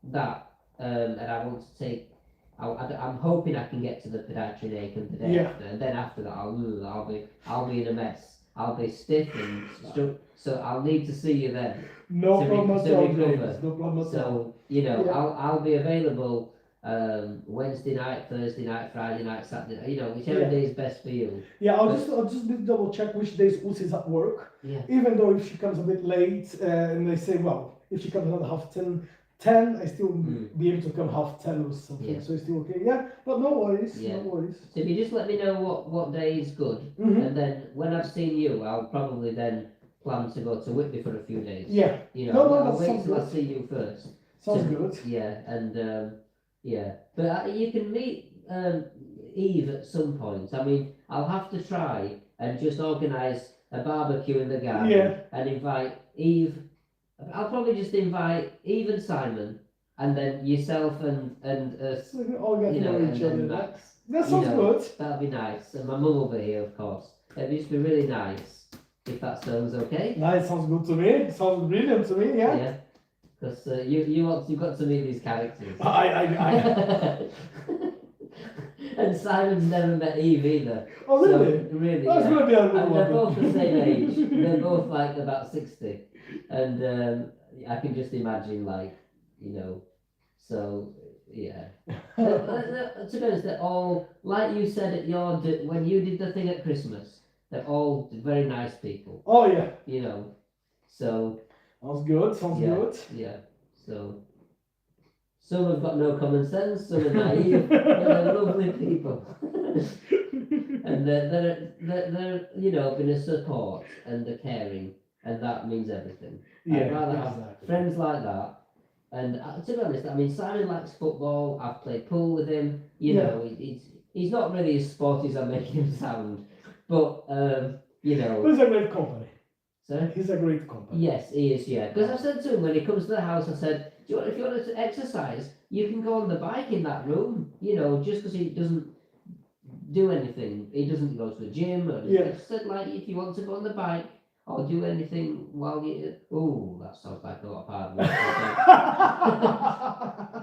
Speaker 2: that, and I want to take, I'm hoping I can get to the podiatry in Acomb the day after, and then after that I'll be in a mess. I'll be stiff and so I'll need to see you then.
Speaker 3: No problem at all,
Speaker 2: recover.
Speaker 3: James. No problem at all.
Speaker 2: So you know,
Speaker 3: Yeah.
Speaker 2: I'll be available Wednesday night, Thursday night, Friday night, Saturday. You know, whichever
Speaker 3: Yeah.
Speaker 2: day is best for you.
Speaker 3: Yeah, I'll just need to double check which days Uzi is at work.
Speaker 2: Yeah.
Speaker 3: Even though if she comes a bit late, and they say, well, if she comes another 10, I still be able to come 10:30 or something.
Speaker 2: Yeah.
Speaker 3: So it's still okay. Yeah, but no worries.
Speaker 2: Yeah.
Speaker 3: No worries.
Speaker 2: So if you just let me know what day is good, and then when I've seen you, I'll probably then plan to go to Whitby for a few days.
Speaker 3: Yeah.
Speaker 2: You know,
Speaker 3: No,
Speaker 2: I'll
Speaker 3: that
Speaker 2: wait
Speaker 3: sounds
Speaker 2: till I
Speaker 3: good.
Speaker 2: see you first.
Speaker 3: Sounds
Speaker 2: So-
Speaker 3: good.
Speaker 2: Yeah, and yeah, but you can meet Eve at some point. I mean, I'll have to try and just organise a barbecue in the garden
Speaker 3: Yeah.
Speaker 2: and invite Eve. I'll probably just invite Eve and Simon, and then yourself and
Speaker 3: So we all get
Speaker 2: you
Speaker 3: to
Speaker 2: know,
Speaker 3: know
Speaker 2: and
Speaker 3: each other.
Speaker 2: then
Speaker 3: yeah.
Speaker 2: Max.
Speaker 3: That
Speaker 2: You
Speaker 3: sounds
Speaker 2: know,
Speaker 3: good.
Speaker 2: That'd be nice. And my mum will be here, of course. It'd just be really nice if that sounds okay.
Speaker 3: Nice, sounds good to me. Sounds brilliant to me. Yeah.
Speaker 2: Yeah. Because you've got to meet these characters.
Speaker 3: I
Speaker 2: And Simon's never met Eve either.
Speaker 3: Oh really?
Speaker 2: So, really,
Speaker 3: That's
Speaker 2: yeah.
Speaker 3: gonna be a good
Speaker 2: And
Speaker 3: one.
Speaker 2: they're both the same age. They're both like about 60. And I can just imagine, like, you know, so yeah. To be honest, they're all, like you said at when you did the thing at Christmas, they're all very nice people,
Speaker 3: Oh yeah.
Speaker 2: you know. So,
Speaker 3: Sounds good. Sounds
Speaker 2: yeah,
Speaker 3: good.
Speaker 2: yeah. So, some have got no common sense, some are naive, but they're lovely people. And they're you know, been a support and a caring, and that means everything.
Speaker 3: Yeah.
Speaker 2: I'd rather have
Speaker 3: Exactly.
Speaker 2: friends like that. And to be honest, I mean, Simon likes football. I've played pool with him. You
Speaker 3: Yeah.
Speaker 2: know, he's not really as sporty as I'm making him sound, but you know.
Speaker 3: He's a great company.
Speaker 2: So
Speaker 3: He's a great company.
Speaker 2: yes, he is. Yeah, because I said to him when he comes to the house, I said, if you want to exercise, you can go on the bike in that room. You know, just because he doesn't do anything, he doesn't go to the gym. Or
Speaker 3: Yeah.
Speaker 2: I said, like, if you want to go on the bike or do anything while you, oh, that sounds like a lot of hard work.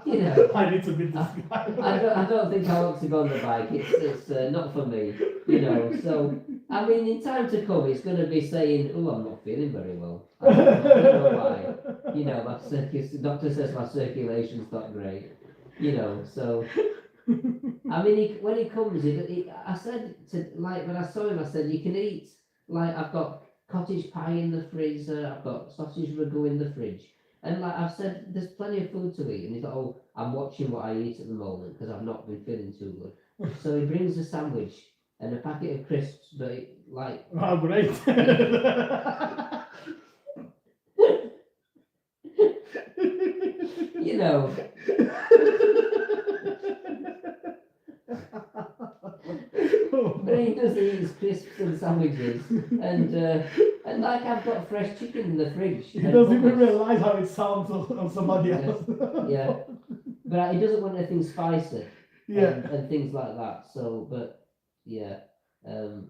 Speaker 2: You know,
Speaker 3: I need to beat this guy.
Speaker 2: I don't think I want to go on the bike. It's not for me. You know, so I mean, in time to come, it's going to be saying, oh, I'm not feeling very well. I don't know why. You know, doctor says my circulation's not great. You know, so I mean, when he comes, I said to, like, when I saw him, I said, you can eat. Like, I've got cottage pie in the freezer, I've got sausage ragu in the fridge. And like I've said, there's plenty of food to eat. And he's like, oh, I'm watching what I eat at the moment because I've not been feeling too good. So he brings a sandwich and a packet of crisps, but like...
Speaker 3: Oh, great.
Speaker 2: You know... But he does eat his crisps and sandwiches, and like I've got fresh chicken in the fridge.
Speaker 3: He doesn't even realize how it sounds on somebody
Speaker 2: Yeah.
Speaker 3: else.
Speaker 2: Yeah, but he doesn't want anything spicy.
Speaker 3: Yeah.
Speaker 2: And things like that. So, but yeah, in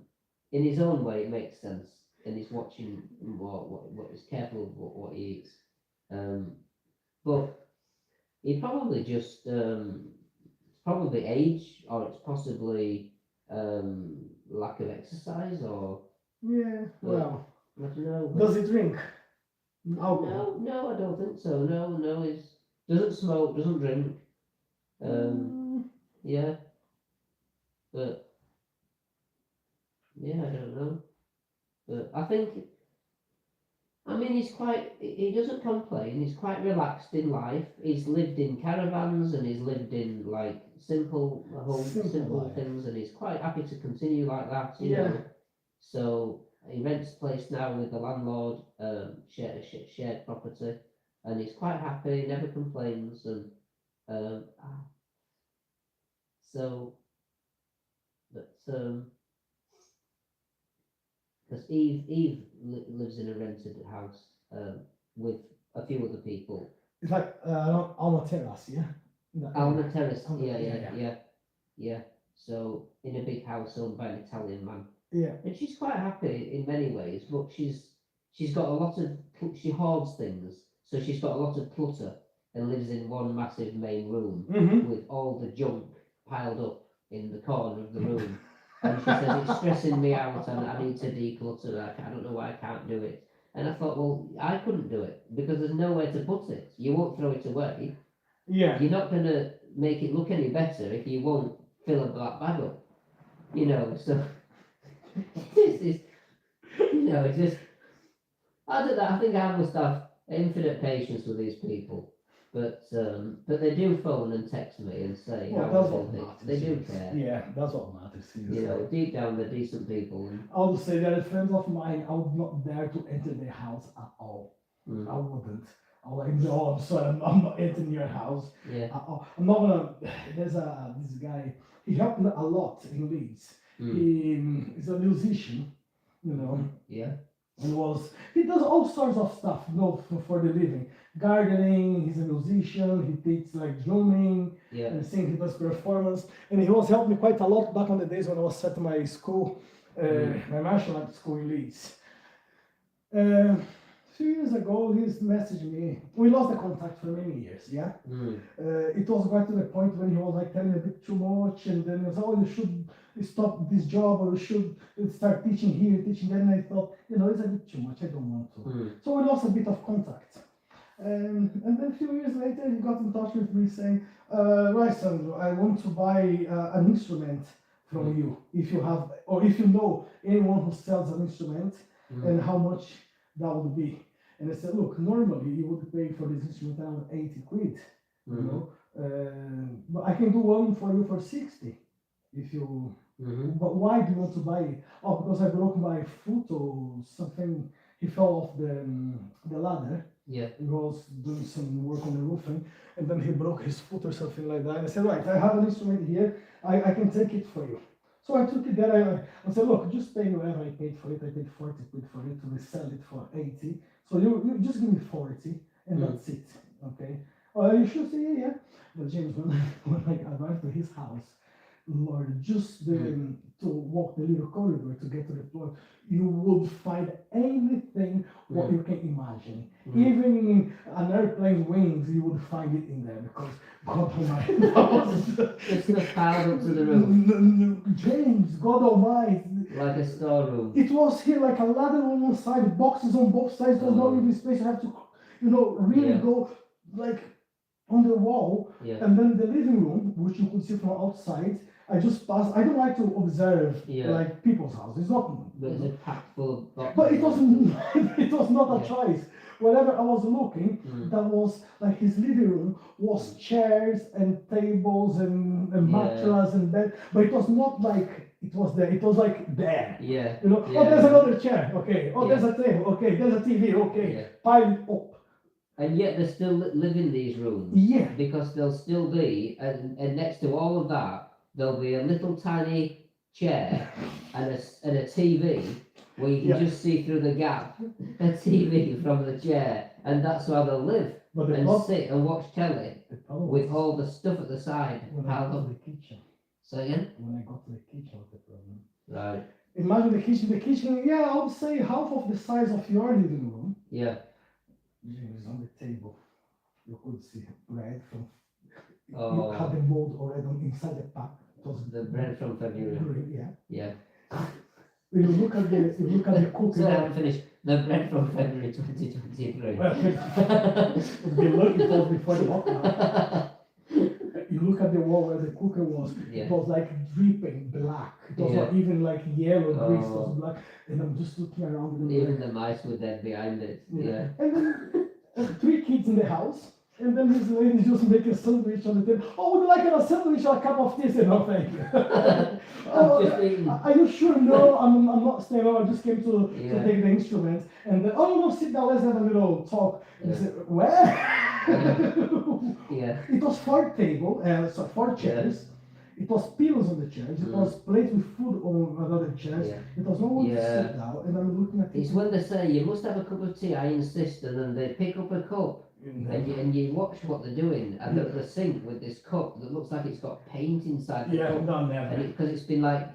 Speaker 2: his own way, it makes sense, and he's watching what he's careful of what he eats. But he probably just it's probably age, or it's possibly lack of exercise, or
Speaker 3: Yeah. Well,
Speaker 2: I don't know.
Speaker 3: does he drink alcohol?
Speaker 2: No, I don't think so. No, he doesn't smoke, doesn't drink. Yeah, but yeah, I don't know. But I think, I mean, he doesn't complain. He's quite relaxed in life. He's lived in caravans and he's lived in like simple
Speaker 3: life.
Speaker 2: things, and he's quite happy to continue like that. You
Speaker 3: Yeah.
Speaker 2: know. So he rents a place now with the landlord, shared property, and he's quite happy. Never complains, and so, but because Eve lives in a rented house with a few other people.
Speaker 3: It's like on a terrace, yeah.
Speaker 2: On the terrace,
Speaker 3: On the-
Speaker 2: yeah. So in a big house owned by an Italian man,
Speaker 3: Yeah.
Speaker 2: and she's quite happy in many ways, but she's got a lot of, she hoards things, so she's got a lot of clutter and lives in one massive main room
Speaker 3: Mm-hmm.
Speaker 2: with all the junk piled up in the corner of the room. And she says, it's stressing me out and I need to declutter. I don't know why I can't do it. And I thought, well, I couldn't do it because there's nowhere to put it. You won't throw it away.
Speaker 3: Yeah.
Speaker 2: You're not going to make it look any better if you won't fill a black bag up. You know, so it's just, I don't know, I think I must have infinite patience with these people. But they do phone and text me and say
Speaker 3: Well,
Speaker 2: how
Speaker 3: that's
Speaker 2: they
Speaker 3: what
Speaker 2: do
Speaker 3: matters.
Speaker 2: things. They do care.
Speaker 3: Yeah, that's what matters.
Speaker 2: You know, deep down they're decent people. And,
Speaker 3: I would say that friends of mine, I would not dare to enter their house at all.
Speaker 2: mm,
Speaker 3: I wouldn't. I'm like, no, I'm sorry, I'm not entering your house.
Speaker 2: yeah.
Speaker 3: I'm not gonna. There's this guy. He helped me a lot in Leeds.
Speaker 2: Mm,
Speaker 3: He's a musician, you know.
Speaker 2: yeah.
Speaker 3: He does all sorts of stuff, for the living. Gardening, he's a musician, he teaches like drumming
Speaker 2: Yeah.
Speaker 3: and sing, he does performance. And he was helping me quite a lot back on the days when I was at my school, my martial arts school in Leeds. A few years ago, he's messaged me. We lost the contact for many years, yeah?
Speaker 2: Mm.
Speaker 3: It was right to the point when he was like telling me a bit too much, and then he was, oh, you should stop this job, or you should start teaching here, teaching there. And I thought, it's a bit too much, I don't want to.
Speaker 2: Mm.
Speaker 3: So we lost a bit of contact. And then a few years later, he got in touch with me saying, right, Sandro, I want to buy an instrument from you, if you have, or if you know anyone who sells an instrument, and how much that would be. And I said, look, normally you would pay for this instrument around 80 quid, you know, but I can do one for you for 60, if you, but why do you want to buy it? Oh, because I broke my foot or something, he fell off the ladder.
Speaker 2: Yeah.
Speaker 3: He was doing some work on the roofing, and then he broke his foot or something like that. And I said, right, I have an instrument here, I can take it for you. So I took it there, I said, look, just pay me whatever I paid for it. I paid 40 quid for it, to resell it for 80. So you just give me 40, and that's it, okay? You should say, yeah. But James, when I arrived to his house, Lord, just to walk the little corridor to get to the floor, you would find anything what you can imagine. Even in an airplane wings, you would find it in there, because God Almighty.
Speaker 2: It's the power up to the roof.
Speaker 3: James, God Almighty.
Speaker 2: Like a storeroom.
Speaker 3: It was here like a ladder on one side, boxes on both sides. There's not even space. You have to, really go like on the wall.
Speaker 2: Yeah.
Speaker 3: And then the living room, which you could see from outside, I just passed. I don't like to observe like people's houses. It's not.
Speaker 2: But it's packed full of boxes.
Speaker 3: But it wasn't. It was not a choice. Wherever I was looking, that was like his living room was chairs and tables and mattress and bed. But it was not like it was there. It was like there.
Speaker 2: Yeah.
Speaker 3: Oh, there's another chair. Okay. Oh, there's a table. Okay. There's a TV. Okay.
Speaker 2: Yeah.
Speaker 3: Pile it up.
Speaker 2: And yet they still live in these rooms.
Speaker 3: Yeah.
Speaker 2: Because there'll still be, and next to all of that, there'll be a little tiny chair and a TV where you can just see through the gap a TV from the chair, and that's how they'll live and sit and watch telly with all the stuff at the side.
Speaker 3: When I got to the kitchen.
Speaker 2: Say again?
Speaker 3: When I got to the kitchen, was the problem.
Speaker 2: Right.
Speaker 3: Imagine the kitchen. The kitchen, yeah, I would say half of the size of your living room.
Speaker 2: Yeah.
Speaker 3: James, on the table, you could see bread from.
Speaker 2: Oh.
Speaker 3: You had the mold already inside the pack. It was
Speaker 2: The bread from February.
Speaker 3: green, yeah.
Speaker 2: Yeah.
Speaker 3: You look at the cooking.
Speaker 2: So I haven't finished. The bread from February 2023.
Speaker 3: Well, be lucky it was before the lockdown. You look at the wall where the cooker was.
Speaker 2: Yeah.
Speaker 3: It was like dripping black. It was not even like yellow grease. It was black. And I'm just looking around. And
Speaker 2: Even the mice were dead behind it. Yeah.
Speaker 3: And then 3 kids in the house. And then this lady just make a sandwich on the table. Oh, would you like a sandwich or a cup of tea? I said, no, thank you.
Speaker 2: Just eating.
Speaker 3: Are you sure? No, I'm not staying over. I just came to take the instruments. And then, oh, no, sit down. Let's have a little talk. And I said, where?
Speaker 2: Yeah.
Speaker 3: It was 4 table, so 4 chairs. It was pillows on the chairs. It was plates with food on another chairs.
Speaker 2: Yeah.
Speaker 3: It was no one to sit down. And I'm looking at
Speaker 2: It's when they say you must have a cup of tea, I insist, and then they pick up a cup and you watch what they're doing, and they're at the sink with this cup that looks like it's got paint inside the cup.
Speaker 3: no,
Speaker 2: And
Speaker 3: never.
Speaker 2: because it's been like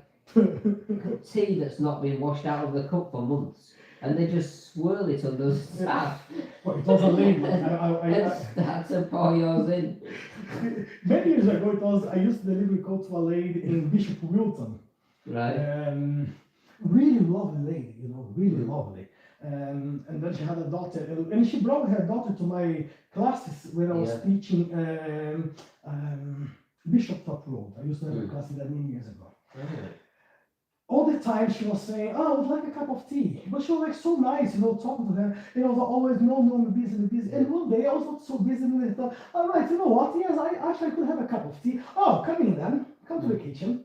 Speaker 2: tea that's not been washed out of the cup for months, and they just swirl it under the staff
Speaker 3: But it was a lady.
Speaker 2: and start to pour yours in.
Speaker 3: Many years ago, I used to deliver coat to a lady in Bishop Wilton.
Speaker 2: Right.
Speaker 3: Really lovely lady, really lovely. And then she had a daughter, and she brought her daughter to my classes when I was teaching Bishop Top Road. I used to have a class in that many years ago. All the time she was saying, oh, I would like a cup of tea. But she was like so nice, talking to them. And I was always, no, I'm busy. And one day I was not so busy, and I thought, all right, you know what? Yes, I could have a cup of tea. Oh, come in then. Come to the kitchen.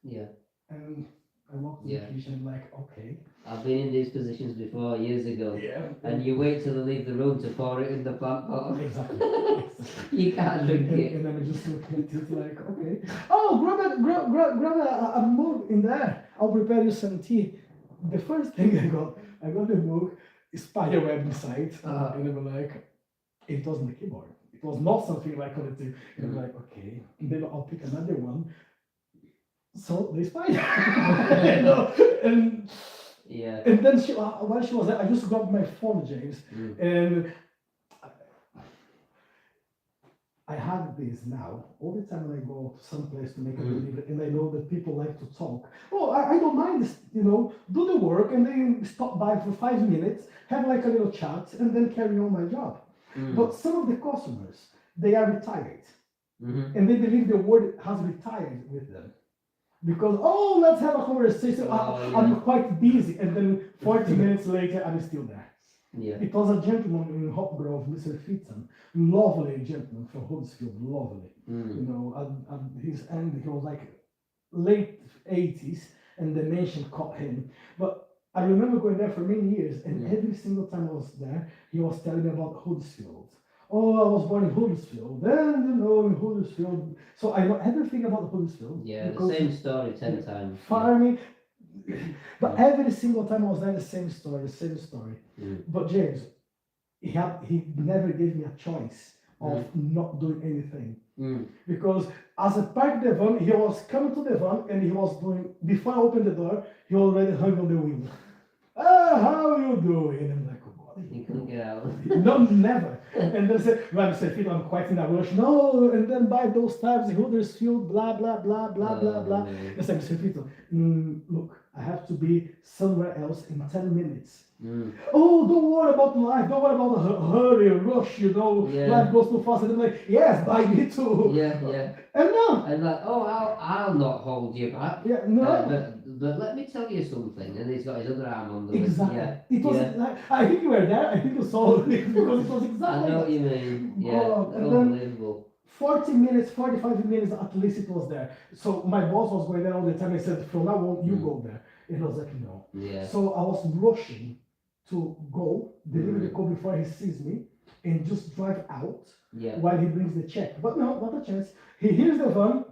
Speaker 2: Yeah.
Speaker 3: And I walked to the kitchen like, okay.
Speaker 2: I've been in these positions before years ago.
Speaker 3: Yeah.
Speaker 2: And you wait till they leave the room to pour it in the plant pot.
Speaker 3: Exactly.
Speaker 2: You can't drink it.
Speaker 3: And then I just look at it like, okay. Oh, grab a mug in there. I'll prepare you some tea. the first thing I got the book, Spiderweb inside,
Speaker 2: Uh-huh.
Speaker 3: and they were like, it wasn't the keyboard. It was not something like on the two. And I'm like, okay. And then I'll pick another one. So the spider, you know, and
Speaker 2: Yeah.
Speaker 3: and then while she was there, I just grabbed my phone, James,
Speaker 2: Mm.
Speaker 3: and I have this now all the time when I go to some place to make a delivery, and I know that people like to talk. Oh, I don't mind this, you know, do the work and then stop by for 5 minutes, have like a little chat, and then carry on my job.
Speaker 2: Mm.
Speaker 3: But some of the customers, they are retired,
Speaker 2: Mhm.
Speaker 3: and they believe the word has retired with them. Because, oh, let's have a conversation.
Speaker 2: Oh,
Speaker 3: I'm
Speaker 2: yeah.
Speaker 3: quite busy, and then 40 minutes later, I'm still there.
Speaker 2: Yeah.
Speaker 3: It was a gentleman in Hop Grove, Mr. Fitton, lovely gentleman from Huddersfield, lovely.
Speaker 2: Mm.
Speaker 3: You know, and he was like late 80s, and dementia caught him. But I remember going there for many years, and every single time I was there, he was telling me about Huddersfield. Oh, I was born in Huddersfield, and you know, in Huddersfield. So I know everything about Huddersfield.
Speaker 2: Yeah, the
Speaker 3: because
Speaker 2: same story 10 times.
Speaker 3: farming. But every single time I was there, the same story, the same story.
Speaker 2: Mm.
Speaker 3: But James, he never gave me a choice of not doing anything.
Speaker 2: Mm.
Speaker 3: Because as I parked the van, he was coming to the van and he was doing, before I opened the door, he already hung on the wheel. How are you doing? And I'm like, what are
Speaker 2: You
Speaker 3: you
Speaker 2: couldn't
Speaker 3: doing?
Speaker 2: get out.
Speaker 3: No, never. And then said, well, Mr. Phil, I'm quite in a rush. No, and then by those times, Huddersfield, blah, blah, blah, blah, blah, blah.
Speaker 2: man.
Speaker 3: I said, Mr. Phil, look, I have to be somewhere else in 10 minutes.
Speaker 2: Mm.
Speaker 3: Oh, don't worry about life. Don't worry about the hurry, rush, you know.
Speaker 2: Yeah.
Speaker 3: Life goes too fast. And I'm like, yes, but I need to.
Speaker 2: Yeah, yeah.
Speaker 3: And no.
Speaker 2: And like, oh, I'll not hold you back.
Speaker 3: Yeah, no.
Speaker 2: But let me tell you something. And he's got his other arm on the
Speaker 3: Exactly.
Speaker 2: Yeah.
Speaker 3: It was
Speaker 2: yeah.
Speaker 3: like, I think you were there. I think you saw it because it was
Speaker 2: I
Speaker 3: exactly
Speaker 2: know
Speaker 3: like
Speaker 2: what you mean. Yeah.
Speaker 3: God, and then-
Speaker 2: Unbelievable.
Speaker 3: 40 minutes, 45 minutes at least it was there. So my boss was going there all the time. I said, from now on, you go there. And I was like, no.
Speaker 2: Yeah.
Speaker 3: So I was rushing to go, deliver the call before he sees me, and just drive out
Speaker 2: Yeah.
Speaker 3: while he brings the check. But no, not a chance. He hears the van.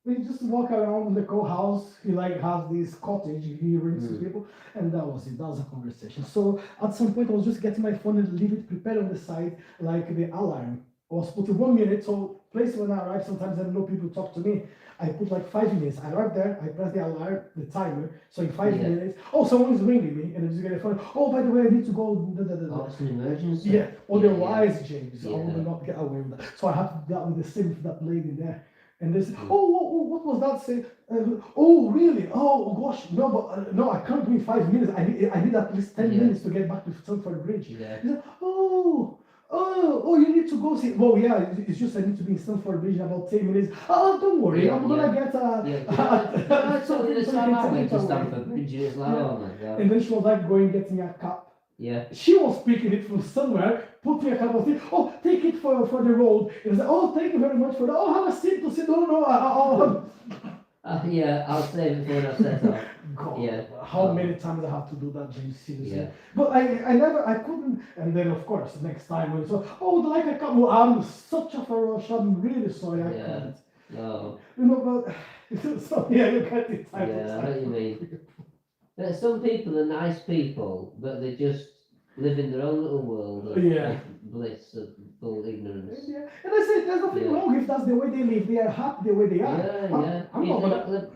Speaker 3: We just walk around the co-house. He like has this cottage. He rents to people, and that was it. That was a conversation. So at some point, I was just getting my phone and leave it prepared on the side, like the alarm. I was putting 1 minute. So place when I arrive, sometimes I know people talk to me. I put like 5 minutes. I arrive there. I press the alarm, the timer. So in 5
Speaker 2: Yeah.
Speaker 3: minutes, oh, someone is ringing me, and I just get a phone. Oh, by the way, I need to go. Da, da, da, da.
Speaker 2: Oh, it's an emergency.
Speaker 3: Yeah, otherwise, James, I
Speaker 2: Yeah.
Speaker 3: would not get away with that. So I had to deal with the same with that lady there. And they said,
Speaker 2: Mm.
Speaker 3: oh, what was that say? Oh, really? Oh, gosh, no, but no, I can't do it in 5 minutes. I need at least 10
Speaker 2: Yeah.
Speaker 3: minutes to get back to Stamford Bridge.
Speaker 2: Yeah.
Speaker 3: He said, oh, you need to go see. Well, yeah, it's just I need to be in Stamford Bridge in about 10 minutes. Oh, don't worry,
Speaker 2: Yeah,
Speaker 3: I'm gonna get
Speaker 2: Yeah. I told you the time I went to
Speaker 3: away.
Speaker 2: Stamford Bridge. It's like,
Speaker 3: Yeah.
Speaker 2: oh my god.
Speaker 3: And then she was like going getting a cup.
Speaker 2: Yeah.
Speaker 3: She was picking it from somewhere, put me a cup of tea. Oh, take it for the road. It was like, oh, thank you very much for that. Oh, have a seat to sit. No, I'll
Speaker 2: Yeah, I'll save it for when I set off.
Speaker 3: God,
Speaker 2: Yeah.
Speaker 3: how many times I have to do that, James? Seriously.
Speaker 2: Yeah.
Speaker 3: But I couldn't. And then, of course, next time when so, oh, like a cup. Well, I'm such a rush. I'm really sorry. I
Speaker 2: Yeah.
Speaker 3: can't.
Speaker 2: Oh,
Speaker 3: You know, but so yeah, you get it time
Speaker 2: yeah, I
Speaker 3: to
Speaker 2: know
Speaker 3: time.
Speaker 2: what you mean. But some people are nice people, but they just live in their own little world of
Speaker 3: Yeah.
Speaker 2: bliss, of full ignorance.
Speaker 3: Yeah. And I said, there's nothing
Speaker 2: Yeah.
Speaker 3: wrong if that's the way they live. They are happy the way they are.
Speaker 2: Yeah.
Speaker 3: I'm
Speaker 2: You
Speaker 3: not
Speaker 2: know,
Speaker 3: gonna.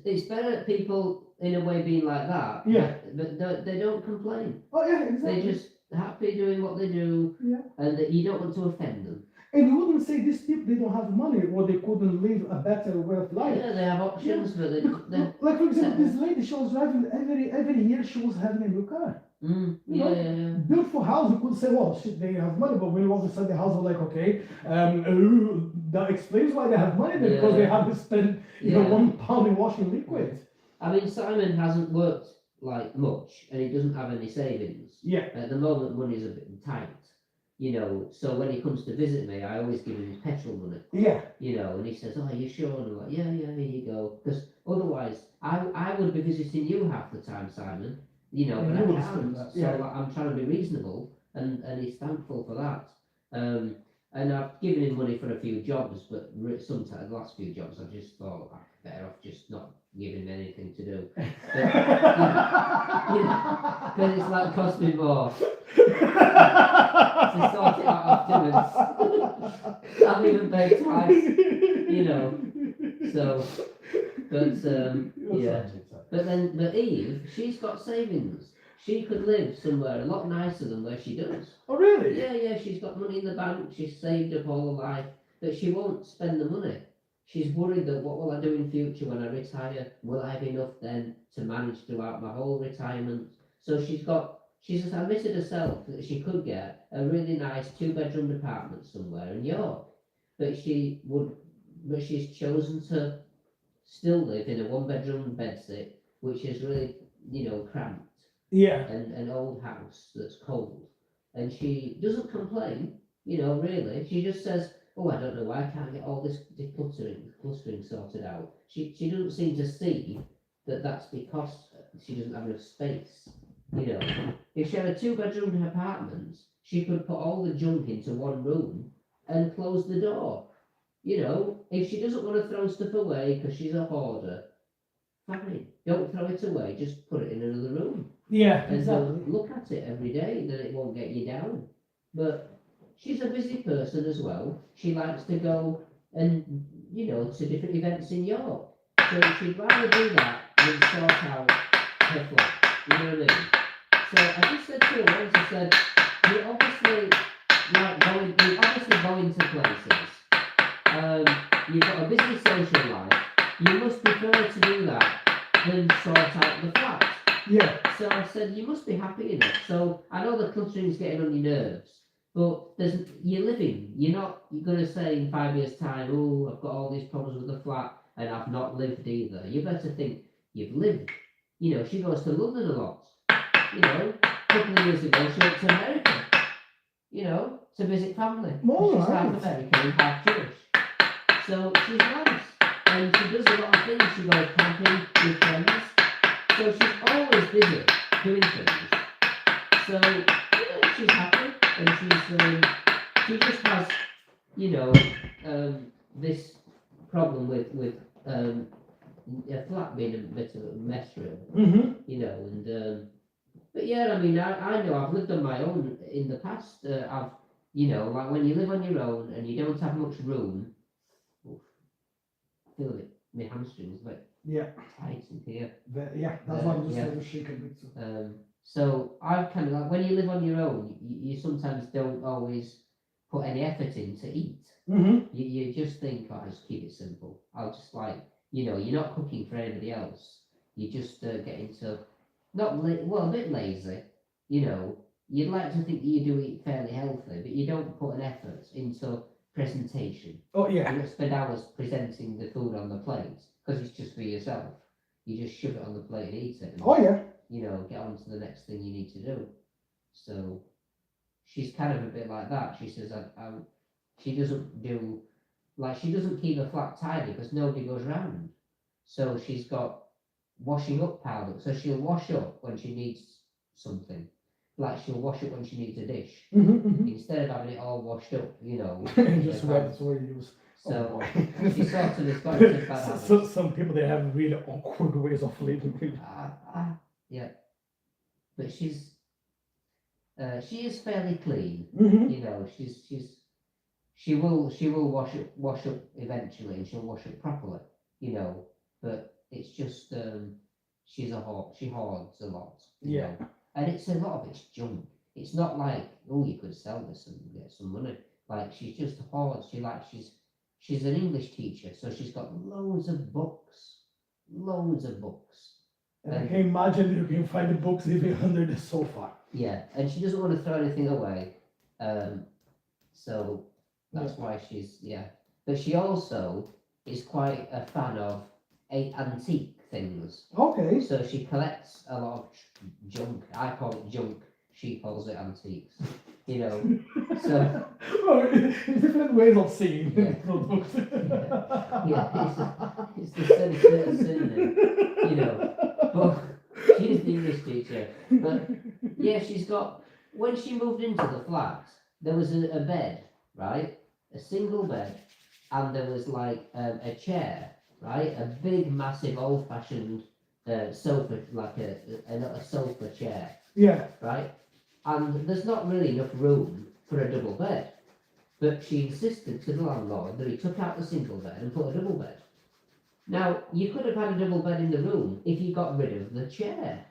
Speaker 2: it's better people in a way being like that.
Speaker 3: Yeah.
Speaker 2: But they don't complain.
Speaker 3: Oh yeah, exactly.
Speaker 2: They're just happy doing what they do,
Speaker 3: Yeah.
Speaker 2: and that you don't want to offend them.
Speaker 3: And you wouldn't say these people they don't have money or they couldn't live a better way of life.
Speaker 2: Yeah, they have options, but they.
Speaker 3: Like for example, this lady, she was driving every year. She was having a new car, You
Speaker 2: Yeah,
Speaker 3: know?
Speaker 2: yeah.
Speaker 3: beautiful house. You could say, well, shit, they have money, but when you also said the house, was like, okay, that explains why they have money then, because they
Speaker 2: Yeah.
Speaker 3: have to spend
Speaker 2: Yeah.
Speaker 3: £1 in washing liquid.
Speaker 2: I mean, Simon hasn't worked like much, and he doesn't have any savings.
Speaker 3: Yeah,
Speaker 2: At the moment, money's a bit tight, So when he comes to visit me, I always give him his petrol money,
Speaker 3: yeah,
Speaker 2: And he says, "Oh, are you sure?" And I'm like, "Yeah, here you go." Because otherwise, I would be visiting you half the time, Simon. But
Speaker 3: you
Speaker 2: I
Speaker 3: would
Speaker 2: can't.
Speaker 3: say that,
Speaker 2: So
Speaker 3: yeah.
Speaker 2: like, I'm trying to be reasonable, and he's thankful for that. And I've given him money for a few jobs, but sometimes the last few jobs I've just thought I'm better off just not giving him anything to do. Because it's like cost me more to sort it out afterwards. I've even paid twice, you know. So, but yeah. But Eve, she's got savings. She could live somewhere a lot nicer than where she does.
Speaker 3: Oh, really?
Speaker 2: Yeah, she's got money in the bank, she's saved up all her life, but she won't spend the money. She's worried that what will I do in future when I retire? Will I have enough then to manage throughout my whole retirement? So she's admitted herself that she could get a really nice 2-bedroom apartment somewhere in York. But she's chosen to still live in a 1-bedroom bedsit, which is really, cramped.
Speaker 3: Yeah.
Speaker 2: An old house that's cold. And she doesn't complain, really. She just says, oh, I don't know why I can't get all this clustering sorted out. She doesn't seem to see that that's because she doesn't have enough space. If she had a 2-bedroom apartment, she could put all the junk into one room and close the door. If she doesn't want to throw stuff away because she's a hoarder, fine, don't throw it away, just put it in another room.
Speaker 3: Yeah,
Speaker 2: And
Speaker 3: exactly.
Speaker 2: look at it every day, then it won't get you down. But she's a busy person as well. She likes to go and, to different events in York. So she'd rather do that than sort out her flat. You know what I mean? So I just said to her once, I said, you obviously going to places. You've got a busy social life. You must prefer to do that than sort out the flat.
Speaker 3: Yeah.
Speaker 2: So I said, you must be happy enough. So I know the cluttering's getting on your nerves, but you're living. You're going to say in 5 years' time, oh, I've got all these problems with the flat and I've not lived either. You better think you've lived. She goes to London a lot. A couple of years ago, she went to America, to visit family.
Speaker 3: Oh,
Speaker 2: She's half
Speaker 3: right.
Speaker 2: American and half Jewish. So she's nice. And she does a lot of things. She goes camping with friends. So she's always busy doing things. So she's happy, and she just has, this problem with a flat being a bit of a mess, really.
Speaker 3: Mm-hmm.
Speaker 2: But yeah, I mean, I know I've lived on my own in the past. I've, like when you live on your own and you don't have much room, oof, I feel it, my hamstrings, but
Speaker 3: Yeah.
Speaker 2: tight in here.
Speaker 3: Yeah, that's why I'm just
Speaker 2: yeah.
Speaker 3: like shake a bit too.
Speaker 2: So I've kind of like, when you live on your own, you sometimes don't always put any effort in to eat.
Speaker 3: Mm-hmm.
Speaker 2: You just think, oh, I'll just keep it simple. I'll just you're not cooking for anybody else. You just get into, a bit lazy. You'd like to think that you do eat fairly healthy, but you don't put an effort into presentation.
Speaker 3: Oh, yeah.
Speaker 2: You don't spend hours presenting the food on the plate because it's just for yourself. You just shove it on the plate and eat it. And,
Speaker 3: Oh, yeah.
Speaker 2: get on to the next thing you need to do. So she's kind of a bit like that. She says, she doesn't do, she doesn't keep her flat tidy because nobody goes round. So she's got washing up powder. So she'll wash up when she needs something. She'll wash up when she needs a dish.
Speaker 3: Mm-hmm, mm-hmm.
Speaker 2: Instead of having it all washed up,
Speaker 3: Just wet, that's what you use.
Speaker 2: So she sort of has got into bad habits.
Speaker 3: Some people, they have really awkward ways of living.
Speaker 2: Yeah. But she is fairly clean.
Speaker 3: Mm-hmm.
Speaker 2: She will wash up eventually, and she'll wash up properly. But it's just she hoards a lot. You know? And it's a lot of it's junk. It's not like, oh, you could sell this and get some money. She's just hoards. She's an English teacher, so she's got loads of books.
Speaker 3: And I can imagine you can find the books even under the sofa.
Speaker 2: Yeah, and she doesn't want to throw anything away. So that's why But she also is quite a fan of antique things.
Speaker 3: Okay.
Speaker 2: So she collects a lot of junk. I call it junk. She calls it antiques. So
Speaker 3: Well, it's different ways of seeing products.
Speaker 2: it's the synonym. But she's the English teacher. But yeah, she's got. When she moved into the flat, there was a bed right? A single bed, and there was like a chair, right? A big, massive, old-fashioned sofa, like a sofa chair,
Speaker 3: Yeah.
Speaker 2: right? And there's not really enough room for a double bed. But she insisted to the landlord that he took out the single bed and put a double bed. Now, you could have had a double bed in the room if you got rid of the chair.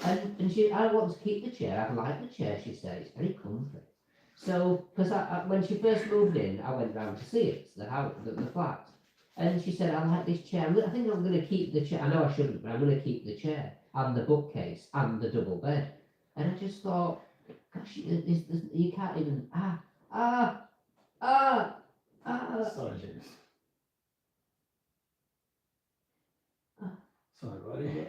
Speaker 2: And she, I want to keep the chair, I like the chair, she said, it's very comfy. So, because when she first moved in, I went round to see it, the house, the flat. And she said, I like this chair, I think I'm going to keep the chair, I know I shouldn't, but I'm going to keep the chair, and the bookcase, and the double bed. And I just thought, gosh, you can't even,
Speaker 1: Sorry, James. Sorry, buddy.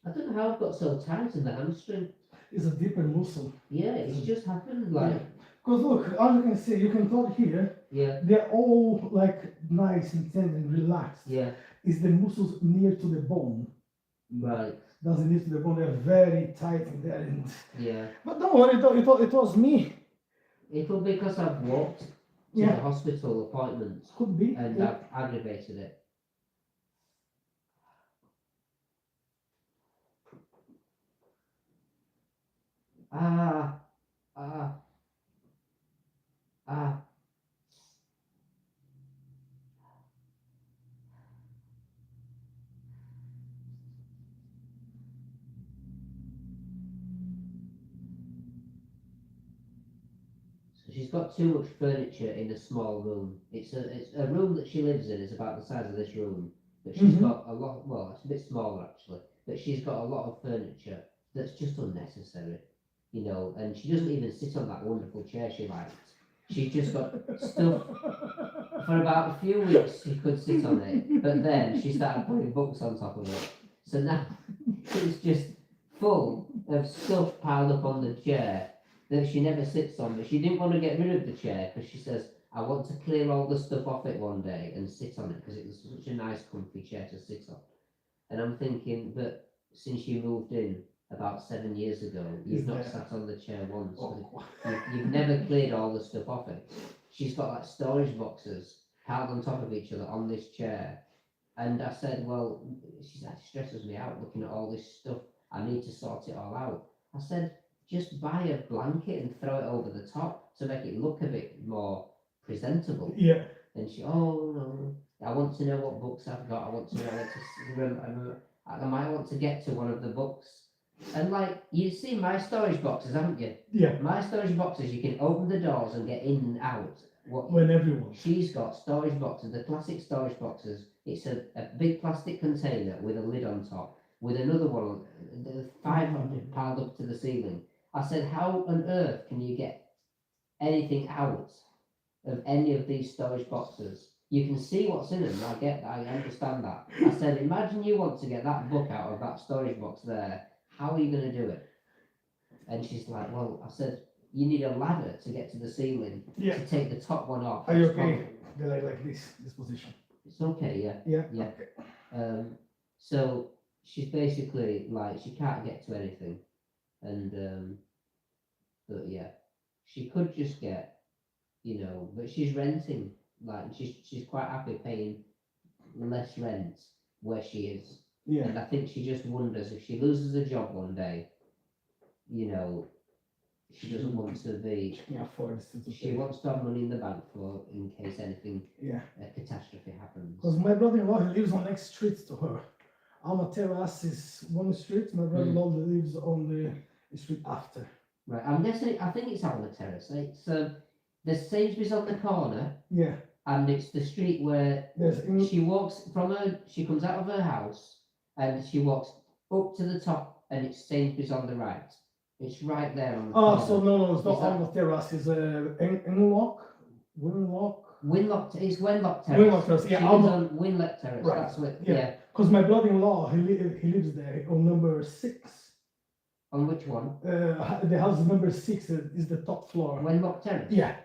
Speaker 2: I don't know how I've got so tight in the hamstring.
Speaker 3: It's a deeper muscle.
Speaker 2: Yeah, it's just happened like,
Speaker 3: Because look, as you can see, you can tell here,
Speaker 2: yeah,
Speaker 3: they're all like nice and tender and relaxed.
Speaker 2: yeah,
Speaker 3: It's the muscles near to the bone.
Speaker 2: right,
Speaker 3: Doesn't near to the bone, they're very tight in there. And...
Speaker 2: yeah.
Speaker 3: But don't worry, it was me.
Speaker 2: It'll be because I've walked to
Speaker 3: Yeah.
Speaker 2: the hospital appointments
Speaker 3: Could be.
Speaker 2: and
Speaker 3: yeah.
Speaker 2: I've aggravated it. Ah, ah, ah. So she's got too much furniture in a small room. It's a room that she lives in is about the size of this room, but she's
Speaker 3: Mhm.
Speaker 2: got a lot. Well, it's a bit smaller actually, but she's got a lot of furniture that's just unnecessary, you know. And she doesn't even sit on that wonderful chair she liked. She's just got stuff. For about a few weeks she could sit on it, but then she started putting books on top of it. So now it's just full of stuff piled up on the chair that she never sits on. But she didn't want to get rid of the chair because she says, I want to clear all the stuff off it one day and sit on it because it was such a nice comfy chair to sit on. And I'm thinking that since you moved in about 7 years ago, you've not sat on the chair once.
Speaker 3: Oh.
Speaker 2: You've never cleared all the stuff off it. She's got like storage boxes piled on top of each other on this chair. And I said, well, she said, it stresses me out looking at all this stuff. I need to sort it all out. I said, just buy a blanket and throw it over the top to make it look a bit more presentable.
Speaker 3: Yeah.
Speaker 2: And she, oh no, I want to know what books I've got. I want to know what to remember. I might want to get to one of the books. And like, you've seen my storage boxes, haven't you?
Speaker 3: Yeah.
Speaker 2: My storage boxes, you can open the doors and get in and out.
Speaker 3: Whenever you want.
Speaker 2: She's got storage boxes, the classic storage boxes. It's a big plastic container with a lid on top, with another one, 500 piled up to the ceiling. I said, how on earth can you get anything out of any of these storage boxes? You can see what's in them, I get that, I understand that. I said, imagine you want to get that book out of that storage box there. How are you going to do it? And she's like, well, I said, you need a ladder to get to the ceiling to take the top one off.
Speaker 3: Are you okay? They like this position.
Speaker 2: It's okay, yeah.
Speaker 3: Yeah.
Speaker 2: Yeah.
Speaker 3: Okay.
Speaker 2: So she's basically like, she can't get to anything. And, but yeah, she could just get, you know, but she's renting, like, she's quite happy paying less rent where she is.
Speaker 3: Yeah.
Speaker 2: And I think she just wonders if she loses a job one day, you know, she doesn't want to be.
Speaker 3: She can afford it.
Speaker 2: She wants to have money in the bank for in case anything,
Speaker 3: Yeah.
Speaker 2: a catastrophe happens.
Speaker 3: Because my brother-in-law, he lives on next street to her. Our terrace is one street. My brother-in-law lives on the street after.
Speaker 2: Right, I'm guessing. I think it's on the terrace. It's the Sainsbury's on the corner,
Speaker 3: Yeah.
Speaker 2: and it's the street where
Speaker 3: There's
Speaker 2: she walks from her. She comes out of her house, and she walks up to the top, and it's Sainsbury's on the right. It's right there on the
Speaker 3: Oh,
Speaker 2: corner.
Speaker 3: so no, it's not
Speaker 2: Is that-
Speaker 3: on the terrace. It's Winlock.
Speaker 2: Winlock. It's Wenlock Terrace.
Speaker 3: Winlock Terrace.
Speaker 2: She
Speaker 3: Yeah.
Speaker 2: lives on Winlock Terrace.
Speaker 3: Right,
Speaker 2: That's what.
Speaker 3: yeah.
Speaker 2: Yeah.
Speaker 3: Because my brother-in-law, he lives there on number 6.
Speaker 2: On which one?
Speaker 3: The house number 6 is the top floor.
Speaker 2: Wenlock Terrace.
Speaker 3: Yeah.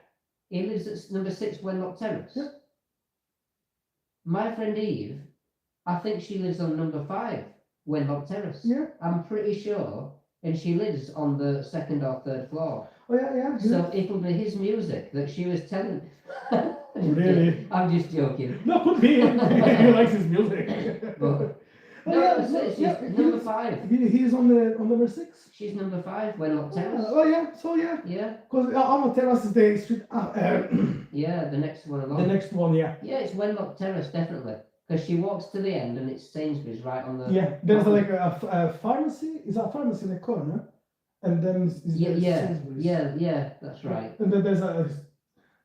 Speaker 2: He lives at number 6 Wenlock Terrace.
Speaker 3: Yeah.
Speaker 2: My friend Eve, I think she lives on number 5 Wenlock Terrace.
Speaker 3: Yeah.
Speaker 2: I'm pretty sure. And she lives on the second or third floor.
Speaker 3: Oh yeah, yeah.
Speaker 2: So it'll be his music that she was telling.
Speaker 3: Really?
Speaker 2: I'm just joking.
Speaker 3: No, could be. He likes his music.
Speaker 2: But-
Speaker 3: Oh,
Speaker 2: No,
Speaker 3: yeah,
Speaker 2: she's
Speaker 3: yeah,
Speaker 2: number 5.
Speaker 3: He's on number 6.
Speaker 2: She's number 5, Wenlock Terrace.
Speaker 3: Oh yeah, so yeah,
Speaker 2: Yeah,
Speaker 3: because Alma Terrace is the street.
Speaker 2: yeah, the next one along.
Speaker 3: The next one, yeah.
Speaker 2: Yeah, it's Wenlock Terrace, definitely. Because she walks to the end and it's Sainsbury's right on the.
Speaker 3: Yeah, there's
Speaker 2: bottom.
Speaker 3: like a pharmacy. Is a pharmacy in the corner, and then
Speaker 2: Yeah,
Speaker 3: Sainsbury's.
Speaker 2: yeah, that's right.
Speaker 3: And then there's a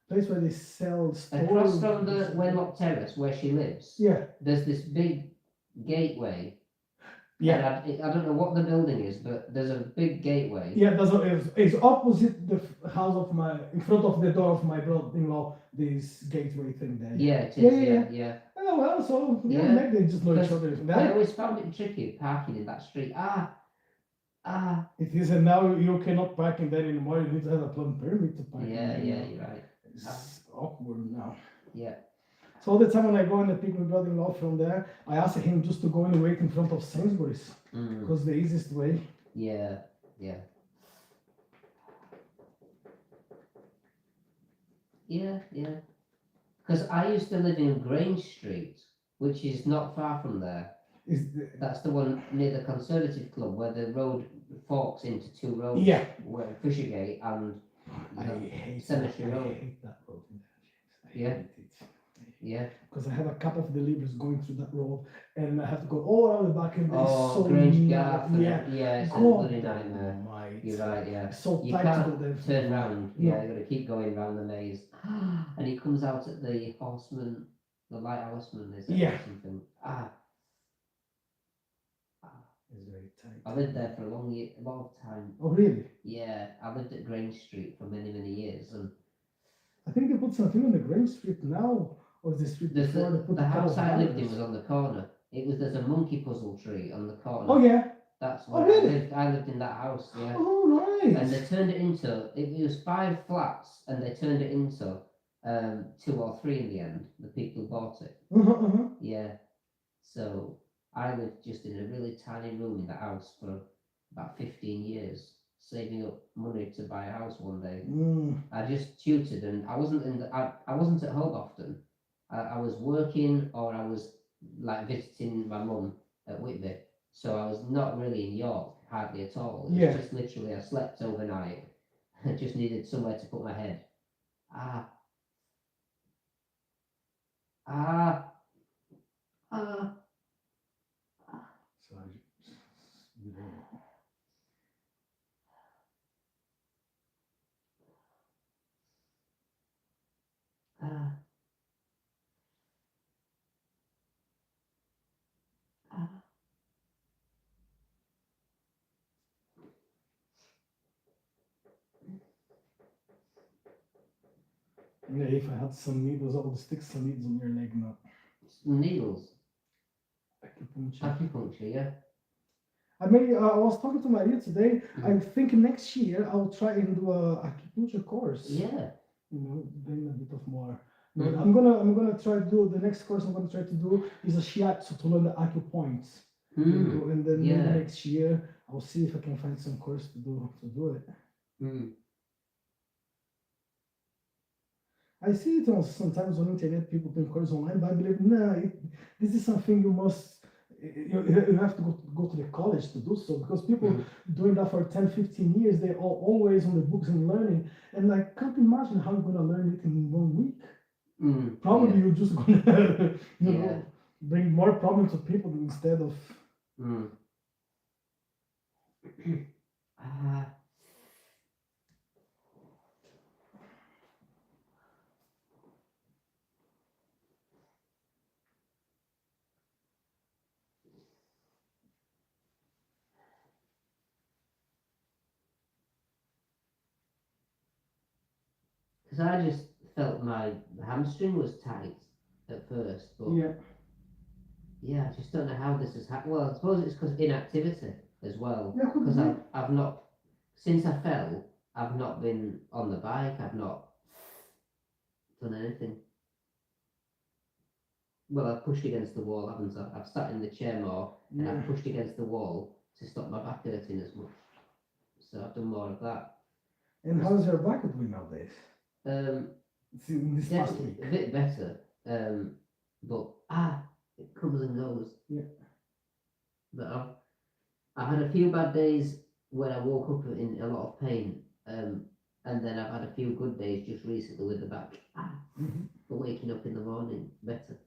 Speaker 3: place where they sell stores.
Speaker 2: Across from the Wenlock Terrace where she lives,
Speaker 3: Yeah,
Speaker 2: there's this big gateway.
Speaker 3: yeah,
Speaker 2: And I don't know what the building is, but there's a big gateway.
Speaker 3: yeah. It's opposite the house of in front of the door of my brother-in-law. This gateway thing there.
Speaker 2: Yeah, it is.
Speaker 3: Yeah.
Speaker 2: Yeah.
Speaker 3: Oh well, so yeah,
Speaker 2: Yeah.
Speaker 3: maybe they just know each
Speaker 2: Because
Speaker 3: other.
Speaker 2: I always found it tricky parking in that street.
Speaker 3: It is, and now you cannot park in there anymore. You need to have a plum permit to park. in
Speaker 2: Yeah,
Speaker 3: there
Speaker 2: yeah,
Speaker 3: now.
Speaker 2: you're right.
Speaker 3: It's awkward now.
Speaker 2: Yeah.
Speaker 3: So all the time when I go and pick my brother-in-law from there, I ask him just to go and wait in front of Sainsbury's
Speaker 2: Mm.
Speaker 3: because the easiest way.
Speaker 2: Yeah. Yeah. Because I used to live in Grange Street, which is not far from there.
Speaker 3: Is
Speaker 2: That's the one near the Conservative Club where the road forks into 2 roads.
Speaker 3: yeah.
Speaker 2: Where Fishergate and
Speaker 3: I
Speaker 2: know,
Speaker 3: hate
Speaker 2: Cemetery
Speaker 3: that. I
Speaker 2: Road.
Speaker 3: hate that road.
Speaker 2: Yeah.
Speaker 3: Hate it.
Speaker 2: Yeah.
Speaker 3: Because I have a couple of deliveries going through that road, and I have to go all around the back, and it's
Speaker 2: Oh,
Speaker 3: so
Speaker 2: Grange
Speaker 3: narrow.
Speaker 2: Garth. and-
Speaker 3: Yeah.
Speaker 2: Yeah, it's a
Speaker 3: God
Speaker 2: bloody nightmare.
Speaker 3: almighty.
Speaker 2: You're right, yeah.
Speaker 3: It's so
Speaker 2: You
Speaker 3: tight
Speaker 2: can't
Speaker 3: to go there.
Speaker 2: turn round.
Speaker 3: No.
Speaker 2: Yeah, you gotta keep going round the maze. And he comes out at the horseman, the light horseman, is it?
Speaker 3: Yeah.
Speaker 2: Or something.
Speaker 3: It's very tight.
Speaker 2: I lived there for a long time.
Speaker 3: Oh really?
Speaker 2: Yeah, I lived at Grange Street for many years, and
Speaker 3: I think they put something on the Grange Street now, or the street before they put
Speaker 2: the house I lived in
Speaker 3: banners.
Speaker 2: was on the corner. There's a monkey puzzle tree on the corner.
Speaker 3: Oh yeah.
Speaker 2: That's
Speaker 3: Oh,
Speaker 2: where
Speaker 3: really?
Speaker 2: I lived. I lived in that house. Yeah.
Speaker 3: Oh
Speaker 2: And
Speaker 3: nice.
Speaker 2: they turned it into, it was 5 flats, and they turned it into 2 or 3 in the end, the people who bought it.
Speaker 3: Uh-huh.
Speaker 2: Yeah. So I lived just in a really tiny room in the house for about 15 years, saving up money to buy a house one day.
Speaker 3: Mm.
Speaker 2: I just tutored, and I wasn't I wasn't at home often. I was working, or I was like visiting my mum at Whitby. So I was not really in York, hardly at all. It was
Speaker 3: Yeah.
Speaker 2: just literally, I slept overnight. I just needed somewhere to put my head. Ah.
Speaker 3: So you know.
Speaker 2: Ah.
Speaker 3: Yeah, if I had some needles, I would stick some needles on your leg now.
Speaker 2: Needles.
Speaker 3: Acupuncture.
Speaker 2: Acupuncture, yeah.
Speaker 3: I mean, I was talking to Maria today.
Speaker 2: Mm.
Speaker 3: I think next year I'll try and do a acupuncture course.
Speaker 2: Yeah.
Speaker 3: You know, then a bit of more.
Speaker 2: Mhm.
Speaker 3: I'm gonna try to do the next course. I'm gonna try to do is a shiatsu to learn the acupoints. You
Speaker 2: Mm.
Speaker 3: know, and then maybe
Speaker 2: Yeah.
Speaker 3: next year I'll see if I can find some course to do it.
Speaker 2: Mm.
Speaker 3: I see it on sometimes on internet, people doing courses online, but I believe this is something you must you have to go to the college to do so, because people
Speaker 2: Mm.
Speaker 3: doing that for 10, 15 years, they're always on the books and learning, and I can't imagine how you're gonna learn it in 1 week.
Speaker 2: Mm.
Speaker 3: Probably you're just gonna you
Speaker 2: Yeah.
Speaker 3: know bring more problems to people instead of
Speaker 2: Mm. Ah. Because I just felt my hamstring was tight at first, but yeah, I just don't know how this has happened. Well, I suppose it's because inactivity as well.
Speaker 3: Yeah, could
Speaker 2: Because
Speaker 3: be.
Speaker 2: I've not, since I fell, I've not been on the bike. I've not done anything. well, I've pushed against the wall, haven't I? I've sat in the chair more and
Speaker 3: Yeah.
Speaker 2: I've pushed against the wall to stop my back hurting as much. So I've done more of that.
Speaker 3: And how's your back doing nowadays? In this past
Speaker 2: Definitely
Speaker 3: week.
Speaker 2: a bit better. But it comes and goes.
Speaker 3: Yeah.
Speaker 2: But I've had a few bad days when I woke up in a lot of pain. And then I've had a few good days just recently with the back.
Speaker 3: Mhm.
Speaker 2: But waking up in the morning better.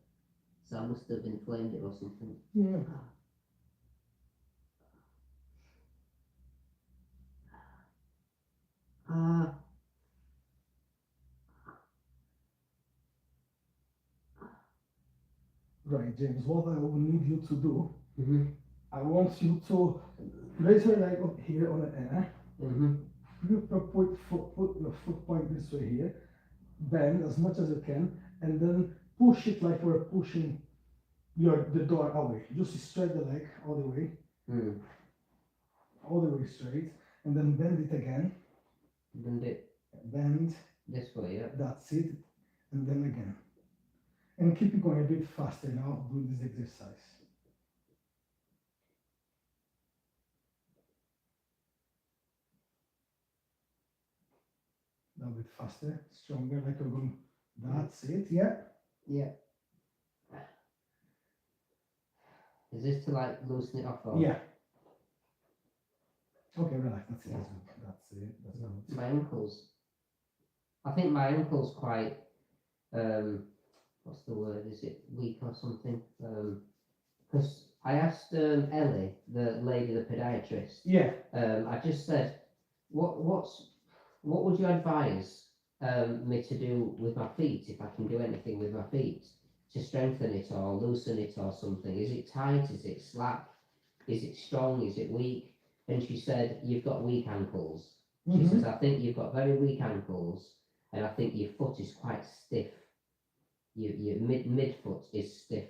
Speaker 2: So I must have inflamed it or something.
Speaker 3: Yeah.
Speaker 2: Ah,
Speaker 3: Right, James, what I will need you to do,
Speaker 2: mhm,
Speaker 3: I want you to raise your leg up here on the air.
Speaker 2: mhm,
Speaker 3: Put your foot point this way here. Bend as much as you can, and then push it like we're pushing the door away. Just straight the leg all the way,
Speaker 2: mm.
Speaker 3: all the way straight, and then bend it again.
Speaker 2: Bend it
Speaker 3: Bend,
Speaker 2: this way, yeah.
Speaker 3: that's it, and then again. And keep it going a bit faster now, do this exercise. A bit faster, stronger, like you're going. That's it, yeah.
Speaker 2: Yeah. Is this to like loosen it off or?
Speaker 3: Yeah. Okay, relax. That's it. That's good. That's it. That's good.
Speaker 2: My ankles. I think my ankle's quite, what's the word? Is it weak or something? Because I asked Ellie, the lady, the podiatrist.
Speaker 3: Yeah.
Speaker 2: I just said, what would you advise me to do with my feet if I can do anything with my feet to strengthen it or loosen it or something? Is it tight? Is it slack? Is it strong? Is it weak? And she said, you've got weak ankles. She
Speaker 3: Mhm.
Speaker 2: says, I think you've got very weak ankles, and I think your foot is quite stiff. Your midfoot is stiff.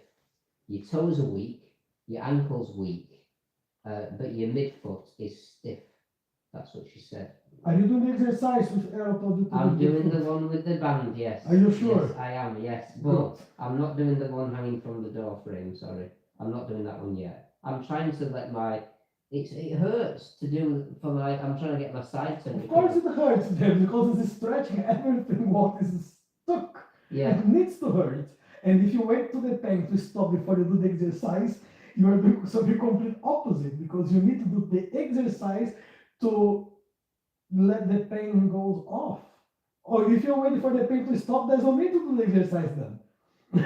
Speaker 2: Your toes are weak, your ankle's weak, but your midfoot is stiff. That's what she said.
Speaker 3: Are you doing the exercise with Aeropod?
Speaker 2: I'm doing the one with the band, yes.
Speaker 3: Are you sure?
Speaker 2: Yes, I am, yes.
Speaker 3: Good.
Speaker 2: But I'm not doing the one hanging from the door frame, sorry. I'm not doing that one yet. I'm trying to let my... It hurts to do for my... I'm trying to get my side to...
Speaker 3: Of course it hurts then, because it's stretching everything what is stuck.
Speaker 2: Yeah.
Speaker 3: It needs to hurt. And if you wait to the pain to stop before you do the exercise, you are doing something complete opposite, because you need to do the exercise to let the pain goes off. Or if you're waiting for the pain to stop, there's no need to do the exercise then.
Speaker 2: But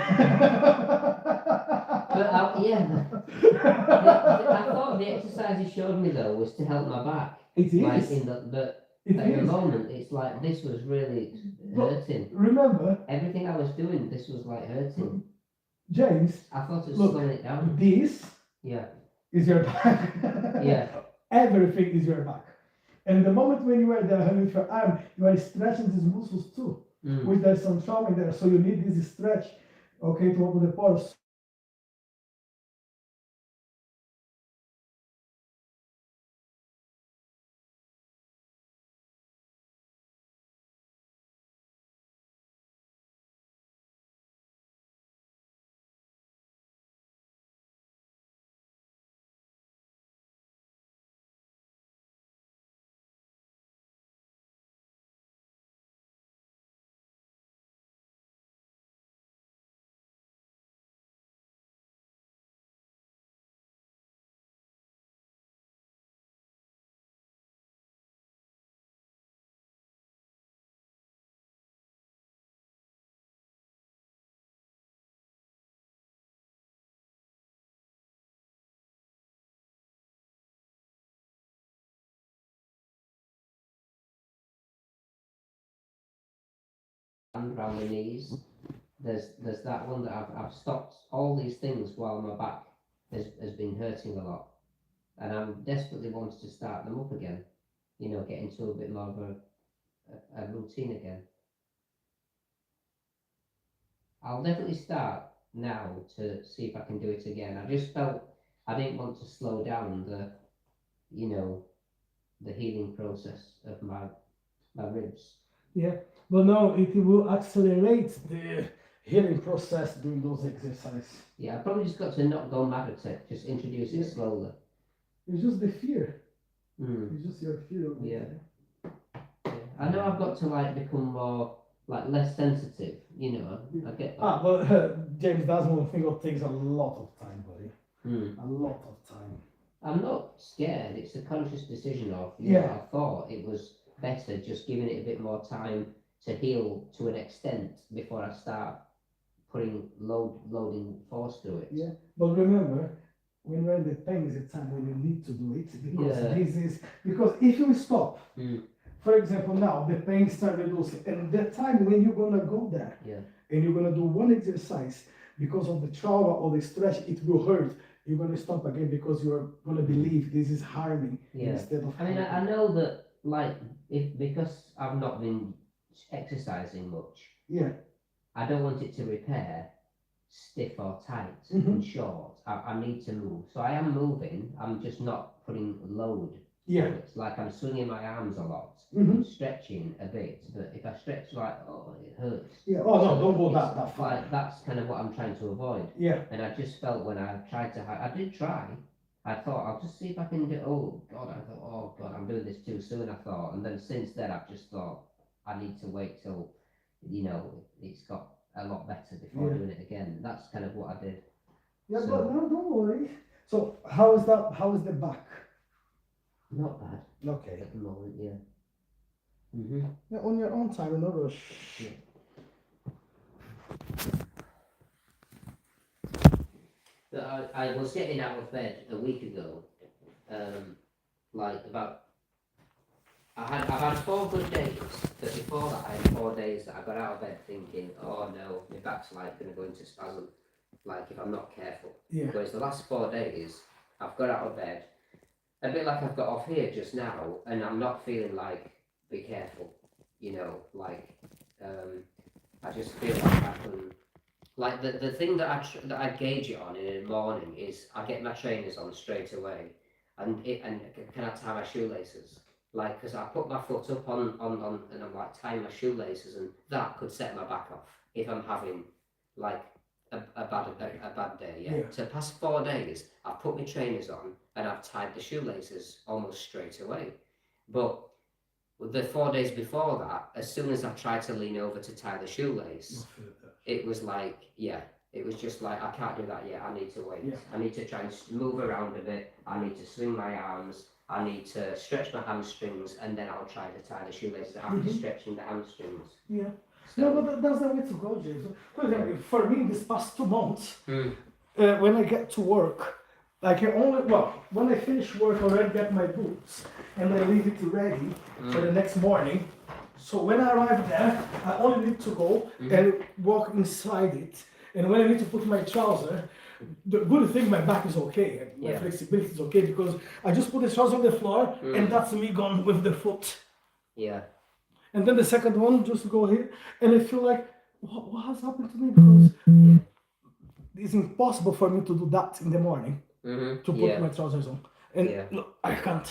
Speaker 2: I thought the exercise he showed me though was to help my back.
Speaker 3: It
Speaker 2: Like
Speaker 3: is.
Speaker 2: in the, but
Speaker 3: It
Speaker 2: at the
Speaker 3: is.
Speaker 2: moment it's like this was really
Speaker 3: But-
Speaker 2: hurting.
Speaker 3: Remember,
Speaker 2: Everything I was doing, this was like hurting.
Speaker 3: James,
Speaker 2: I thought it was
Speaker 3: Look.
Speaker 2: slowing it down.
Speaker 3: this
Speaker 2: Yeah,
Speaker 3: is your back.
Speaker 2: yeah,
Speaker 3: Everything is your back. And the moment when you are there with your arm, you are stretching these muscles too.
Speaker 2: mm.
Speaker 3: Which there's some trauma in there, so you need this stretch, okay, to open the pores.
Speaker 2: And around the knees. There's that one that I've stopped all these things while my back has been hurting a lot, and I'm desperately wanting to start them up again. You know, get into a bit more of a routine again. I'll definitely start now to see if I can do it again. I just felt I didn't want to slow down the healing process of my ribs.
Speaker 3: Yeah, but now it will accelerate the healing process doing those exercises.
Speaker 2: Yeah, I probably just got to not go mad at it. Just introduce it
Speaker 3: Yeah.
Speaker 2: slowly.
Speaker 3: It's just the fear.
Speaker 2: Mm.
Speaker 3: It's just your fear. Of it.
Speaker 2: Yeah. Yeah. I know I've got to like become more like less sensitive. You know, I get that.
Speaker 3: But James, that's one thing that takes a lot of time, buddy.
Speaker 2: Mm.
Speaker 3: A lot of time.
Speaker 2: I'm not scared. It's a conscious decision of,
Speaker 3: Yeah.
Speaker 2: I thought it was better just giving it a bit more time to heal to an extent before I start putting loading force through it.
Speaker 3: Yeah. But remember, when you're in the pain is a time when you need to do it because
Speaker 2: Yeah.
Speaker 3: because if you stop,
Speaker 2: Mm.
Speaker 3: for example, now the pain started reducing, and the time when you're gonna go there
Speaker 2: Yeah.
Speaker 3: and you're gonna do one exercise because of the trauma or the stress, it will hurt. You're gonna stop again because you're gonna believe this is harming
Speaker 2: Yeah.
Speaker 3: instead of.
Speaker 2: I mean, I know that like because I've not been exercising much,
Speaker 3: Yeah.
Speaker 2: I don't want it to repair stiff or tight
Speaker 3: Mhm.
Speaker 2: and short. I need to move. So I am moving. I'm just not putting load.
Speaker 3: Yeah.
Speaker 2: It's like I'm swinging my arms a lot,
Speaker 3: Mhm.
Speaker 2: stretching a bit. But if I stretch like, oh, it hurts.
Speaker 3: Yeah. Oh no!
Speaker 2: So
Speaker 3: Don't go
Speaker 2: it's
Speaker 3: that far.
Speaker 2: Like that's kind of what I'm trying to avoid.
Speaker 3: Yeah.
Speaker 2: And I just felt when I tried to, I did try. I thought I'll just see if I can do. Oh God! I thought, oh God, I'm doing this too soon. I thought, and then since then I've just thought I need to wait till, it's got a lot better before
Speaker 3: Yeah.
Speaker 2: doing it again. That's kind of what I did.
Speaker 3: Yeah.
Speaker 2: So-
Speaker 3: But no, don't worry. So how is that? How is the back?
Speaker 2: Not bad
Speaker 3: Okay.
Speaker 2: at the moment. Yeah. Mhm.
Speaker 3: Yeah, on your own time, no rush.
Speaker 2: Yeah. But I was getting out of bed a week ago, like about. I've had 4 good days, but before that I had 4 days that I got out of bed thinking, oh no, my back's like going to go into spasm, like if I'm not careful.
Speaker 3: Yeah.
Speaker 2: Whereas the last 4 days, I've got out of bed, a bit like I've got off here just now, and I'm not feeling like, be careful, I just feel like I can, like the thing that I gauge it on in the morning is I get my trainers on straight away, and can I tie my shoelaces? Like, because I put my foot up on and I'm like tying my shoelaces, and that could set my back off if I'm having like a bad day. Yeah.
Speaker 3: Yeah.
Speaker 2: So the past 4 days, I've put my trainers on and I've tied the shoelaces almost straight away. But the 4 days before that, as soon as I tried to lean over to tie the shoelace, it was like, it was just like, I can't do that yet. I need to wait.
Speaker 3: Yeah.
Speaker 2: I need to try and move around a bit. I need to swing my arms. I need to stretch my hamstrings, and then I'll try to tie the shoelaces after stretching the hamstrings.
Speaker 3: Yeah.
Speaker 2: So,
Speaker 3: No, but that's the way to go, James. For example, for me, this past 2 months,
Speaker 2: Mm.
Speaker 3: when I get to work, like when I finish work, I already get my boots and I leave it ready for the next morning. So when I arrive there, I only need to go and walk inside it. And when I need to put my trouser, the good thing, my back is okay, my
Speaker 2: Yeah.
Speaker 3: flexibility is okay, because I just put the trouser on the floor and that's me gone with the foot.
Speaker 2: yeah.
Speaker 3: And then the second one, just go here, and I feel like, what has happened to me? Because it's impossible for me to do that in the morning,
Speaker 2: Mm-hmm.
Speaker 3: to put my trousers on. And
Speaker 2: Yeah.
Speaker 3: look, I can't.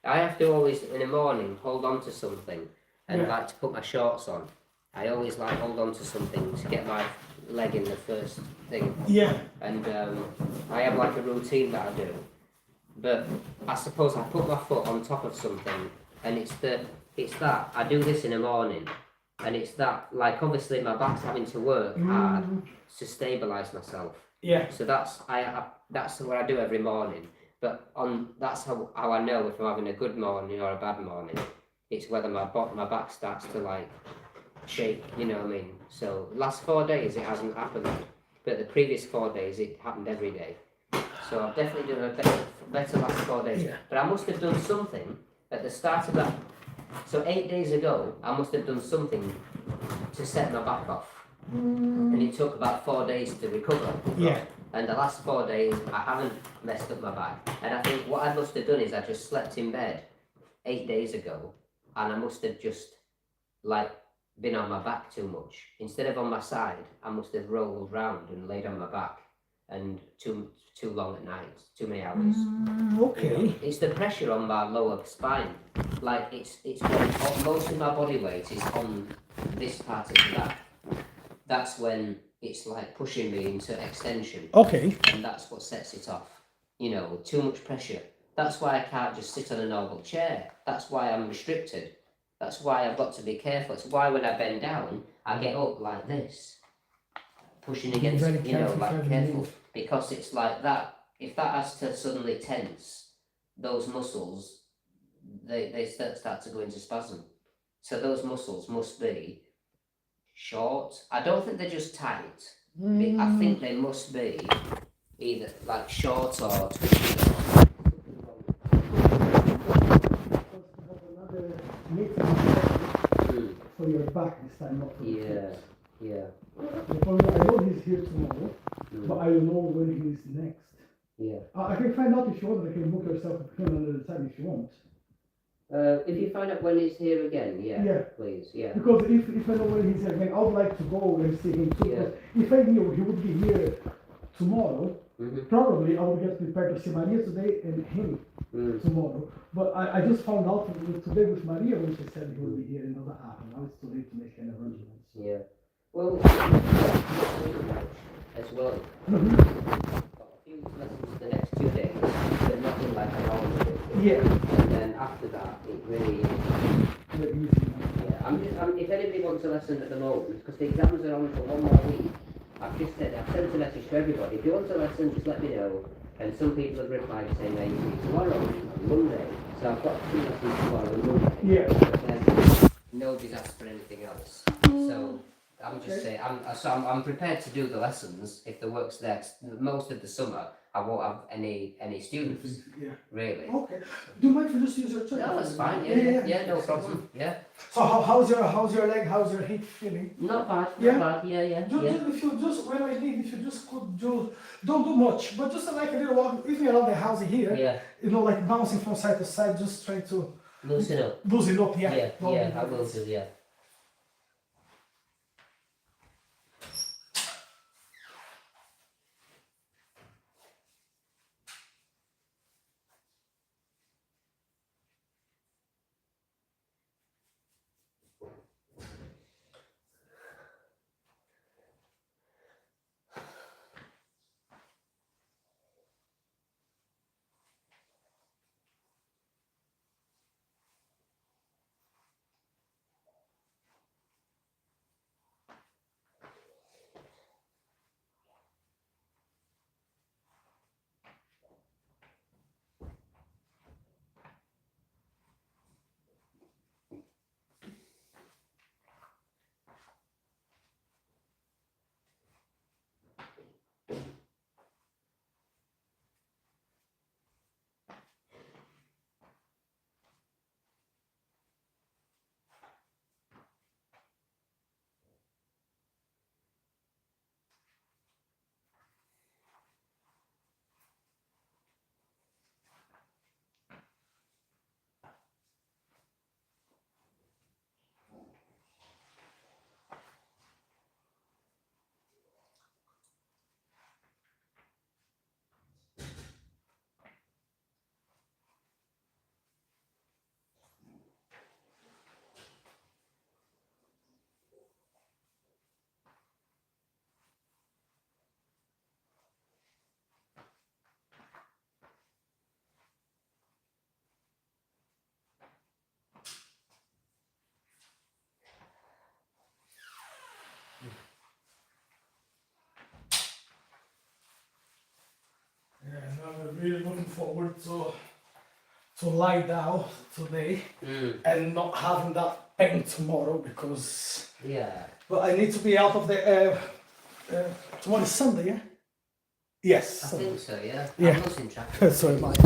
Speaker 2: I have to always, in the morning, hold on to something and
Speaker 3: Yeah.
Speaker 2: like to put my shorts on. I always like hold on to something to get my leg in the first thing.
Speaker 3: Yeah.
Speaker 2: And I have like a routine that I do. But I suppose I put my foot on top of something, and it's that I do this in the morning, and it's that, like, obviously my back's having to work hard to stabilise myself.
Speaker 3: Yeah.
Speaker 2: So that's what I do every morning. But that's how I know if I'm having a good morning or a bad morning. It's whether my back starts to like shake, you know what I mean? So last 4 days it hasn't happened, but the previous 4 days it happened every day. So I've definitely done a better last 4 days.
Speaker 3: Yeah.
Speaker 2: But I must have done something at the start of that. So 8 days ago, I must have done something to set my back off. And it took about 4 days to recover.
Speaker 3: Yeah.
Speaker 2: And the last 4 days, I haven't messed up my back. And I think what I must have done is I just slept in bed 8 days ago, and I must have just like been on my back too much. Instead of on my side, I must have rolled round and laid on my back, and too long at night, too many hours.
Speaker 3: Okay.
Speaker 2: It's the pressure on my lower spine. Like it's when most of my body weight is on this part of the back. That's when it's like pushing me into extension,
Speaker 3: Okay.
Speaker 2: and that's what sets it off. You know, too much pressure. That's why I can't just sit on a normal chair. That's why I'm restricted. That's why I've got to be careful. It's why when I bend down, I get up like this, pushing against,
Speaker 3: Very
Speaker 2: you know,
Speaker 3: careful,
Speaker 2: like
Speaker 3: very
Speaker 2: careful,
Speaker 3: move.
Speaker 2: because it's like that. If that has to suddenly tense, those muscles, they start to go into spasm. So those muscles must be short. I don't think they're just tight. I think they must be either like short or twisted or.
Speaker 3: Another meeting
Speaker 2: Mm,
Speaker 3: for your back this time, not for your
Speaker 2: yeah,
Speaker 3: foot.
Speaker 2: yeah.
Speaker 3: The problem, I know he's here tomorrow, but
Speaker 2: Mm,
Speaker 3: I don't know when he's next.
Speaker 2: yeah.
Speaker 3: I can find out if you want. I can book yourself with him another time if you want.
Speaker 2: If you find out when he's here again,
Speaker 3: Yeah.
Speaker 2: please, yeah.
Speaker 3: Because if I know when he's here again, I would like to go and see him too.
Speaker 2: Yeah.
Speaker 3: Because if I knew he would be here tomorrow,
Speaker 2: Mm-hmm.
Speaker 3: probably I would get prepared to see Maria today and him
Speaker 2: Mm.
Speaker 3: tomorrow. But I just found out today with Maria when she said he would be here, and I was like, now it's too late to make any arrangements.
Speaker 2: Yeah. Well, as well.
Speaker 3: Mhm.
Speaker 2: Got a few lessons the next 2 days, but nothing like an hour.
Speaker 3: Yeah,
Speaker 2: And then after that, it really is.
Speaker 3: very easy.
Speaker 2: Yeah, if anybody wants a lesson at the moment, because the exams are on for 1 more week, I've sent a message to everybody. If you want a lesson, just let me know. And some people have replied saying they can see tomorrow, on Monday. So I've got 2 lessons tomorrow and Monday.
Speaker 3: Yeah.
Speaker 2: But then nobody's asked for anything else. So I'm just saying, I'm prepared to do the lessons if the work's there. 'Cause most of the summer, I won't have any students,
Speaker 3: Yeah.
Speaker 2: really.
Speaker 3: Okay. Do you mind if you just use your toilet?
Speaker 2: No, that's fine. Yeah, no problem. Yeah.
Speaker 3: So how's your leg? How's your hip feeling?
Speaker 2: Not bad,
Speaker 3: Yeah?
Speaker 2: not bad, yeah.
Speaker 3: Just if you just when I leave, if you just could do don't do much, but just like a little walk, even around the house here,
Speaker 2: Yeah,
Speaker 3: you know, like bouncing from side to side, just trying to
Speaker 2: loosen up.
Speaker 3: loosen up. Yeah.
Speaker 2: Yeah,
Speaker 3: Don't
Speaker 2: yeah,
Speaker 3: do
Speaker 2: I
Speaker 3: that.
Speaker 2: will do, yeah.
Speaker 3: Yeah, and I'm really looking forward to lie down today and not having that pain tomorrow because.
Speaker 2: Yeah.
Speaker 3: But I need to be out of the. Tomorrow is Sunday, yeah. Yes.
Speaker 2: I think so, yeah.
Speaker 3: Yeah.
Speaker 2: I'm losing track.
Speaker 3: Sorry, Mike.